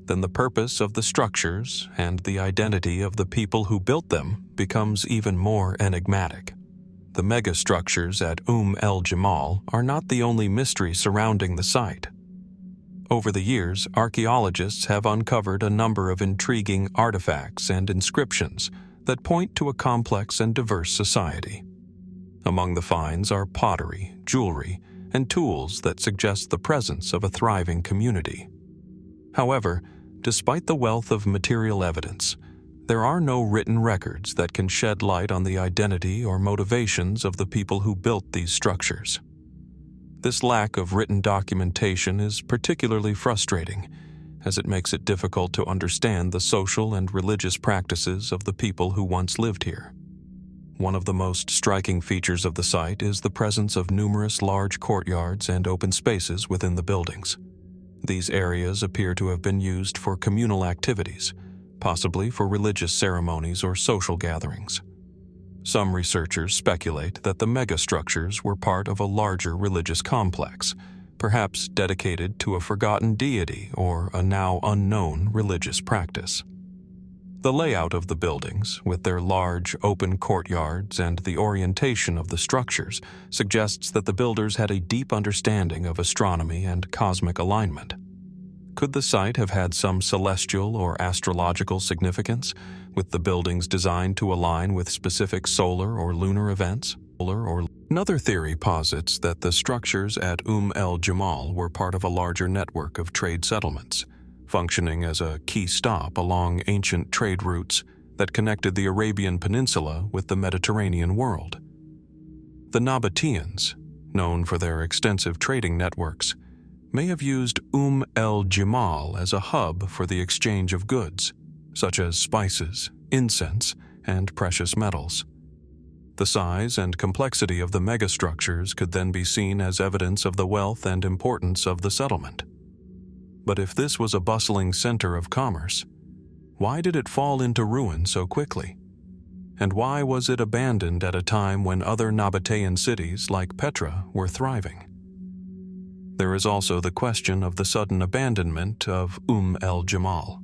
[SPEAKER 1] then the purpose of the structures and the identity of the people who built them becomes even more enigmatic. The megastructures at el-Jimal are not the only mystery surrounding the site. Over the years, archaeologists have uncovered a number of intriguing artifacts and inscriptions that point to a complex and diverse society. Among the finds are pottery, jewelry, and tools that suggest the presence of a thriving community. However, despite the wealth of material evidence, there are no written records that can shed light on the identity or motivations of the people who built these structures. This lack of written documentation is particularly frustrating, as it makes it difficult to understand the social and religious practices of the people who once lived here. One of the most striking features of the site is the presence of numerous large courtyards and open spaces within the buildings. These areas appear to have been used for communal activities, possibly for religious ceremonies or social gatherings. Some researchers speculate that the megastructures were part of a larger religious complex, perhaps dedicated to a forgotten deity or a now unknown religious practice. The layout of the buildings, with their large open courtyards and the orientation of the structures, suggests that the builders had a deep understanding of astronomy and cosmic alignment. Could the site have had some celestial or astrological significance, with the buildings designed to align with specific solar or lunar events? Another theory posits that the structures at el-Jimal were part of a larger network of trade settlements, functioning as a key stop along ancient trade routes that connected the Arabian Peninsula with the Mediterranean world. The Nabateans, known for their extensive trading networks, may have used el-Jimal as a hub for the exchange of goods, such as spices, incense, and precious metals. The size and complexity of the megastructures could then be seen as evidence of the wealth and importance of the settlement. But if this was a bustling center of commerce, why did it fall into ruin so quickly? And why was it abandoned at a time when other Nabatean cities like Petra were thriving? There is also the question of the sudden abandonment of el-Jimal.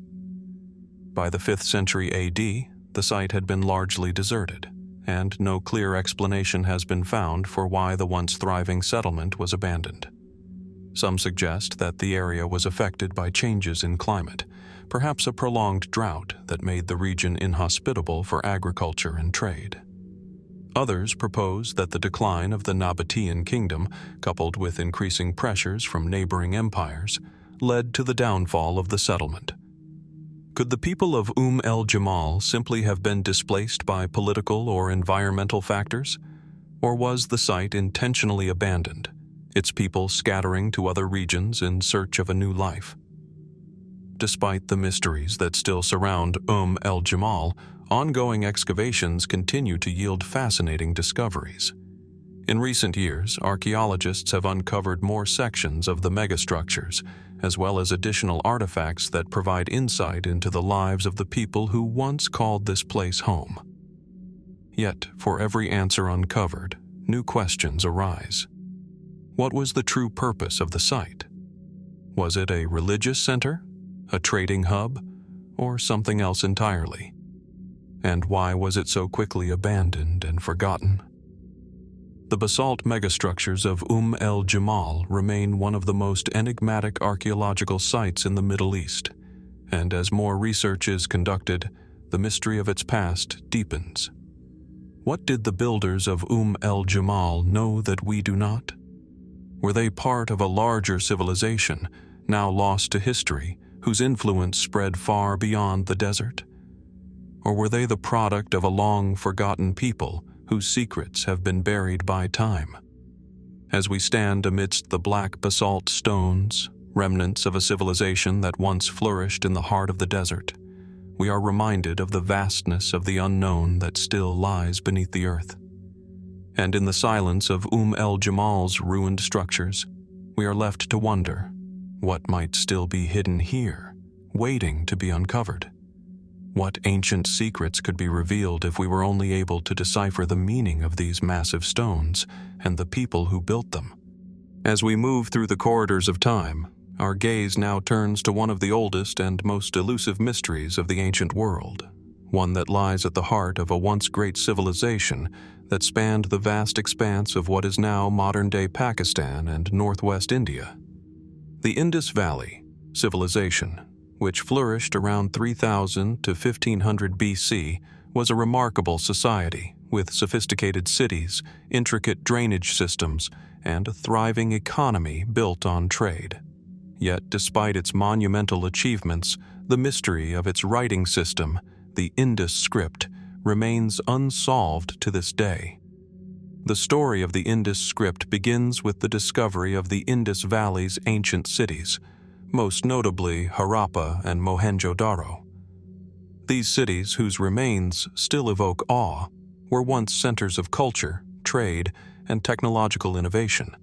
[SPEAKER 1] By the 5th century AD, the site had been largely deserted, and no clear explanation has been found for why the once thriving settlement was abandoned. Some suggest that the area was affected by changes in climate, perhaps a prolonged drought that made the region inhospitable for agriculture and trade. Others propose that the decline of the Nabatean kingdom, coupled with increasing pressures from neighboring empires, led to the downfall of the settlement. Could the people of el-Jimal simply have been displaced by political or environmental factors? Or was the site intentionally abandoned, its people scattering to other regions in search of a new life? Despite the mysteries that still surround el-Jimal, ongoing excavations continue to yield fascinating discoveries. In recent years, archaeologists have uncovered more sections of the megastructures, as well as additional artifacts that provide insight into the lives of the people who once called this place home. Yet, for every answer uncovered, new questions arise. What was the true purpose of the site? Was it a religious center, a trading hub, or something else entirely? And why was it so quickly abandoned and forgotten? The basalt megastructures of el-Jimal remain one of the most enigmatic archaeological sites in the Middle East, and as more research is conducted, the mystery of its past deepens. What did the builders of el-Jimal know that we do not? Were they part of a larger civilization, now lost to history, whose influence spread far beyond the desert? Or were they the product of a long-forgotten people whose secrets have been buried by time? As we stand amidst the black basalt stones, remnants of a civilization that once flourished in the heart of the desert, we are reminded of the vastness of the unknown that still lies beneath the earth. And in the silence of el-Jimal's ruined structures, we are left to wonder what might still be hidden here, waiting to be uncovered. What ancient secrets could be revealed if we were only able to decipher the meaning of these massive stones and the people who built them? As we move through the corridors of time, our gaze now turns to one of the oldest and most elusive mysteries of the ancient world, one that lies at the heart of a once great civilization that spanned the vast expanse of what is now modern-day Pakistan and northwest India. The Indus Valley civilization, which flourished around 3000 to 1500 BC, was a remarkable society with sophisticated cities, intricate drainage systems, and a thriving economy built on trade. Yet, despite its monumental achievements, the mystery of its writing system, the Indus script, remains unsolved to this day. The story of the Indus script begins with the discovery of the Indus Valley's ancient cities, most notably Harappa and Mohenjo-Daro. These cities, whose remains still evoke awe, were once centers of culture, trade, and technological innovation.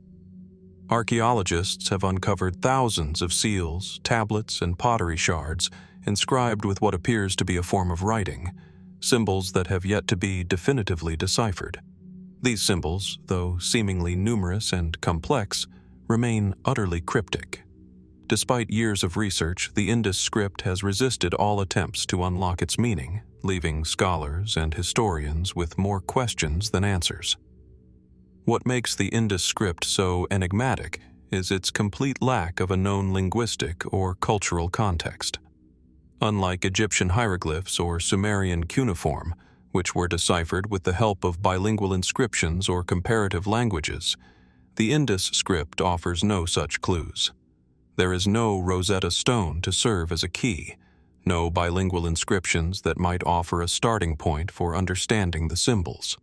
[SPEAKER 1] Archaeologists have uncovered thousands of seals, tablets, and pottery shards inscribed with what appears to be a form of writing, symbols that have yet to be definitively deciphered. These symbols, though seemingly numerous and complex, remain utterly cryptic. Despite years of research, the Indus script has resisted all attempts to unlock its meaning, leaving scholars and historians with more questions than answers. What makes the Indus script so enigmatic is its complete lack of a known linguistic or cultural context. Unlike Egyptian hieroglyphs or Sumerian cuneiform, which were deciphered with the help of bilingual inscriptions or comparative languages, the Indus script offers no such clues. There is no Rosetta Stone to serve as a key, no bilingual inscriptions that might offer a starting point for understanding the symbols.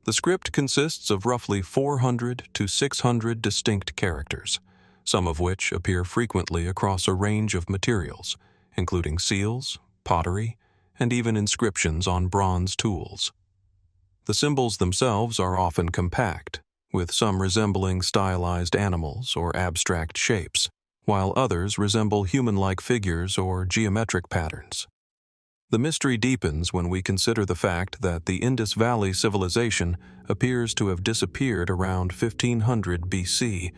[SPEAKER 1] The script consists of roughly 400 to 600 distinct characters, some of which appear frequently across a range of materials, including seals, pottery, and even inscriptions on bronze tools. The symbols themselves are often compact, with some resembling stylized animals or abstract shapes, while others resemble human-like figures or geometric patterns. The mystery deepens when we consider the fact that the Indus Valley civilization appears to have disappeared around 1500 BC,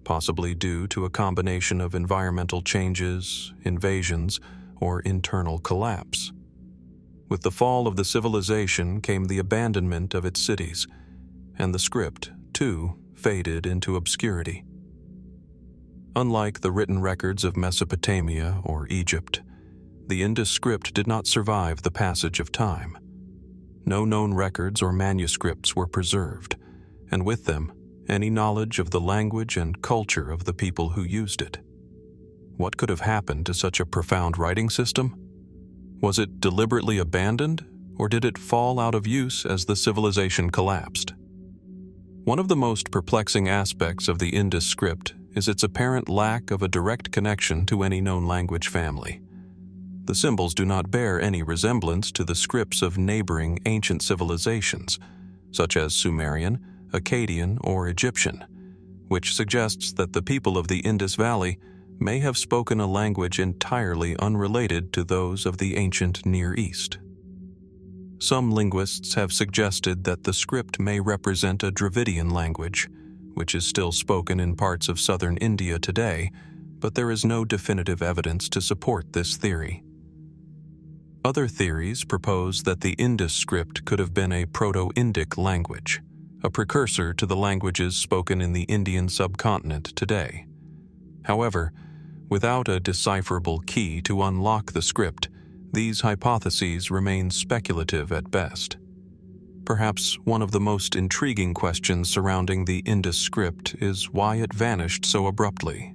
[SPEAKER 1] possibly due to a combination of environmental changes, invasions, or internal collapse. With the fall of the civilization came the abandonment of its cities, and the script, too, faded into obscurity. Unlike the written records of Mesopotamia or Egypt, the Indus script did not survive the passage of time. No known records or manuscripts were preserved, and with them, any knowledge of the language and culture of the people who used it. What could have happened to such a profound writing system? Was it deliberately abandoned, or did it fall out of use as the civilization collapsed? One of the most perplexing aspects of the Indus script is its apparent lack of a direct connection to any known language family. The symbols do not bear any resemblance to the scripts of neighboring ancient civilizations, such as Sumerian, Akkadian, or Egyptian, which suggests that the people of the Indus Valley may have spoken a language entirely unrelated to those of the ancient Near East. Some linguists have suggested that the script may represent a Dravidian language, which is still spoken in parts of southern India today, but there is no definitive evidence to support this theory. Other theories propose that the Indus script could have been a Proto-Indic language, a precursor to the languages spoken in the Indian subcontinent today. However, without a decipherable key to unlock the script, these hypotheses remain speculative at best. Perhaps one of the most intriguing questions surrounding the Indus script is why it vanished so abruptly.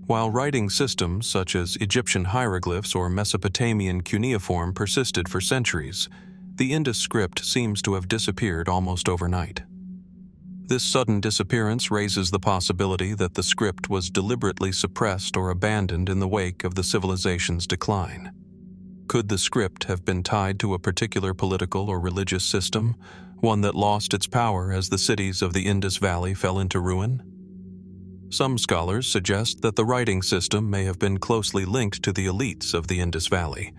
[SPEAKER 1] While writing systems such as Egyptian hieroglyphs or Mesopotamian cuneiform persisted for centuries, the Indus script seems to have disappeared almost overnight. This sudden disappearance raises the possibility that the script was deliberately suppressed or abandoned in the wake of the civilization's decline. Could the script have been tied to a particular political or religious system, one that lost its power as the cities of the Indus Valley fell into ruin? Some scholars suggest that the writing system may have been closely linked to the elites of the Indus Valley,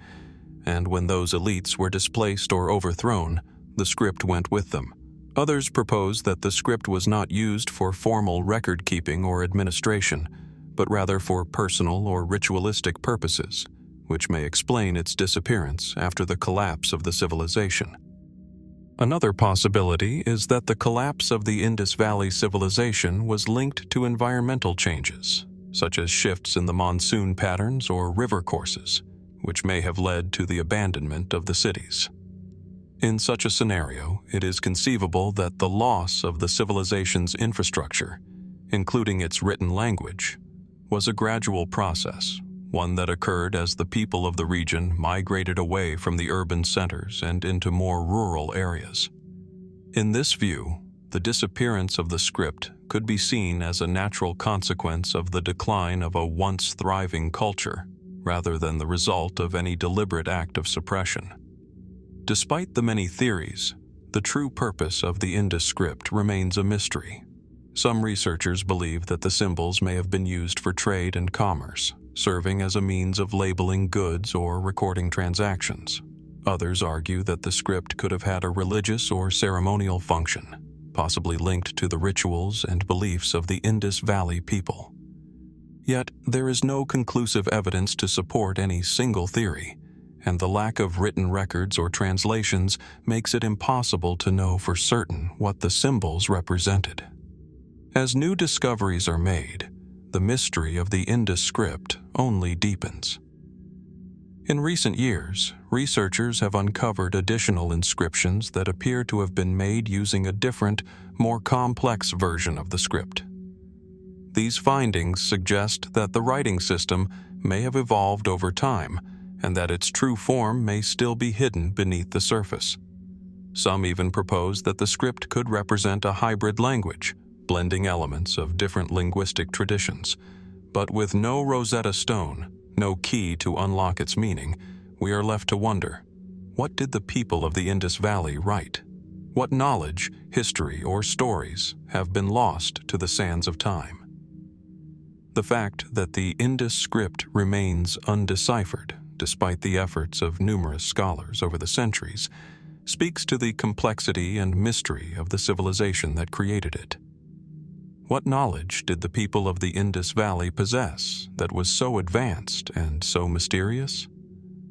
[SPEAKER 1] and when those elites were displaced or overthrown, the script went with them. Others propose that the script was not used for formal record-keeping or administration, but rather for personal or ritualistic purposes, which may explain its disappearance after the collapse of the civilization. Another possibility is that the collapse of the Indus Valley civilization was linked to environmental changes, such as shifts in the monsoon patterns or river courses, which may have led to the abandonment of the cities. In such a scenario, it is conceivable that the loss of the civilization's infrastructure, including its written language, was a gradual process, one that occurred as the people of the region migrated away from the urban centers and into more rural areas. In this view, the disappearance of the script could be seen as a natural consequence of the decline of a once thriving culture, rather than the result of any deliberate act of suppression. Despite the many theories, the true purpose of the Indus script remains a mystery. Some researchers believe that the symbols may have been used for trade and commerce, serving as a means of labeling goods or recording transactions. Others argue that the script could have had a religious or ceremonial function, possibly linked to the rituals and beliefs of the Indus Valley people. Yet, there is no conclusive evidence to support any single theory, and the lack of written records or translations makes it impossible to know for certain what the symbols represented. As new discoveries are made, the mystery of the Indus script only deepens. In recent years, researchers have uncovered additional inscriptions that appear to have been made using a different, more complex version of the script. These findings suggest that the writing system may have evolved over time, and that its true form may still be hidden beneath the surface. Some even propose that the script could represent a hybrid language, blending elements of different linguistic traditions. But with no Rosetta Stone, no key to unlock its meaning, we are left to wonder, what did the people of the Indus Valley write? What knowledge, history, or stories have been lost to the sands of time? The fact that the Indus script remains undeciphered, despite the efforts of numerous scholars over the centuries, speaks to the complexity and mystery of the civilization that created it. What knowledge did the people of the Indus Valley possess that was so advanced and so mysterious?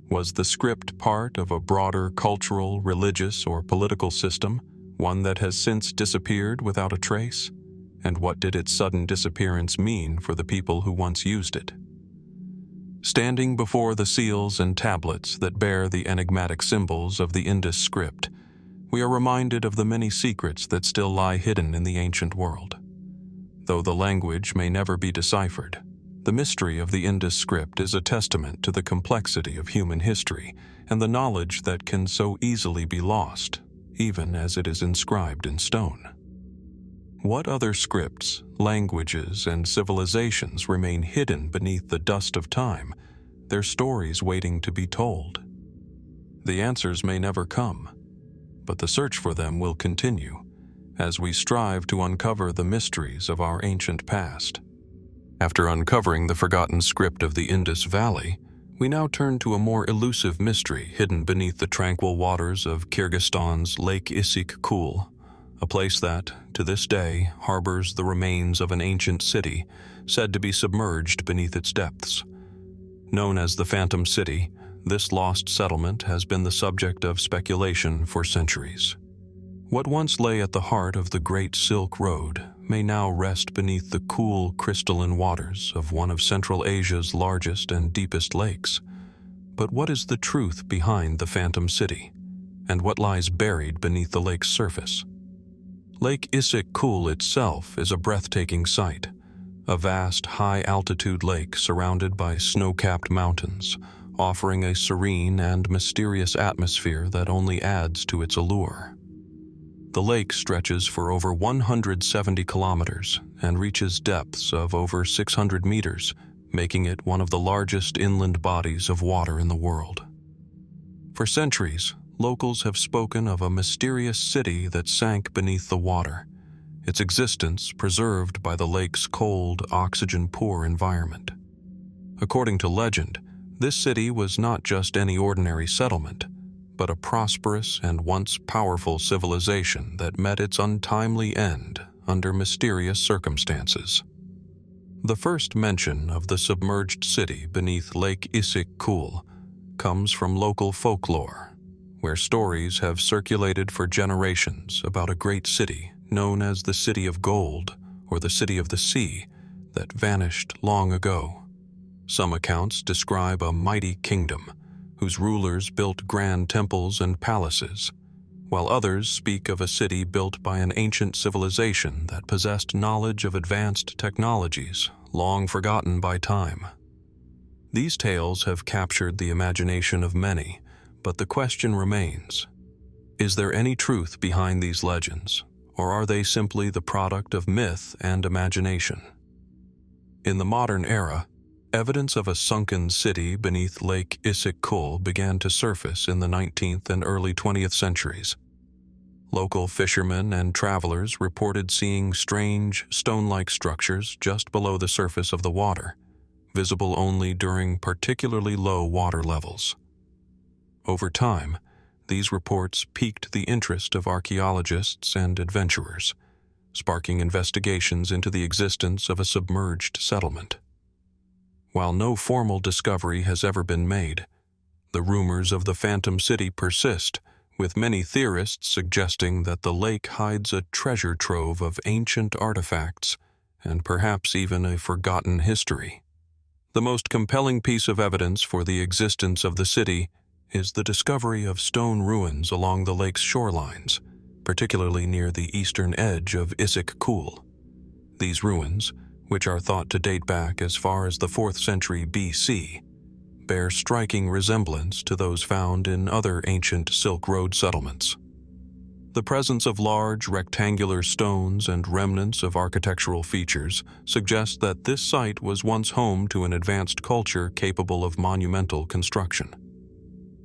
[SPEAKER 1] Was the script part of a broader cultural, religious, or political system, one that has since disappeared without a trace? And what did its sudden disappearance mean for the people who once used it? Standing before the seals and tablets that bear the enigmatic symbols of the Indus script, we are reminded of the many secrets that still lie hidden in the ancient world. Though the language may never be deciphered, the mystery of the Indus script is a testament to the complexity of human history and the knowledge that can so easily be lost, even as it is inscribed in stone. What other scripts, languages, and civilizations remain hidden beneath the dust of time, their stories waiting to be told? The answers may never come, but the search for them will continue as we strive to uncover the mysteries of our ancient past. After uncovering the forgotten script of the Indus Valley, we now turn to a more elusive mystery hidden beneath the tranquil waters of Kyrgyzstan's Lake Issyk-Kul, a place that, to this day, harbors the remains of an ancient city said to be submerged beneath its depths. Known as the Phantom City, this lost settlement has been the subject of speculation for centuries. What once lay at the heart of the Great Silk Road may now rest beneath the cool, crystalline waters of one of Central Asia's largest and deepest lakes. But what is the truth behind the Phantom City, and what lies buried beneath the lake's surface? Lake Issyk-Kul itself is a breathtaking sight, a vast, high-altitude lake surrounded by snow-capped mountains, offering a serene and mysterious atmosphere that only adds to its allure. The lake stretches for over 170 kilometers and reaches depths of over 600 meters, making it one of the largest inland bodies of water in the world. For centuries, locals have spoken of a mysterious city that sank beneath the water, its existence preserved by the lake's cold, oxygen-poor environment. According to legend, this city was not just any ordinary settlement, but a prosperous and once powerful civilization that met its untimely end under mysterious circumstances. The first mention of the submerged city beneath Lake Issyk-Kul comes from local folklore, where stories have circulated for generations about a great city known as the City of Gold or the City of the Sea that vanished long ago. Some accounts describe a mighty kingdom whose rulers built grand temples and palaces, while others speak of a city built by an ancient civilization that possessed knowledge of advanced technologies long forgotten by time. These tales have captured the imagination of many, but the question remains: is there any truth behind these legends, or are they simply the product of myth and imagination? In the modern era, evidence of a sunken city beneath Lake Issyk-Kul began to surface in the 19th and early 20th centuries. Local fishermen and travelers reported seeing strange, stone-like structures just below the surface of the water, visible only during particularly low water levels. Over time, these reports piqued the interest of archaeologists and adventurers, sparking investigations into the existence of a submerged settlement. While no formal discovery has ever been made, the rumors of the Phantom City persist, with many theorists suggesting that the lake hides a treasure trove of ancient artifacts and perhaps even a forgotten history. The most compelling piece of evidence for the existence of the city is the discovery of stone ruins along the lake's shorelines, particularly near the eastern edge of Issyk-Kul. These ruins, which are thought to date back as far as the 4th century BC, bear striking resemblance to those found in other ancient Silk Road settlements. The presence of large, rectangular stones and remnants of architectural features suggests that this site was once home to an advanced culture capable of monumental construction.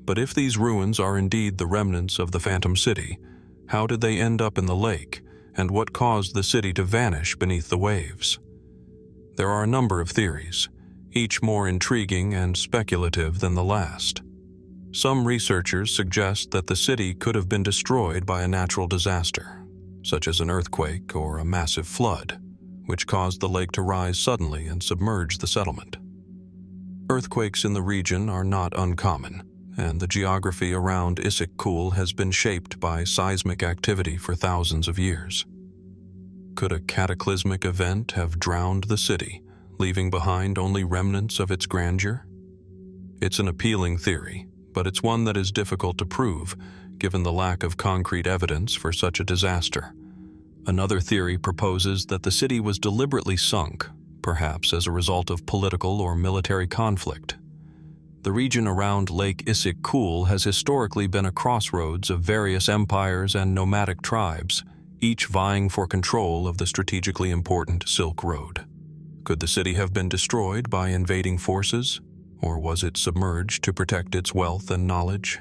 [SPEAKER 1] But if these ruins are indeed the remnants of the Phantom City, how did they end up in the lake, and what caused the city to vanish beneath the waves? There are a number of theories, each more intriguing and speculative than the last. Some researchers suggest that the city could have been destroyed by a natural disaster, such as an earthquake or a massive flood, which caused the lake to rise suddenly and submerge the settlement. Earthquakes in the region are not uncommon, and the geography around Issyk-Kul has been shaped by seismic activity for thousands of years. Could a cataclysmic event have drowned the city, leaving behind only remnants of its grandeur? It's an appealing theory, but it's one that is difficult to prove, given the lack of concrete evidence for such a disaster. Another theory proposes that the city was deliberately sunk, perhaps as a result of political or military conflict. The region around Lake Issyk-Kul has historically been a crossroads of various empires and nomadic tribes, each vying for control of the strategically important Silk Road. Could the city have been destroyed by invading forces, or was it submerged to protect its wealth and knowledge?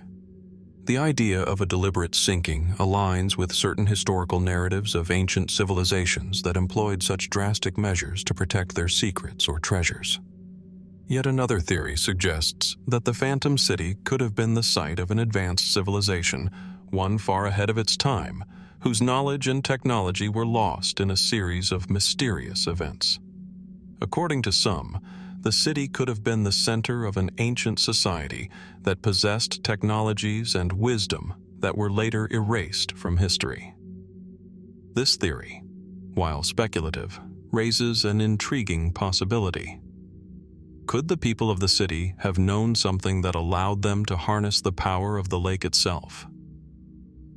[SPEAKER 1] The idea of a deliberate sinking aligns with certain historical narratives of ancient civilizations that employed such drastic measures to protect their secrets or treasures. Yet another theory suggests that the Phantom City could have been the site of an advanced civilization, one far ahead of its time, whose knowledge and technology were lost in a series of mysterious events. According to some, the city could have been the center of an ancient society that possessed technologies and wisdom that were later erased from history. This theory, while speculative, raises an intriguing possibility. Could the people of the city have known something that allowed them to harness the power of the lake itself?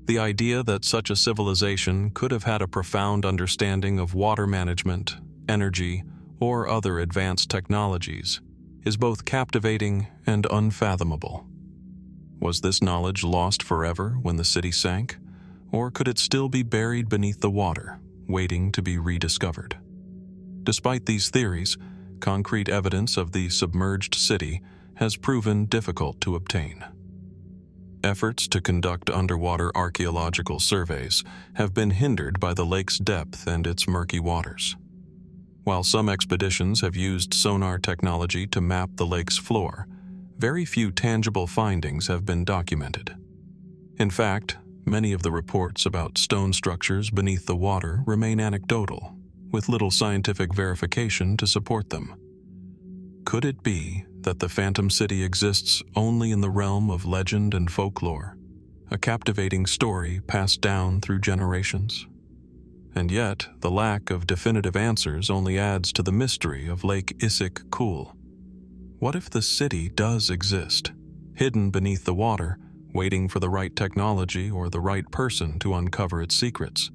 [SPEAKER 1] The idea that such a civilization could have had a profound understanding of water management, energy, or other advanced technologies is both captivating and unfathomable. Was this knowledge lost forever when the city sank, or could it still be buried beneath the water, waiting to be rediscovered? Despite these theories, concrete evidence of the submerged city has proven difficult to obtain. Efforts to conduct underwater archaeological surveys have been hindered by the lake's depth and its murky waters. While some expeditions have used sonar technology to map the lake's floor, very few tangible findings have been documented. In fact, many of the reports about stone structures beneath the water remain anecdotal, with little scientific verification to support them. Could it be that the Phantom City exists only in the realm of legend and folklore, a captivating story passed down through generations? And yet, the lack of definitive answers only adds to the mystery of Lake Issyk-Kul. What if the city does exist, hidden beneath the water, waiting for the right technology or the right person to uncover its secrets?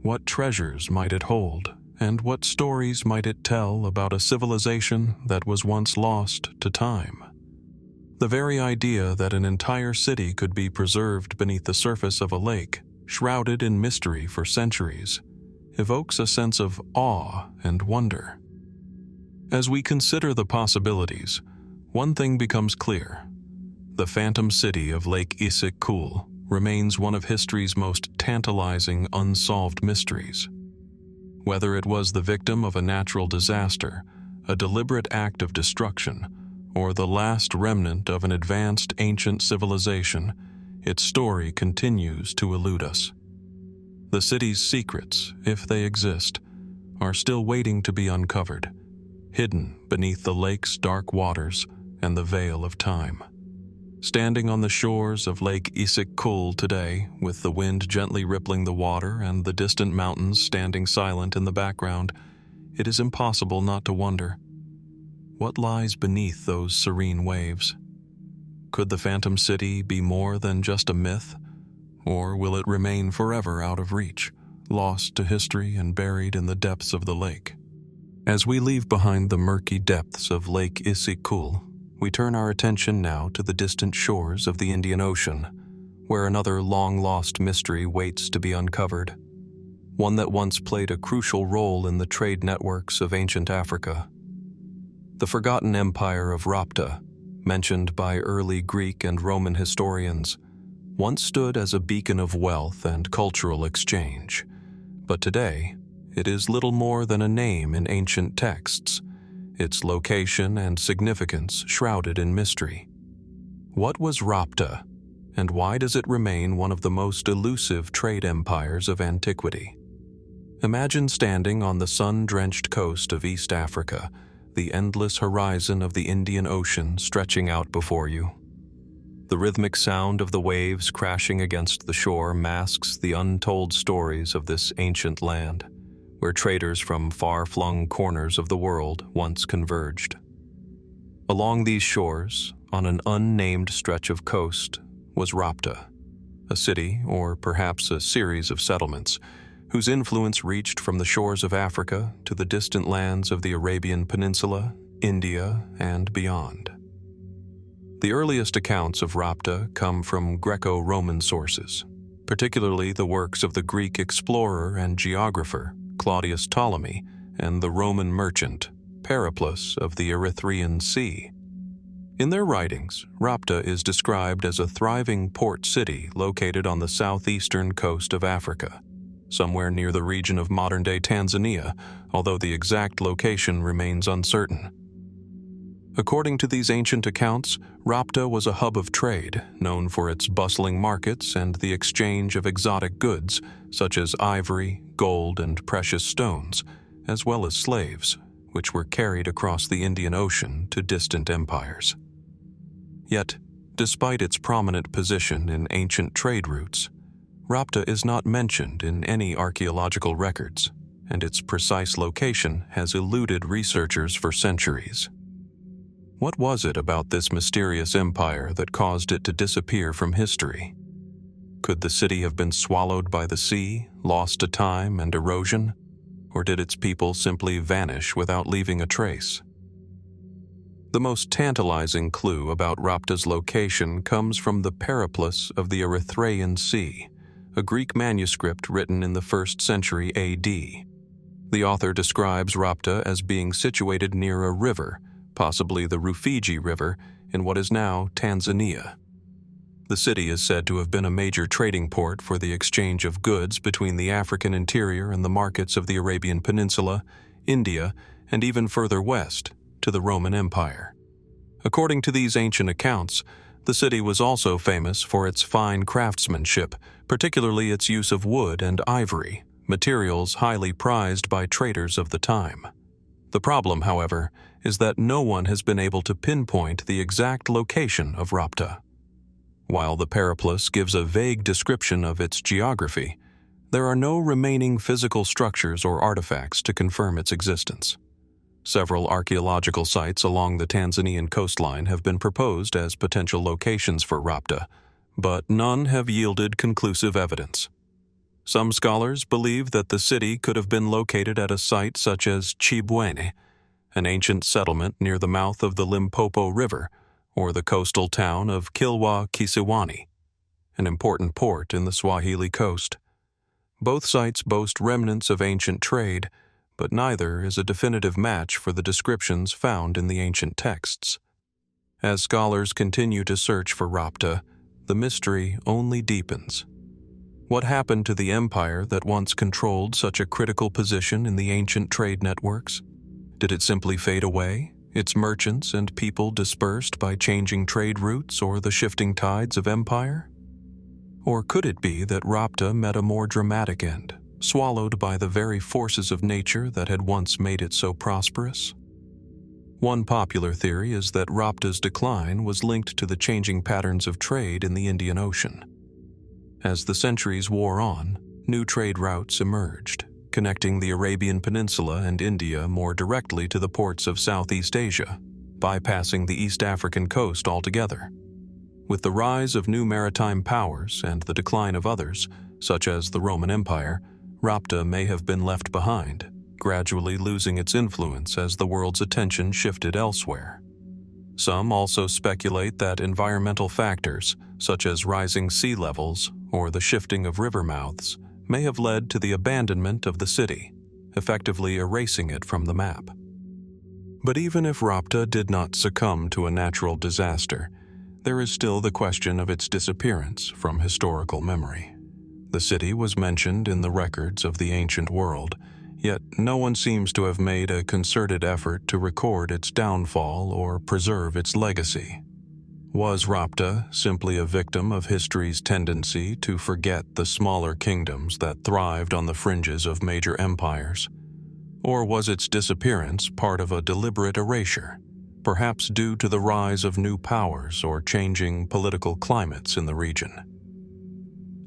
[SPEAKER 1] What treasures might it hold, and what stories might it tell about a civilization that was once lost to time? The very idea that an entire city could be preserved beneath the surface of a lake, shrouded in mystery for centuries, evokes a sense of awe and wonder. As we consider the possibilities, one thing becomes clear. The Phantom City of Lake Issyk-Kul remains one of history's most tantalizing unsolved mysteries. Whether it was the victim of a natural disaster, a deliberate act of destruction, or the last remnant of an advanced ancient civilization, its story continues to elude us. The city's secrets, if they exist, are still waiting to be uncovered, hidden beneath the lake's dark waters and the veil of time. Standing on the shores of Lake Issyk-Kul today, with the wind gently rippling the water and the distant mountains standing silent in the background, it is impossible not to wonder, what lies beneath those serene waves? Could the Phantom City be more than just a myth, or will it remain forever out of reach, lost to history and buried in the depths of the lake? As we leave behind the murky depths of Lake Issyk-Kul, we turn our attention now to the distant shores of the Indian Ocean, where another long-lost mystery waits to be uncovered, one that once played a crucial role in the trade networks of ancient Africa. The forgotten empire of Rapta, mentioned by early Greek and Roman historians, once stood as a beacon of wealth and cultural exchange, but today it is little more than a name in ancient texts, its location and significance shrouded in mystery. What was Rapta, and why does it remain one of the most elusive trade empires of antiquity? Imagine standing on the sun-drenched coast of East Africa, the endless horizon of the Indian Ocean stretching out before you. The rhythmic sound of the waves crashing against the shore masks the untold stories of this ancient land, where traders from far-flung corners of the world once converged. Along these shores, on an unnamed stretch of coast, was Rapta, a city, or perhaps a series of settlements, whose influence reached from the shores of Africa to the distant lands of the Arabian Peninsula, India, and beyond. The earliest accounts of Rapta come from Greco-Roman sources, particularly the works of the Greek explorer and geographer Claudius Ptolemy and the Roman merchant Periplus of the Erythraean Sea. In their writings, Rapta is described as a thriving port city located on the southeastern coast of Africa, somewhere near the region of modern-day Tanzania, although the exact location remains uncertain. According to these ancient accounts, Rapta was a hub of trade, known for its bustling markets and the exchange of exotic goods, such as ivory, gold, and precious stones, as well as slaves, which were carried across the Indian Ocean to distant empires. Yet, despite its prominent position in ancient trade routes, Rapta is not mentioned in any archaeological records, and its precise location has eluded researchers for centuries. What was it about this mysterious empire that caused it to disappear from history? Could the city have been swallowed by the sea, lost to time and erosion, or did its people simply vanish without leaving a trace? The most tantalizing clue about Rapta's location comes from the Periplus of the Erythraean Sea, a Greek manuscript written in the 1st century AD. The author describes Rapta as being situated near a river, possibly the Rufiji River, in what is now Tanzania. The city is said to have been a major trading port for the exchange of goods between the African interior and the markets of the Arabian Peninsula, India, and even further west, to the Roman Empire. According to these ancient accounts, the city was also famous for its fine craftsmanship, particularly its use of wood and ivory, materials highly prized by traders of the time. The problem, however, is that no one has been able to pinpoint the exact location of Rapta. While the Periplus gives a vague description of its geography, there are no remaining physical structures or artifacts to confirm its existence. Several archaeological sites along the Tanzanian coastline have been proposed as potential locations for Rapta, but none have yielded conclusive evidence. Some scholars believe that the city could have been located at a site such as Chibwene, an ancient settlement near the mouth of the Limpopo River, or the coastal town of Kilwa Kisiwani, an important port in the Swahili coast. Both sites boast remnants of ancient trade, but neither is a definitive match for the descriptions found in the ancient texts. As scholars continue to search for Rapta, the mystery only deepens. What happened to the empire that once controlled such a critical position in the ancient trade networks? Did it simply fade away, its merchants and people dispersed by changing trade routes or the shifting tides of empire? Or could it be that Rapta met a more dramatic end, swallowed by the very forces of nature that had once made it so prosperous? One popular theory is that Rapta's decline was linked to the changing patterns of trade in the Indian Ocean. As the centuries wore on, new trade routes emerged, connecting the Arabian Peninsula and India more directly to the ports of Southeast Asia, bypassing the East African coast altogether. With the rise of new maritime powers and the decline of others, such as the Roman Empire, Rapta may have been left behind, gradually losing its influence as the world's attention shifted elsewhere. Some also speculate that environmental factors, such as rising sea levels or the shifting of river mouths, may have led to the abandonment of the city, effectively erasing it from the map. But even if Rapta did not succumb to a natural disaster, there is still the question of its disappearance from historical memory. The city was mentioned in the records of the ancient world, yet no one seems to have made a concerted effort to record its downfall or preserve its legacy. Was Rapta simply a victim of history's tendency to forget the smaller kingdoms that thrived on the fringes of major empires? Or was its disappearance part of a deliberate erasure, perhaps due to the rise of new powers or changing political climates in the region?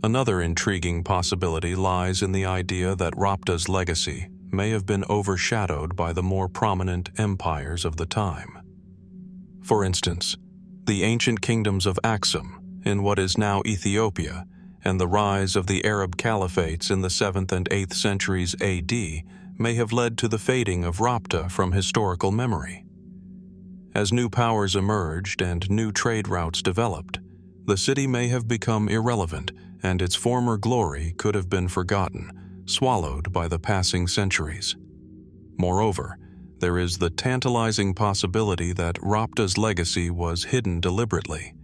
[SPEAKER 1] Another intriguing possibility lies in the idea that Rapta's legacy may have been overshadowed by the more prominent empires of the time. For instance, The ancient kingdoms of Aksum, in what is now Ethiopia, and the rise of the Arab caliphates in the 7th and 8th centuries AD may have led to the fading of Rapta from historical memory. As new powers emerged and new trade routes developed, the city may have become irrelevant, and its former glory could have been forgotten, swallowed by the passing centuries. Moreover, there is the tantalizing possibility that Rapta's legacy was hidden deliberately.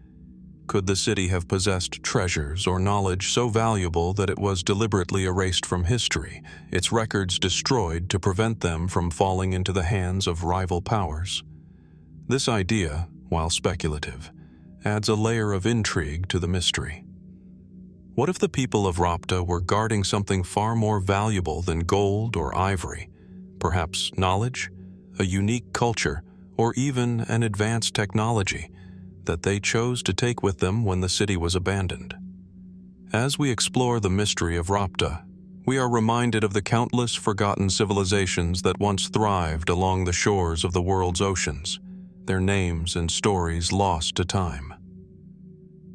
[SPEAKER 1] Could the city have possessed treasures or knowledge so valuable that it was deliberately erased from history, its records destroyed to prevent them from falling into the hands of rival powers? This idea, while speculative, adds a layer of intrigue to the mystery. What if the people of Rapta were guarding something far more valuable than gold or ivory, perhaps knowledge, a unique culture, or even an advanced technology that they chose to take with them when the city was abandoned? As we explore the mystery of Rapta, we are reminded of the countless forgotten civilizations that once thrived along the shores of the world's oceans, their names and stories lost to time.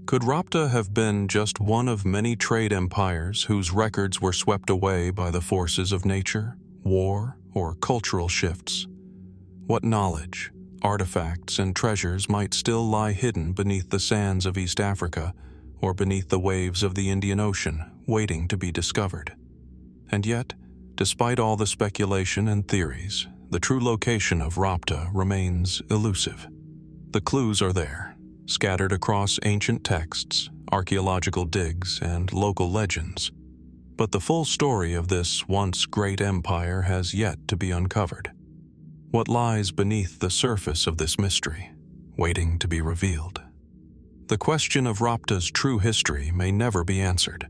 [SPEAKER 1] Could Rapta have been just one of many trade empires whose records were swept away by the forces of nature, war, or cultural shifts? What knowledge, artifacts, and treasures might still lie hidden beneath the sands of East Africa or beneath the waves of the Indian Ocean, waiting to be discovered? And yet, despite all the speculation and theories, the true location of Rapta remains elusive. The clues are there, scattered across ancient texts, archaeological digs, and local legends. But the full story of this once great empire has yet to be uncovered. What lies beneath the surface of this mystery, waiting to be revealed? The question of Rapta's true history may never be answered,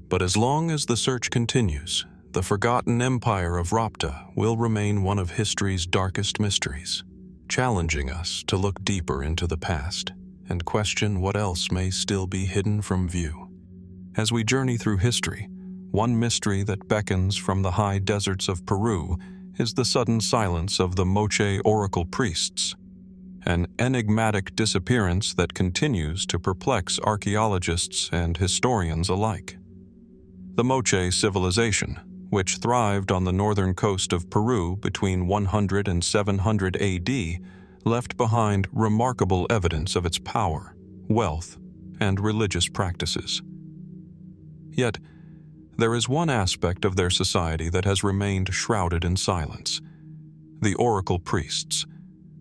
[SPEAKER 1] but as long as the search continues, the forgotten empire of Rapta will remain one of history's darkest mysteries, challenging us to look deeper into the past and question what else may still be hidden from view. As we journey through history, one mystery that beckons from the high deserts of Peru is the sudden silence of the Moche oracle priests, an enigmatic disappearance that continues to perplex archaeologists and historians alike. The Moche civilization, which thrived on the northern coast of Peru between 100 and 700 AD, left behind remarkable evidence of its power, wealth, and religious practices. Yet, there is one aspect of their society that has remained shrouded in silence: the oracle priests,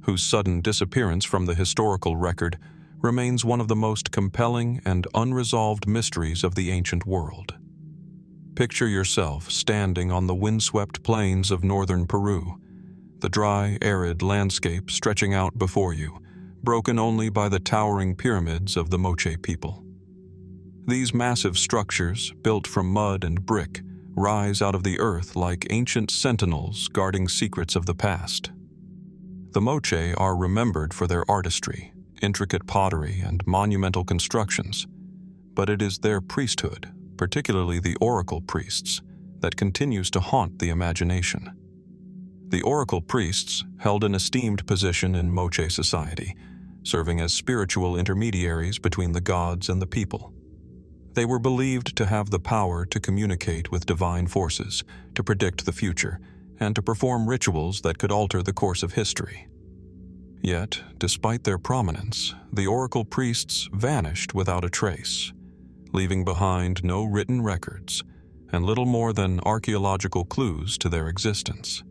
[SPEAKER 1] whose sudden disappearance from the historical record remains one of the most compelling and unresolved mysteries of the ancient world. Picture yourself standing on the windswept plains of northern Peru, the dry, arid landscape stretching out before you, broken only by the towering pyramids of the Moche people. These massive structures, built from mud and brick, rise out of the earth like ancient sentinels guarding secrets of the past. The Moche are remembered for their artistry, intricate pottery, and monumental constructions, but it is their priesthood, particularly the oracle priests, that continues to haunt the imagination. The oracle priests held an esteemed position in Moche society, serving as spiritual intermediaries between the gods and the people. They were believed to have the power to communicate with divine forces, to predict the future, and to perform rituals that could alter the course of history. Yet, despite their prominence, the oracle priests vanished without a trace, leaving behind no written records and little more than archaeological clues to their existence.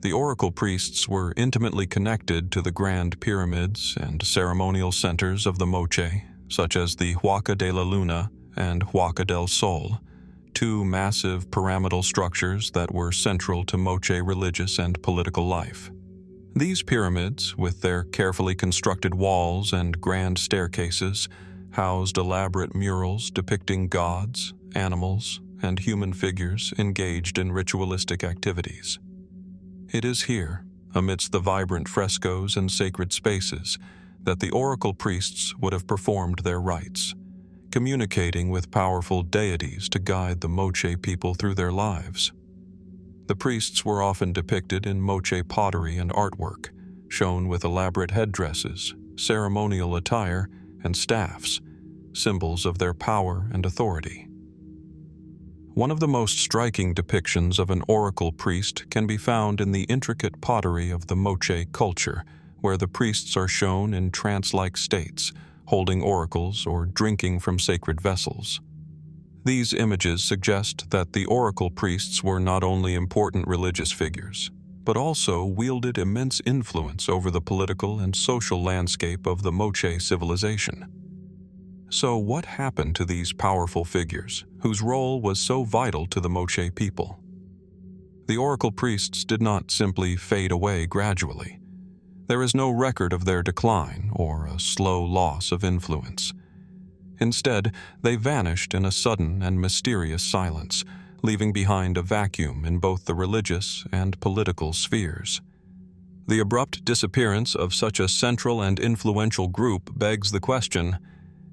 [SPEAKER 1] The oracle priests were intimately connected to the grand pyramids and ceremonial centers of the Moche, such as the Huaca de la Luna and Huaca del Sol, two massive pyramidal structures that were central to Moche religious and political life. These pyramids, with their carefully constructed walls and grand staircases, housed elaborate murals depicting gods, animals, and human figures engaged in ritualistic activities. It is here, amidst the vibrant frescoes and sacred spaces, that the oracle priests would have performed their rites, communicating with powerful deities to guide the Moche people through their lives. The priests were often depicted in Moche pottery and artwork, shown with elaborate headdresses, ceremonial attire, and staffs, symbols of their power and authority. One of the most striking depictions of an oracle priest can be found in the intricate pottery of the Moche culture, where the priests are shown in trance-like states, holding oracles or drinking from sacred vessels. These images suggest that the oracle priests were not only important religious figures, but also wielded immense influence over the political and social landscape of the Moche civilization. So what happened to these powerful figures, whose role was so vital to the Moche people? The oracle priests did not simply fade away gradually. There is no record of their decline or a slow loss of influence. Instead, they vanished in a sudden and mysterious silence, leaving behind a vacuum in both the religious and political spheres. The abrupt disappearance of such a central and influential group begs the question: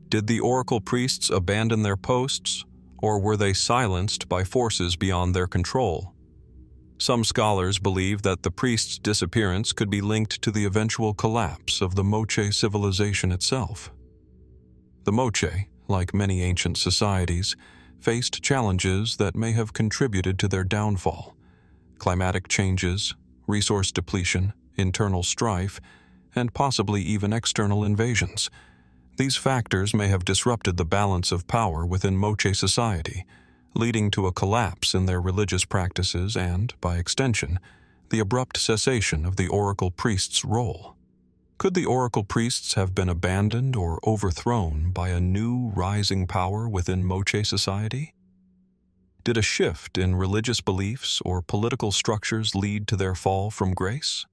[SPEAKER 1] did the oracle priests abandon their posts, or were they silenced by forces beyond their control? Some scholars believe that the priests' disappearance could be linked to the eventual collapse of the Moche civilization itself. The Moche, like many ancient societies, faced challenges that may have contributed to their downfall: climatic changes, resource depletion, internal strife, and possibly even external invasions. These factors may have disrupted the balance of power within Moche society, leading to a collapse in their religious practices and, by extension, the abrupt cessation of the oracle priest's role. Could the oracle priests have been abandoned or overthrown by a new rising power within Moche society? Did a shift in religious beliefs or political structures lead to their fall from grace?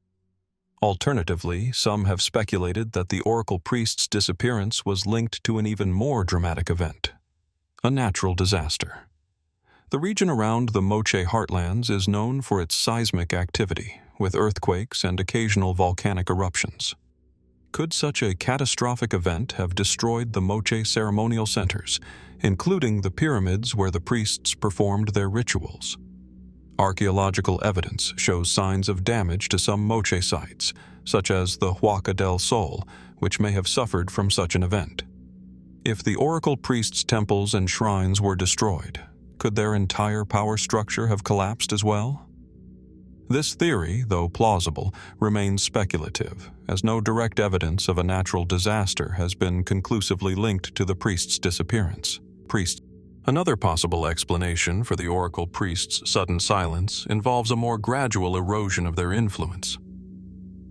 [SPEAKER 1] Alternatively, some have speculated that the oracle priest's disappearance was linked to an even more dramatic event: a natural disaster. The region around the Moche heartlands is known for its seismic activity, with earthquakes and occasional volcanic eruptions. Could such a catastrophic event have destroyed the Moche ceremonial centers, including the pyramids where the priests performed their rituals? Archaeological evidence shows signs of damage to some Moche sites, such as the Huaca del Sol, which may have suffered from such an event. If the oracle priests' temples and shrines were destroyed, could their entire power structure have collapsed as well? This theory, though plausible, remains speculative, as no direct evidence of a natural disaster has been conclusively linked to the priest's disappearance. Another possible explanation for the oracle priest's sudden silence involves a more gradual erosion of their influence.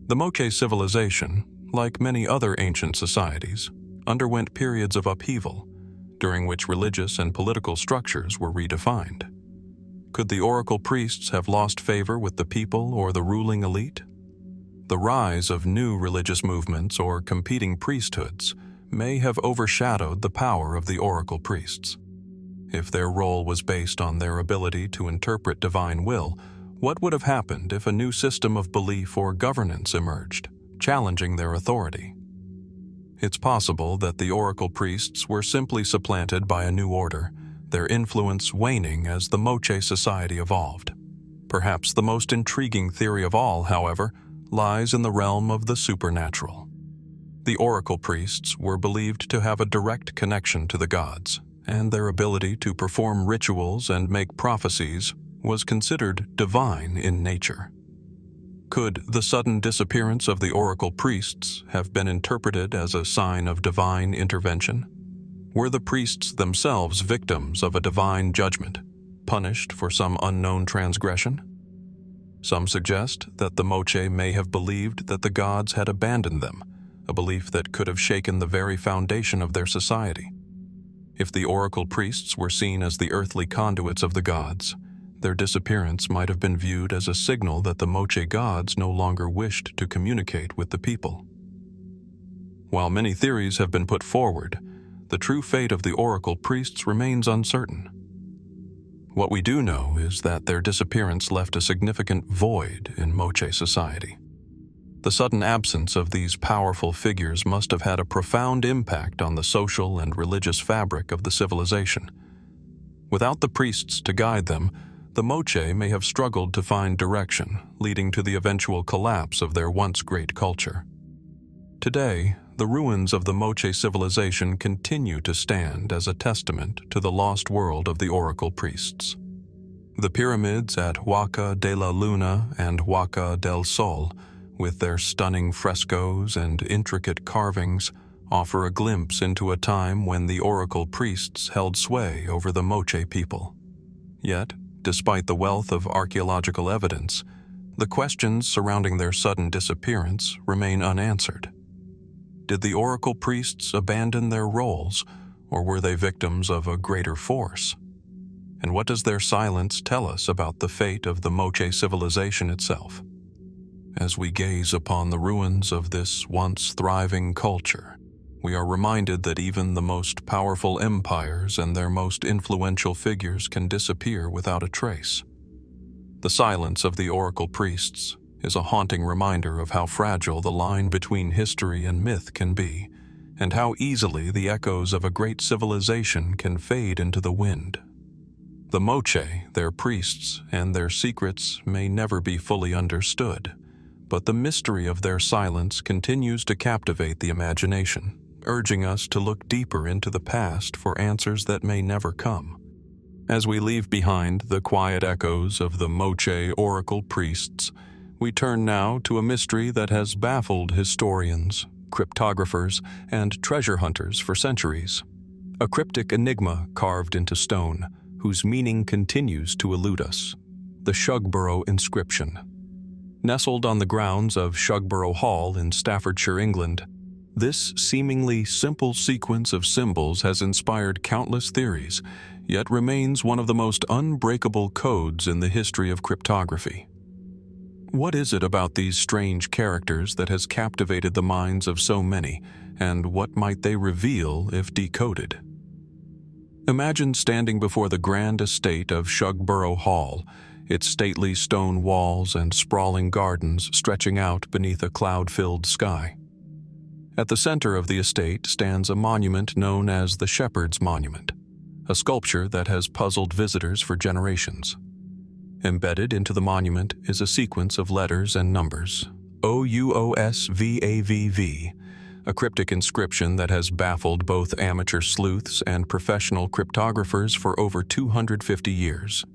[SPEAKER 1] The Moche civilization, like many other ancient societies, underwent periods of upheaval, during which religious and political structures were redefined. Could the oracle priests have lost favor with the people or the ruling elite? The rise of new religious movements or competing priesthoods may have overshadowed the power of the oracle priests. If their role was based on their ability to interpret divine will, what would have happened if a new system of belief or governance emerged, challenging their authority? It's possible that the oracle priests were simply supplanted by a new order, their influence waning as the Moche society evolved. Perhaps the most intriguing theory of all, however, lies in the realm of the supernatural. The oracle priests were believed to have a direct connection to the gods, and their ability to perform rituals and make prophecies was considered divine in nature. Could the sudden disappearance of the oracle priests have been interpreted as a sign of divine intervention? Were the priests themselves victims of a divine judgment, punished for some unknown transgression? Some suggest that the Moche may have believed that the gods had abandoned them, a belief that could have shaken the very foundation of their society. If the oracle priests were seen as the earthly conduits of the gods, their disappearance might have been viewed as a signal that the Moche gods no longer wished to communicate with the people. While many theories have been put forward, the true fate of the oracle priests remains uncertain. What we do know is that their disappearance left a significant void in Moche society. The sudden absence of these powerful figures must have had a profound impact on the social and religious fabric of the civilization. Without the priests to guide them, the Moche may have struggled to find direction, leading to the eventual collapse of their once great culture. Today, the ruins of the Moche civilization continue to stand as a testament to the lost world of the oracle priests. The pyramids at Huaca de la Luna and Huaca del Sol, with their stunning frescoes and intricate carvings, offer a glimpse into a time when the oracle priests held sway over the Moche people. Yet, despite the wealth of archaeological evidence, the questions surrounding their sudden disappearance remain unanswered. Did the oracle priests abandon their roles, or were they victims of a greater force? And what does their silence tell us about the fate of the Moche civilization itself? As we gaze upon the ruins of this once thriving culture, we are reminded that even the most powerful empires and their most influential figures can disappear without a trace. The silence of the oracle priests is a haunting reminder of how fragile the line between history and myth can be, and how easily the echoes of a great civilization can fade into the wind. The Moche, their priests, and their secrets may never be fully understood, but the mystery of their silence continues to captivate the imagination, urging us to look deeper into the past for answers that may never come. As we leave behind the quiet echoes of the Moche oracle priests, we turn now to a mystery that has baffled historians, cryptographers, and treasure hunters for centuries. A cryptic enigma carved into stone, whose meaning continues to elude us: the Shugborough inscription. Nestled on the grounds of Shugborough Hall in Staffordshire, England, this seemingly simple sequence of symbols has inspired countless theories, yet remains one of the most unbreakable codes in the history of cryptography. What is it about these strange characters that has captivated the minds of so many, and what might they reveal if decoded? Imagine standing before the grand estate of Shugborough Hall, its stately stone walls and sprawling gardens stretching out beneath a cloud-filled sky. At the center of the estate stands a monument known as the Shepherd's Monument, a sculpture that has puzzled visitors for generations. Embedded into the monument is a sequence of letters and numbers, OUOSVAVV, a cryptic inscription that has baffled both amateur sleuths and professional cryptographers for over 250 years.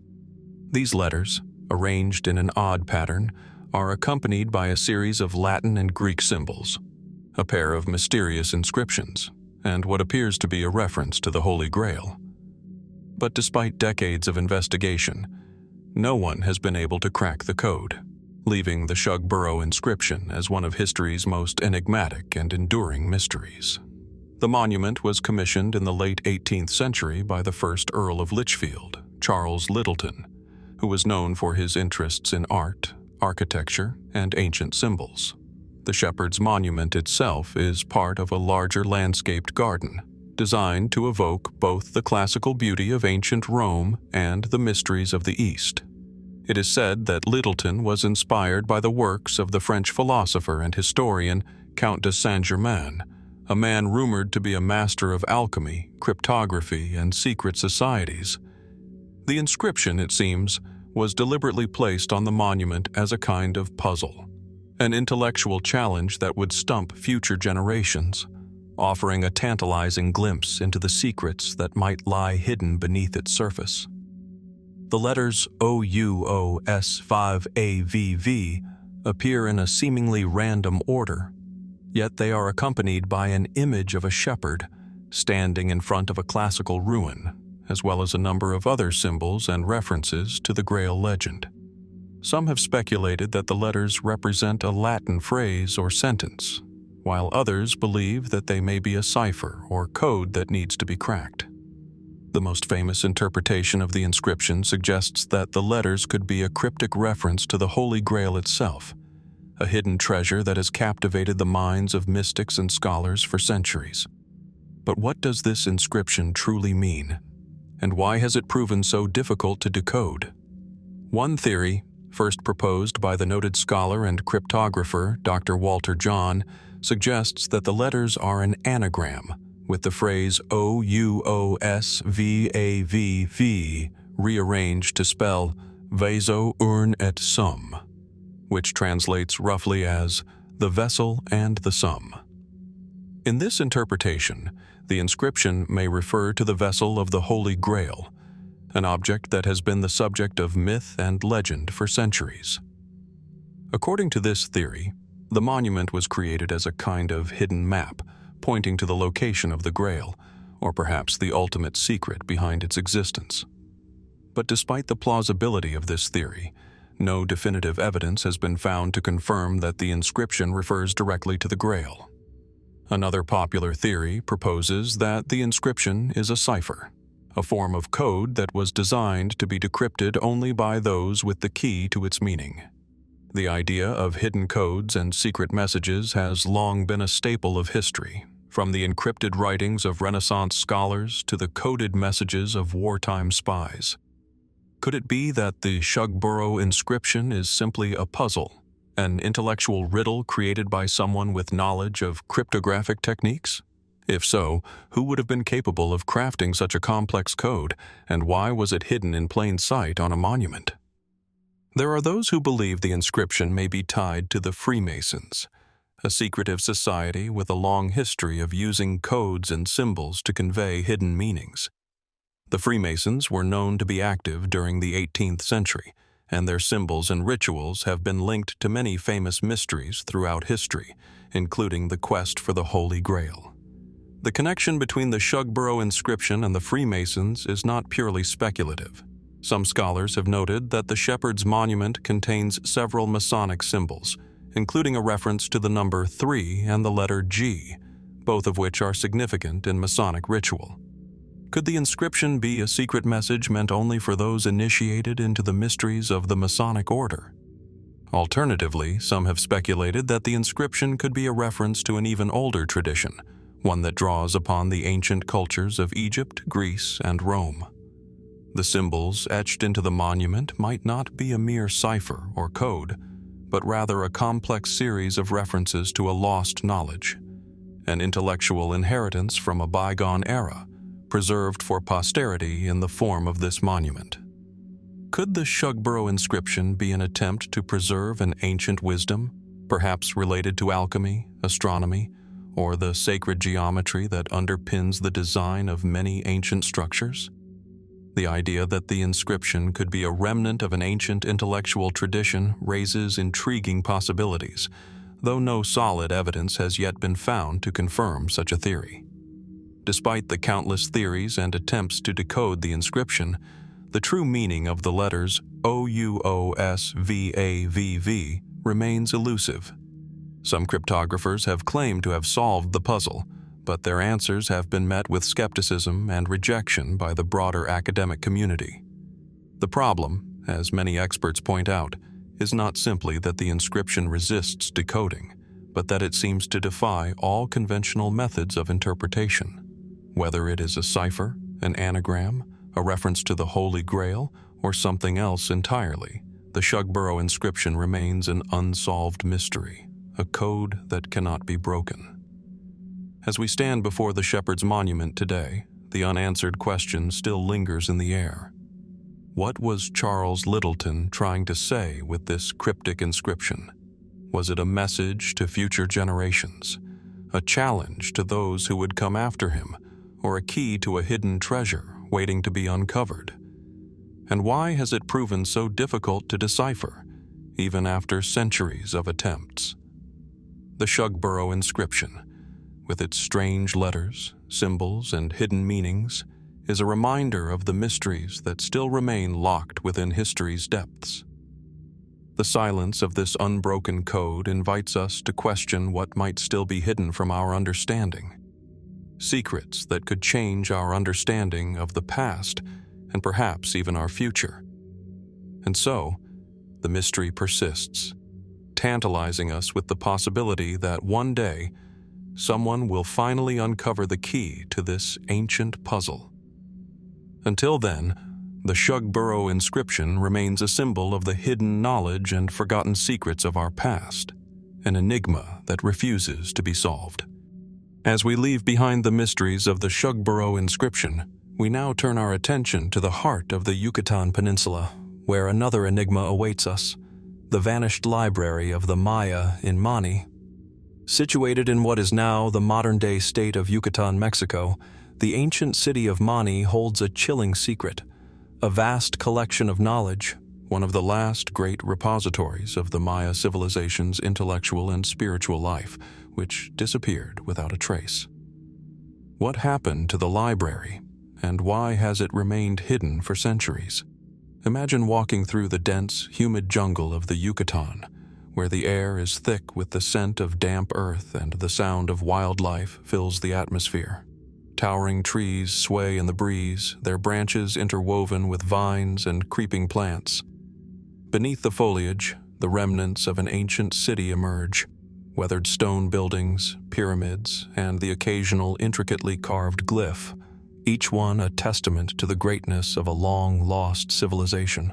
[SPEAKER 1] These letters, arranged in an odd pattern, are accompanied by a series of Latin and Greek symbols, a pair of mysterious inscriptions, and what appears to be a reference to the Holy Grail. But despite decades of investigation, no one has been able to crack the code, leaving the Shugborough inscription as one of history's most enigmatic and enduring mysteries. The monument was commissioned in the late 18th century by the first Earl of Lichfield, Charles Littleton, who was known for his interests in art, architecture, and ancient symbols. The Shepherd's Monument itself is part of a larger landscaped garden, designed to evoke both the classical beauty of ancient Rome and the mysteries of the East. It is said that Littleton was inspired by the works of the French philosopher and historian Count de Saint-Germain, a man rumored to be a master of alchemy, cryptography, and secret societies. The inscription, it seems, was deliberately placed on the monument as a kind of puzzle, an intellectual challenge that would stump future generations, offering a tantalizing glimpse into the secrets that might lie hidden beneath its surface. The letters OUOS5AVV appear in a seemingly random order, yet they are accompanied by an image of a shepherd standing in front of a classical ruin, as well as a number of other symbols and references to the Grail legend. Some have speculated that the letters represent a Latin phrase or sentence, while others believe that they may be a cipher or code that needs to be cracked. The most famous interpretation of the inscription suggests that the letters could be a cryptic reference to the Holy Grail itself, a hidden treasure that has captivated the minds of mystics and scholars for centuries. But what does this inscription truly mean? And why has it proven so difficult to decode? One theory, first proposed by the noted scholar and cryptographer Dr. Walter John, suggests that the letters are an anagram, with the phrase OUOSVAVV rearranged to spell Vaso Urn et Sum, which translates roughly as the vessel and the sum. In this interpretation, the inscription may refer to the vessel of the Holy Grail, an object that has been the subject of myth and legend for centuries. According to this theory, the monument was created as a kind of hidden map, pointing to the location of the Grail, or perhaps the ultimate secret behind its existence. But despite the plausibility of this theory, no definitive evidence has been found to confirm that the inscription refers directly to the Grail. Another popular theory proposes that the inscription is a cipher, a form of code that was designed to be decrypted only by those with the key to its meaning. The idea of hidden codes and secret messages has long been a staple of history, from the encrypted writings of Renaissance scholars to the coded messages of wartime spies. Could it be that the Shugborough inscription is simply a puzzle, an intellectual riddle created by someone with knowledge of cryptographic techniques? If so, who would have been capable of crafting such a complex code, and why was it hidden in plain sight on a monument? There are those who believe the inscription may be tied to the Freemasons, a secretive society with a long history of using codes and symbols to convey hidden meanings. The Freemasons were known to be active during the 18th century, and their symbols and rituals have been linked to many famous mysteries throughout history, including the quest for the Holy Grail. The connection between the Shugborough inscription and the Freemasons is not purely speculative. Some scholars have noted that the Shepherd's Monument contains several Masonic symbols, including a reference to the number 3 and the letter G, both of which are significant in Masonic ritual. Could the inscription be a secret message meant only for those initiated into the mysteries of the Masonic order? Alternatively, some have speculated that the inscription could be a reference to an even older tradition, one that draws upon the ancient cultures of Egypt, Greece, and Rome. The symbols etched into the monument might not be a mere cipher or code, but rather a complex series of references to a lost knowledge, an intellectual inheritance from a bygone era, preserved for posterity in the form of this monument. Could the Shugborough inscription be an attempt to preserve an ancient wisdom, perhaps related to alchemy, astronomy, or the sacred geometry that underpins the design of many ancient structures? The idea that the inscription could be a remnant of an ancient intellectual tradition raises intriguing possibilities, though no solid evidence has yet been found to confirm such a theory. Despite the countless theories and attempts to decode the inscription, the true meaning of the letters OUOSVAVV remains elusive. Some cryptographers have claimed to have solved the puzzle, but their answers have been met with skepticism and rejection by the broader academic community. The problem, as many experts point out, is not simply that the inscription resists decoding, but that it seems to defy all conventional methods of interpretation. Whether it is a cipher, an anagram, a reference to the Holy Grail, or something else entirely, the Shugborough inscription remains an unsolved mystery, a code that cannot be broken. As we stand before the Shepherd's Monument today, the unanswered question still lingers in the air. What was Charles Littleton trying to say with this cryptic inscription? Was it a message to future generations, a challenge to those who would come after him, or a key to a hidden treasure waiting to be uncovered? And why has it proven so difficult to decipher, even after centuries of attempts? The Shugborough inscription, with its strange letters, symbols, and hidden meanings, is a reminder of the mysteries that still remain locked within history's depths. The silence of this unbroken code invites us to question what might still be hidden from our understanding. Secrets that could change our understanding of the past and perhaps even our future. And so, the mystery persists, tantalizing us with the possibility that one day, someone will finally uncover the key to this ancient puzzle. Until then, the Shugborough inscription remains a symbol of the hidden knowledge and forgotten secrets of our past, an enigma that refuses to be solved. As we leave behind the mysteries of the Shugborough inscription, we now turn our attention to the heart of the Yucatan Peninsula, where another enigma awaits us, the vanished library of the Maya in Mani.
[SPEAKER 2] Situated in what is now the modern-day state of Yucatan, Mexico, the ancient city of Mani holds a chilling secret, a vast collection of knowledge, one of the last great repositories of the Maya civilization's intellectual and spiritual life, which disappeared without a trace. What happened to the library, and why has it remained hidden for centuries? Imagine walking through the dense, humid jungle of the Yucatan, where the air is thick with the scent of damp earth and the sound of wildlife fills the atmosphere. Towering trees sway in the breeze, their branches interwoven with vines and creeping plants. Beneath the foliage, the remnants of an ancient city emerge, weathered stone buildings, pyramids, and the occasional intricately carved glyph, each one a testament to the greatness of a long-lost civilization.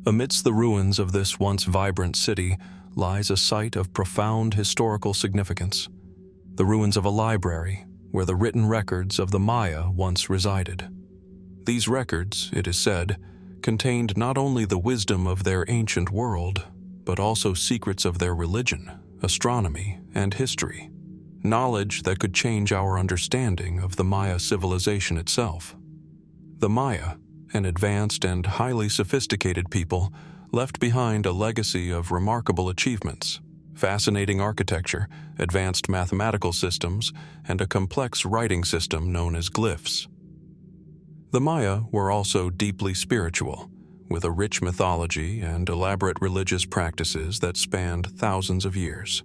[SPEAKER 2] Amidst the ruins of this once vibrant city lies a site of profound historical significance, the ruins of a library where the written records of the Maya once resided. These records, it is said, contained not only the wisdom of their ancient world, but also secrets of their religion, astronomy, and history, knowledge that could change our understanding of the Maya civilization itself. The Maya, an advanced and highly sophisticated people, left behind a legacy of remarkable achievements, fascinating architecture, advanced mathematical systems, and a complex writing system known as glyphs. The Maya were also deeply spiritual, with a rich mythology and elaborate religious practices that spanned thousands of years.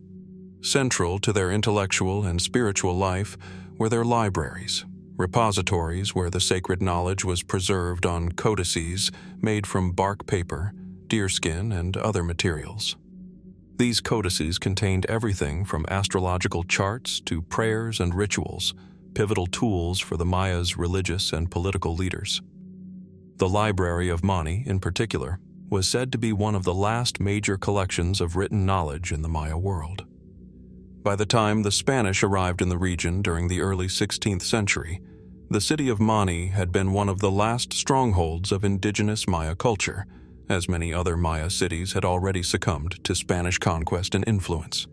[SPEAKER 2] Central to their intellectual and spiritual life were their libraries, repositories where the sacred knowledge was preserved on codices made from bark paper, deerskin, and other materials. These codices contained everything from astrological charts to prayers and rituals, pivotal tools for the Maya's religious and political leaders. The Library of Mani, in particular, was said to be one of the last major collections of written knowledge in the Maya world. By the time the Spanish arrived in the region during the early 16th century, the city of Mani had been one of the last strongholds of indigenous Maya culture, as many other Maya cities had already succumbed to Spanish conquest and influence.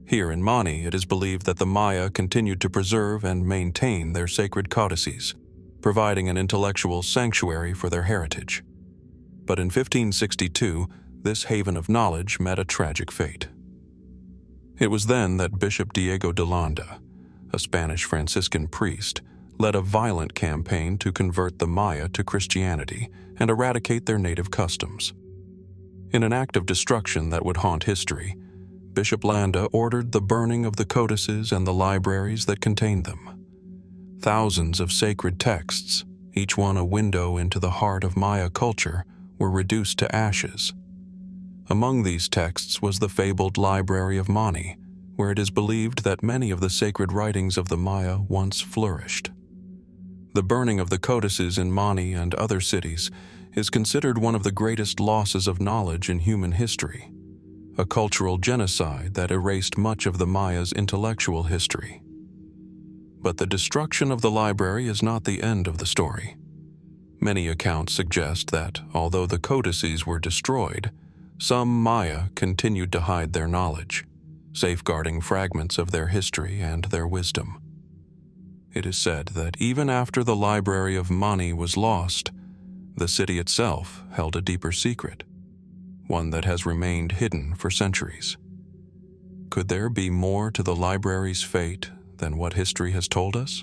[SPEAKER 2] Here in Mani, it is believed that the Maya continued to preserve and maintain their sacred codices, providing an intellectual sanctuary for their heritage. But in 1562, this haven of knowledge met a tragic fate. It was then that Bishop Diego de Landa, a Spanish Franciscan priest, led a violent campaign to convert the Maya to Christianity and eradicate their native customs. In an act of destruction that would haunt history, Bishop Landa ordered the burning of the codices and the libraries that contained them. Thousands of sacred texts, each one a window into the heart of Maya culture, were reduced to ashes. Among these texts was the fabled Library of Mani, where it is believed that many of the sacred writings of the Maya once flourished. The burning of the codices in Mani and other cities is considered one of the greatest losses of knowledge in human history, a cultural genocide that erased much of the Maya's intellectual history. But the destruction of the library is not the end of the story. Many accounts suggest that, although the codices were destroyed, some Maya continued to hide their knowledge, safeguarding fragments of their history and their wisdom. It is said that even after the Library of Mani was lost, the city itself held a deeper secret, one that has remained hidden for centuries. Could there be more to the library's fate than what history has told us?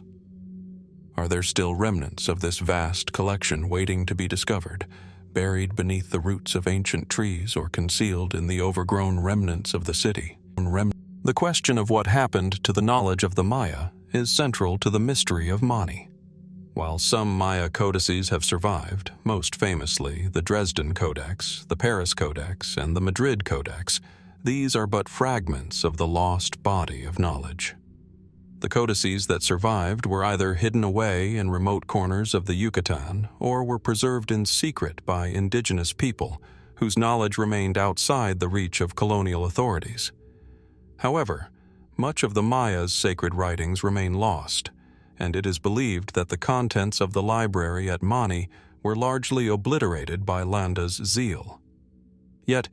[SPEAKER 2] Are there still remnants of this vast collection waiting to be discovered, buried beneath the roots of ancient trees or concealed in the overgrown remnants of the city? The question of what happened to the knowledge of the Maya is central to the mystery of Mani. While some Maya codices have survived, most famously the Dresden Codex, the Paris Codex, and the Madrid Codex, these are but fragments of the lost body of knowledge. The codices that survived were either hidden away in remote corners of the Yucatan or were preserved in secret by indigenous people whose knowledge remained outside the reach of colonial authorities. However, much of the Maya's sacred writings remain lost, and it is believed that the contents of the library at Mani were largely obliterated by Landa's zeal. Yet,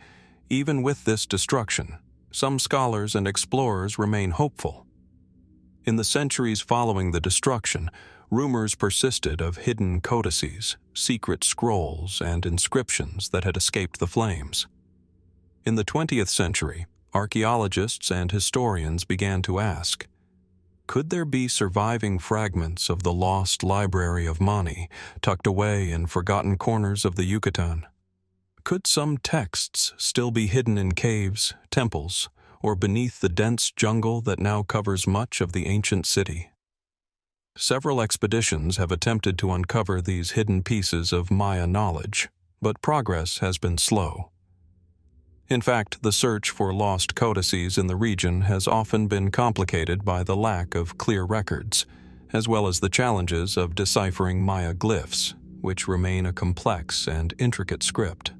[SPEAKER 2] even with this destruction, some scholars and explorers remain hopeful. In the centuries following the destruction, rumors persisted of hidden codices, secret scrolls, and inscriptions that had escaped the flames. In the 20th century, archaeologists and historians began to ask, could there be surviving fragments of the lost library of Mani tucked away in forgotten corners of the Yucatan? Could some texts still be hidden in caves, temples, or beneath the dense jungle that now covers much of the ancient city? Several expeditions have attempted to uncover these hidden pieces of Maya knowledge, but progress has been slow. In fact, the search for lost codices in the region has often been complicated by the lack of clear records, as well as the challenges of deciphering Maya glyphs, which remain a complex and intricate script.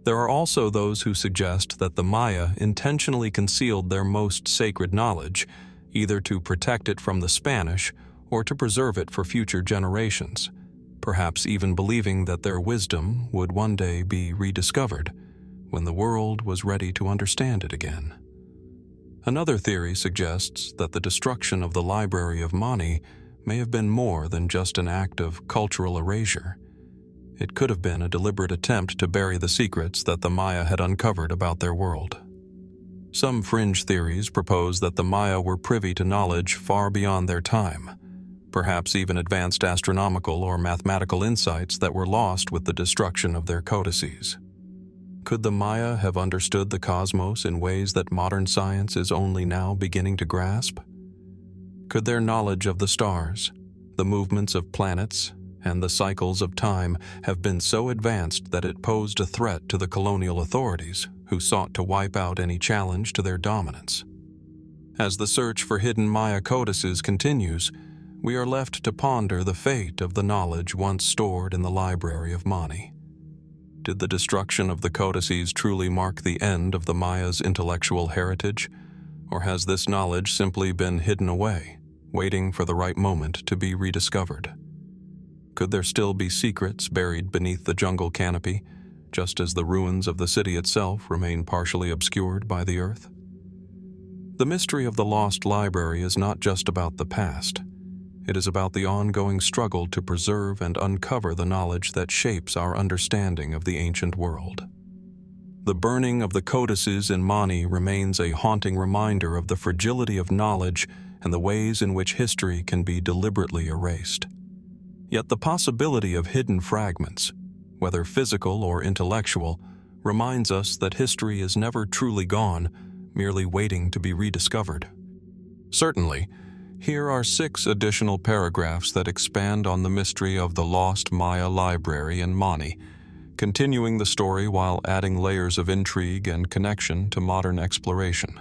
[SPEAKER 2] There are also those who suggest that the Maya intentionally concealed their most sacred knowledge, either to protect it from the Spanish or to preserve it for future generations, perhaps even believing that their wisdom would one day be rediscovered when the world was ready to understand it again. Another theory suggests that the destruction of the Library of Mani may have been more than just an act of cultural erasure. It could have been a deliberate attempt to bury the secrets that the Maya had uncovered about their world. Some fringe theories propose that the Maya were privy to knowledge far beyond their time, perhaps even advanced astronomical or mathematical insights that were lost with the destruction of their codices. Could the Maya have understood the cosmos in ways that modern science is only now beginning to grasp? Could their knowledge of the stars, the movements of planets, and the cycles of time have been so advanced that it posed a threat to the colonial authorities who sought to wipe out any challenge to their dominance? As the search for hidden Maya codices continues, we are left to ponder the fate of the knowledge once stored in the Library of Mani. Did the destruction of the codices truly mark the end of the Maya's intellectual heritage, or has this knowledge simply been hidden away, waiting for the right moment to be rediscovered? Could there still be secrets buried beneath the jungle canopy, just as the ruins of the city itself remain partially obscured by the earth? The mystery of the lost library is not just about the past. It is about the ongoing struggle to preserve and uncover the knowledge that shapes our understanding of the ancient world. The burning of the codices in Mani remains a haunting reminder of the fragility of knowledge and the ways in which history can be deliberately erased. Yet the possibility of hidden fragments, whether physical or intellectual, reminds us that history is never truly gone, merely waiting to be rediscovered. Certainly, here are 6 additional paragraphs that expand on the mystery of the lost Maya library in Mani, continuing the story while adding layers of intrigue and connection to modern exploration.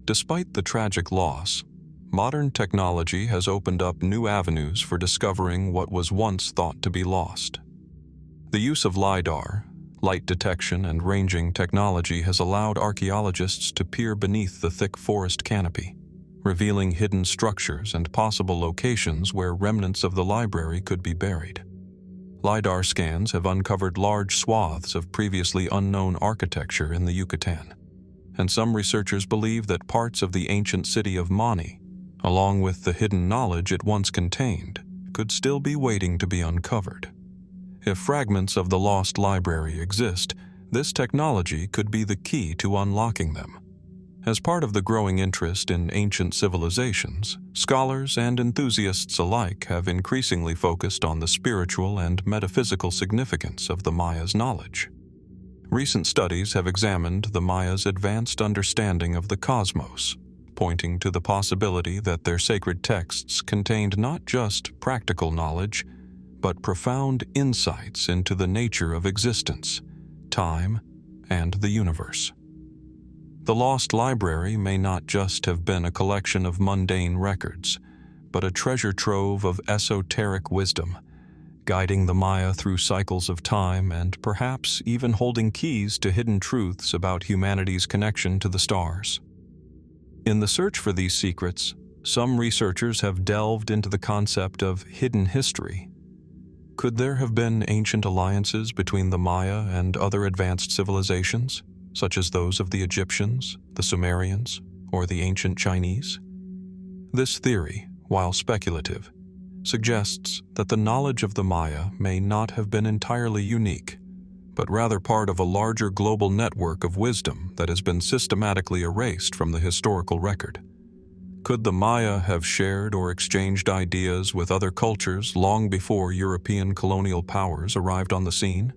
[SPEAKER 2] Despite the tragic loss, modern technology has opened up new avenues for discovering what was once thought to be lost. The use of LiDAR, light detection and ranging technology, has allowed archaeologists to peer beneath the thick forest canopy, revealing hidden structures and possible locations where remnants of the library could be buried. LiDAR scans have uncovered large swaths of previously unknown architecture in the Yucatan, and some researchers believe that parts of the ancient city of Mani, along with the hidden knowledge it once contained, could still be waiting to be uncovered. If fragments of the lost library exist, this technology could be the key to unlocking them. As part of the growing interest in ancient civilizations, scholars and enthusiasts alike have increasingly focused on the spiritual and metaphysical significance of the Maya's knowledge. Recent studies have examined the Maya's advanced understanding of the cosmos, pointing to the possibility that their sacred texts contained not just practical knowledge, but profound insights into the nature of existence, time, and the universe. The lost library may not just have been a collection of mundane records, but a treasure trove of esoteric wisdom, guiding the Maya through cycles of time and perhaps even holding keys to hidden truths about humanity's connection to the stars. In the search for these secrets, some researchers have delved into the concept of hidden history. Could there have been ancient alliances between the Maya and other advanced civilizations?
[SPEAKER 1] such as those of the Egyptians, the Sumerians, or the ancient Chinese? This theory, while speculative, suggests that the knowledge of the Maya may not have been entirely unique, but rather part of a larger global network of wisdom that has been systematically erased from the historical record. Could the Maya have shared or exchanged ideas with other cultures long before European colonial powers arrived on the scene?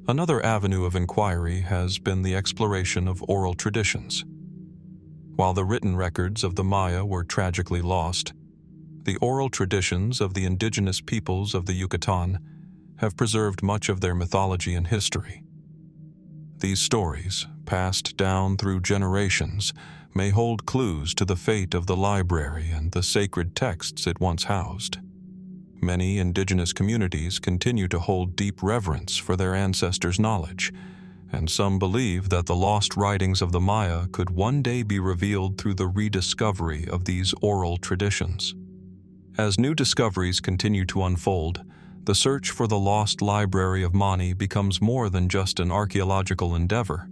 [SPEAKER 1] Another avenue of inquiry has been the exploration of oral traditions. While the written records of the Maya were tragically lost, the oral traditions of the indigenous peoples of the Yucatan have preserved much of their mythology and history. These stories, passed down through generations, may hold clues to the fate of the library and the sacred texts it once housed. Many indigenous communities continue to hold deep reverence for their ancestors' knowledge, and some believe that the lost writings of the Maya could one day be revealed through the rediscovery of these oral traditions. As new discoveries continue to unfold, the search for the lost library of Mani becomes more than just an archaeological endeavor.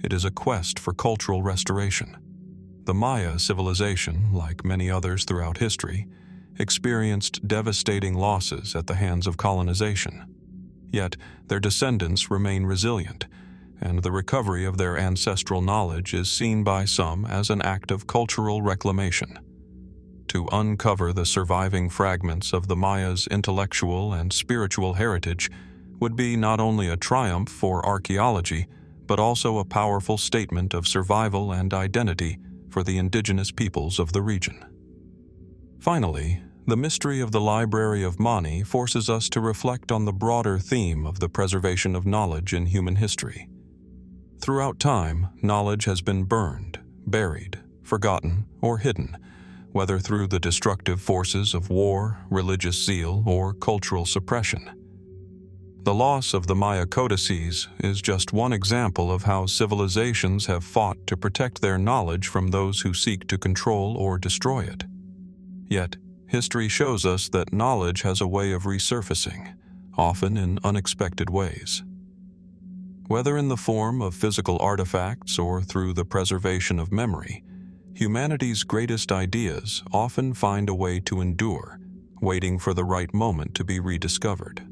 [SPEAKER 1] It is a quest for cultural restoration. The Maya civilization, like many others throughout history, experienced devastating losses at the hands of colonization. Yet, their descendants remain resilient, and the recovery of their ancestral knowledge is seen by some as an act of cultural reclamation. To uncover the surviving fragments of the Maya's intellectual and spiritual heritage would be not only a triumph for archaeology, but also a powerful statement of survival and identity for the indigenous peoples of the region. Finally, the mystery of the Library of Mani forces us to reflect on the broader theme of the preservation of knowledge in human history. Throughout time, knowledge has been burned, buried, forgotten, or hidden, whether through the destructive forces of war, religious zeal, or cultural suppression. The loss of the Maya codices is just one example of how civilizations have fought to protect their knowledge from those who seek to control or destroy it. Yet, history shows us that knowledge has a way of resurfacing, often in unexpected ways. Whether in the form of physical artifacts or through the preservation of memory, humanity's greatest ideas often find a way to endure, waiting for the right moment to be rediscovered.